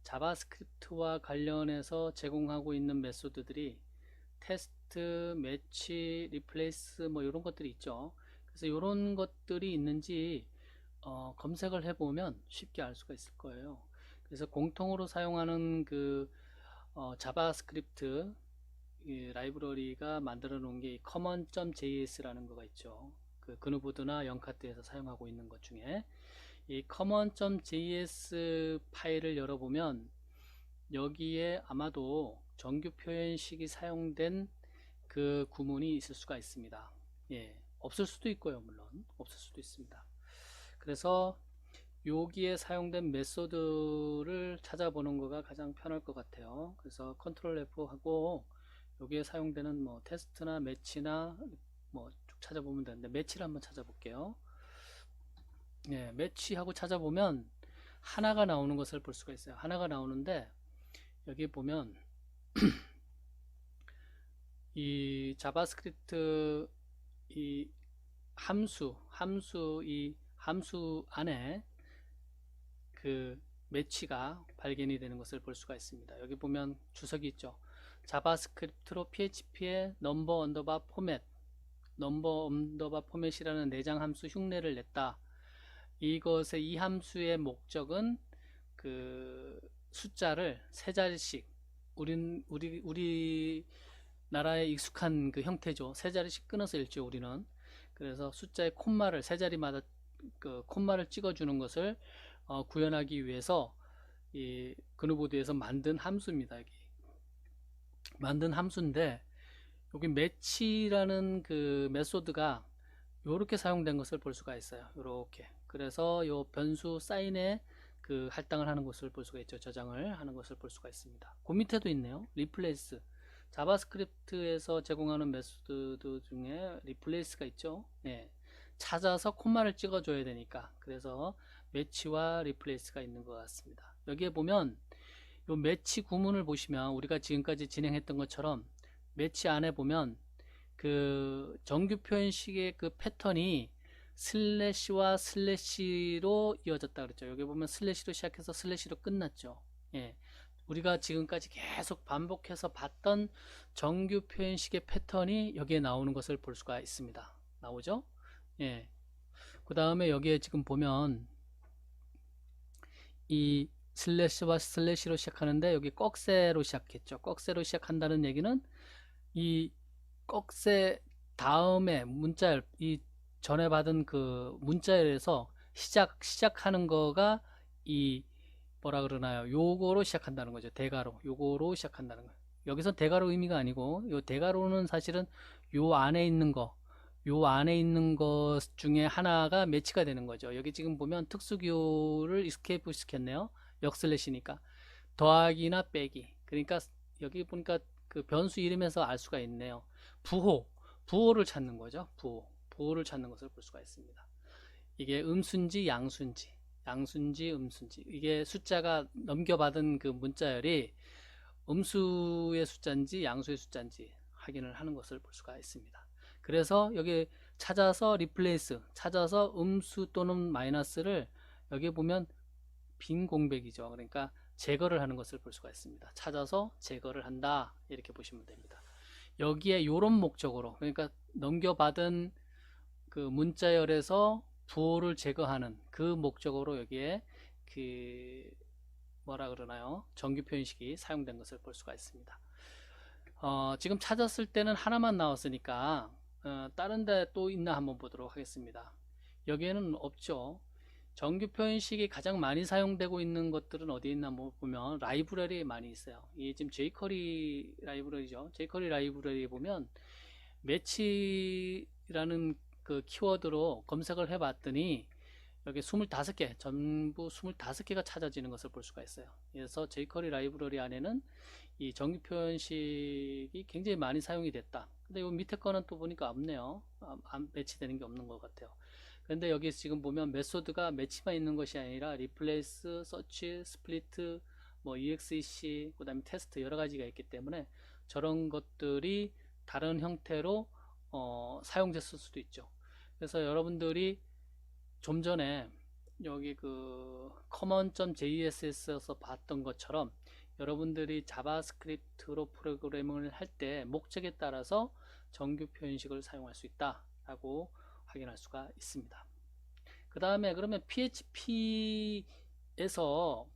자바스크립트와 관련해서 제공하고 있는 메소드들이 테스트, 매치, 리플레이스 뭐 이런 것들이 있죠. 그래서 이런 것들이 있는지 검색을 해보면 쉽게 알 수가 있을 거예요. 그래서 공통으로 사용하는 자바스크립트 라이브러리가 만들어 놓은 게 common.js라는 거가 있죠. 그 그누보드나 영카트에서 사용하고 있는 것 중에 이 common.js 파일을 열어보면 여기에 아마도 정규 표현식이 사용된 그 구문이 있을 수가 있습니다. 예, 없을 수도 있고요. 물론 없을 수도 있습니다. 그래서 여기에 사용된 메소드를 찾아보는 거가 가장 편할 것 같아요. 그래서 컨트롤 F 하고 여기에 사용되는 뭐 테스트나 매치나 뭐 쭉 찾아보면 되는데, 매치를 한번 찾아볼게요. 예, 매치하고 찾아보면 하나가 나오는 것을 볼 수가 있어요. 하나가 나오는데 여기 보면 이 자바스크립트 이 함수 이 함수 안에 그 매치가 발견이 되는 것을 볼 수가 있습니다. 여기 보면 주석이 있죠. 자바스크립트로 PHP의 넘버 언더바 포맷, 넘버 언더바 포맷이라는 내장 함수 흉내를 냈다. 이것의 이 함수의 목적은 그 숫자를 세 자리씩, 우리 나라에 익숙한 그 형태죠. 세 자리씩 끊어서 읽죠, 우리는. 그래서 숫자의 콤마를 세 자리마다 그 콤마를 찍어주는 것을 구현하기 위해서 이 그누보드에서 만든 함수입니다. 여기 만든 함수인데 여기 매치라는 그 메소드가 이렇게 사용된 것을 볼 수가 있어요. 이렇게. 그래서 요 변수 사인에 그 할당을 하는 것을 볼 수가 있죠. 저장을 하는 것을 볼 수가 있습니다. 그 밑에도 있네요. 리플레이스. 자바스크립트에서 제공하는 메소드 중에 리플레이스가 있죠. 예. 찾아서 콤마를 찍어줘야 되니까. 그래서 매치와 리플레이스가 있는 것 같습니다. 여기에 보면 요 매치 구문을 보시면 우리가 지금까지 진행했던 것처럼 매치 안에 보면 그 정규 표현식의 그 패턴이 슬래시와 슬래시로 이어졌다 그랬죠. 여기 보면 슬래시로 시작해서 슬래시로 끝났죠. 예. 우리가 지금까지 계속 반복해서 봤던 정규 표현식의 패턴이 여기에 나오는 것을 볼 수가 있습니다. 나오죠? 예. 그 다음에 여기에 지금 보면 이 슬래시와 슬래시로 시작하는데 여기 꺽쇠로 시작했죠. 꺽쇠로 시작한다는 얘기는 이 꺽쇠 다음에 문자열, 이 전에 받은 그 문자열에서 시작하는 거가 이 뭐라 그러나요? 요거로 시작한다는 거죠. 대가로. 요거로 시작한다는 거예요. 여기서 대가로 의미가 아니고 요 대가로는 사실은 요 안에 있는 거, 요 안에 있는 것 중에 하나가 매치가 되는 거죠. 여기 지금 보면 특수기호를 이스케이프 시켰네요. 역슬래시니까 더하기나 빼기. 그러니까 여기 보니까 그 변수 이름에서 알 수가 있네요. 부호를 찾는 거죠. 부호를 찾는 것을 볼 수가 있습니다. 이게 음수인지 양수인지, 음수인지, 이게 숫자가 넘겨받은 그 문자열이 음수의 숫자인지 양수의 숫자인지 확인을 하는 것을 볼 수가 있습니다. 그래서 여기 찾아서 리플레이스, 찾아서 음수 또는 마이너스를 여기 보면 빈 공백이죠. 그러니까 제거를 하는 것을 볼 수가 있습니다. 찾아서 제거를 한다, 이렇게 보시면 됩니다. 여기에 요런 목적으로, 그러니까 넘겨받은 그 문자열에서 부호를 제거하는 그 목적으로 여기에 그 뭐라 그러나요? 정규 표현식이 사용된 것을 볼 수가 있습니다. 지금 찾았을 때는 하나만 나왔으니까 다른 데 또 있나 한번 보도록 하겠습니다. 여기에는 없죠. 정규 표현식이 가장 많이 사용되고 있는 것들은 어디 있나 보면 라이브러리에 많이 있어요. 이게 지금 jQuery 라이브러리죠. jQuery 라이브러리에 보면 매치라는 그 키워드로 검색을 해봤더니 여기 25개, 전부 25개가 찾아지는 것을 볼 수가 있어요. 그래서 jQuery 라이브러리 안에는 이 정규 표현식이 굉장히 많이 사용이 됐다. 근데 이 밑에 거는 또 보니까 없네요. 안 매치되는 게 없는 것 같아요. 근데 여기 지금 보면 메소드가 매치만 있는 것이 아니라 replace, search, split, 뭐 exec, 그 다음에 테스트 여러 가지가 있기 때문에 저런 것들이 다른 형태로 사용됐을 수도 있죠. 그래서 여러분들이 좀 전에 여기 그 common.js에서 봤던 것처럼 여러분들이 자바스크립트로 프로그래밍을 할 때 목적에 따라서 정규 표현식을 사용할 수 있다 라고 확인할 수가 있습니다. 그 다음에 그러면 PHP에서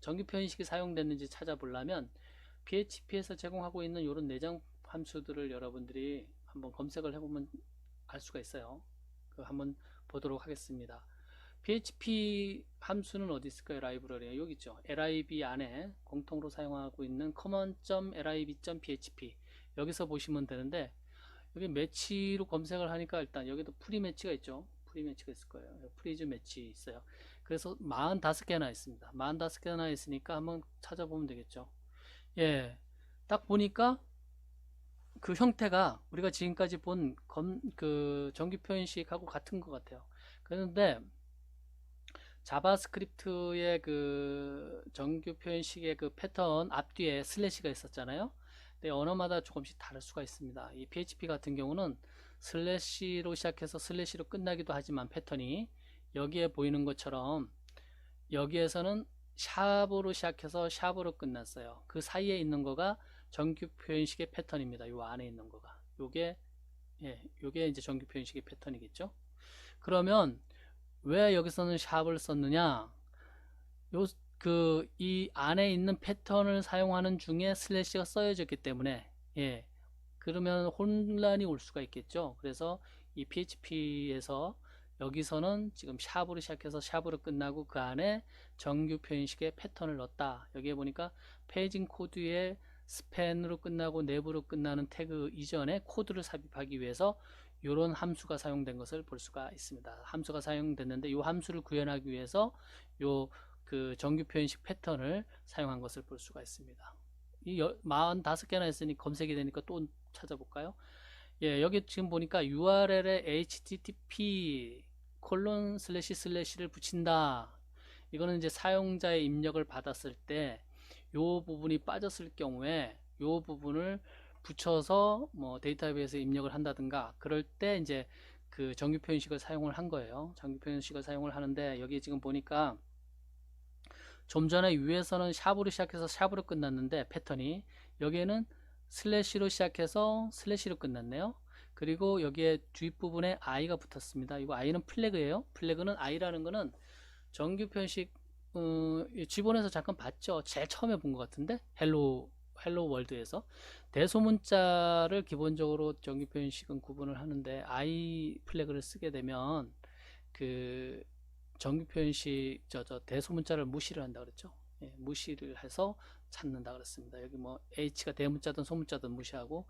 정규 표현식이 사용됐는지 찾아보려면 PHP에서 제공하고 있는 이런 내장 함수들을 여러분들이 한번 검색을 해보면 알 수가 있어요. 한번 보도록 하겠습니다. PHP 함수는 어디 있을까요? 라이브러리에 여기 있죠. lib 안에 공통으로 사용하고 있는 common.lib.php 여기서 보시면 되는데, 여기 매치로 검색을 하니까 일단 여기도 프리 매치가 있죠. 프리 매치가 있을 거예요. 프리즈 매치 있어요. 그래서 45개나 있습니다. 45개나 있으니까 한번 찾아보면 되겠죠. 예, 딱 보니까 그 형태가 우리가 지금까지 본 그 정규 표현식하고 같은 것 같아요. 그런데 자바스크립트의 그 정규 표현식의 그 패턴 앞뒤에 슬래시가 있었잖아요. 근데 언어마다 조금씩 다를 수가 있습니다. 이 PHP 같은 경우는 슬래시로 시작해서 슬래시로 끝나기도 하지만 패턴이 여기에 보이는 것처럼 여기에서는 샵으로 시작해서 샵으로 끝났어요. 그 사이에 있는 거가 정규 표현식의 패턴입니다. 요 안에 있는 거가 요게, 예, 요게 이제 정규 표현식의 패턴이겠죠. 그러면 왜 여기서는 샵을 썼느냐? 이 안에 있는 패턴을 사용하는 중에 슬래시가 써여졌기 때문에, 예, 그러면 혼란이 올 수가 있겠죠. 그래서 이 PHP에서 여기서는 지금 샵으로 시작해서 샵으로 끝나고 그 안에 정규 표현식의 패턴을 넣었다. 여기에 보니까 페이징 코드에 스팬으로 끝나고 내부로 끝나는 태그 이전에 코드를 삽입하기 위해서 이런 함수가 사용된 것을 볼 수가 있습니다. 함수가 사용됐는데 이 함수를 구현하기 위해서 요 그 정규 표현식 패턴을 사용한 것을 볼 수가 있습니다. 이 45개나 했으니 검색이 되니까 또 찾아볼까요? 예, 여기 지금 보니까 URL에 http // 를 붙인다. 이거는 이제 사용자의 입력을 받았을 때 요 부분이 빠졌을 경우에 요 부분을 붙여서 뭐 데이터베이스에 입력을 한다든가 그럴 때 이제 그 정규 표현식을 사용을 한 거예요. 정규 표현식을 사용을 하는데 여기 지금 보니까 좀 전에 위에서는 샵으로 시작해서 샵으로 끝났는데 패턴이 여기에는 슬래시로 시작해서 슬래시로 끝났네요. 그리고 여기에 뒷부분에 i가 붙었습니다. 이거 i는 플래그예요. 플래그는 i라는 거는 정규 표현식 지본에서 잠깐 봤죠. 제일 처음에 본 것 같은데 헬로 월드에서 대소문자를 기본적으로 정규 표현식은 구분을 하는데 i 플래그를 쓰게 되면 그 정규 표현식 저 대소문자를 무시를 한다 그랬죠. 예, 무시를 해서 찾는다 그랬습니다. 여기 뭐 h가 대문자든 소문자든 무시하고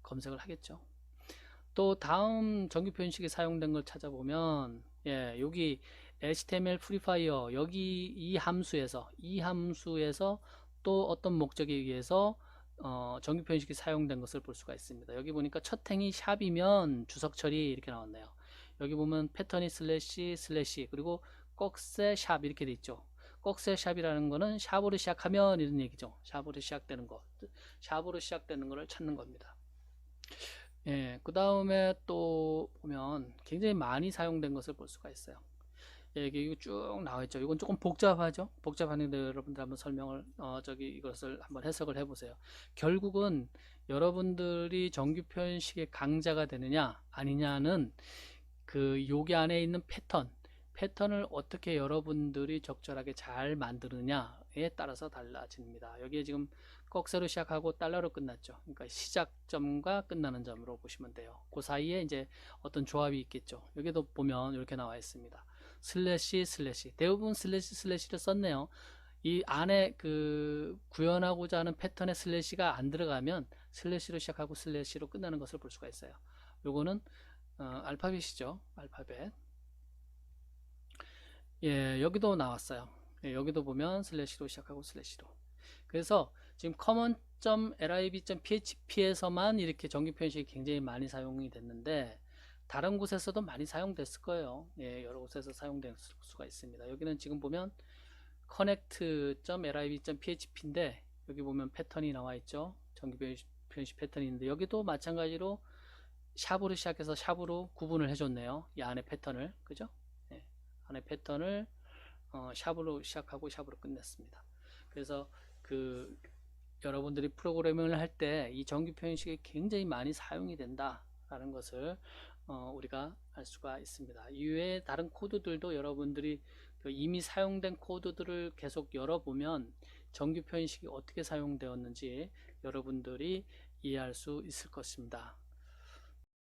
검색을 하겠죠. 또 다음 정규 표현식이 사용된 걸 찾아보면, 예, 여기 HTML 프리파이어 여기 이 함수에서 또 어떤 목적에 의해서 정규 표현식이 사용된 것을 볼 수가 있습니다. 여기 보니까 첫 행이 샵이면 주석 처리 이렇게 나왔네요. 여기 보면 패턴이 슬래시 그리고 꺽쇠 샵 이렇게 돼 있죠. 꺽쇠 샵이라는 거는 샵으로 시작하면 이런 얘기죠. 샵으로 시작되는 거, 샵으로 시작되는 거를 찾는 겁니다. 예, 그 다음에 또 보면 굉장히 많이 사용된 것을 볼 수가 있어요. 예, 이게 쭉 나와 있죠. 이건 조금 복잡하죠. 복잡한데 여러분들 한번 설명을 이것을 한번 해석을 해보세요. 결국은 여러분들이 정규 표현식의 강자가 되느냐 아니냐는 그 여기 안에 있는 패턴을 어떻게 여러분들이 적절하게 잘 만드느냐에 따라서 달라집니다. 여기에 지금 꺽쇠로 시작하고 달러로 끝났죠. 그러니까 시작점과 끝나는 점으로 보시면 돼요. 그 사이에 이제 어떤 조합이 있겠죠. 여기도 보면 이렇게 나와 있습니다. 슬래시 대부분 슬래시를 썼네요. 이 안에 그 구현하고자 하는 패턴의 슬래시가 안 들어가면 슬래시로 시작하고 슬래시로 끝나는 것을 볼 수가 있어요. 요거는 알파벳이죠. 알파벳. 예, 여기도 나왔어요. 예, 여기도 보면 슬래시로 시작하고 슬래시로. 그래서 지금 common.lib.php에서만 이렇게 정규 표현식이 굉장히 많이 사용이 됐는데 다른 곳에서도 많이 사용됐을 거예요. 예, 여러 곳에서 사용될 수가 있습니다. 여기는 지금 보면 connect.lib.php인데 여기 보면 패턴이 나와 있죠. 정규 표현식 패턴이 있는데 여기도 마찬가지로 샵으로 시작해서 샵으로 구분을 해줬네요. 이 안에 패턴을, 그죠? 예, 안에 패턴을 샵으로 시작하고 샵으로 끝냈습니다. 그래서 그 여러분들이 프로그래밍을 할 때 이 정규 표현식이 굉장히 많이 사용이 된다라는 것을 우리가 알 수가 있습니다. 이외에 다른 코드들도 여러분들이 그 이미 사용된 코드들을 계속 열어보면 정규 표현식이 어떻게 사용되었는지 여러분들이 이해할 수 있을 것입니다.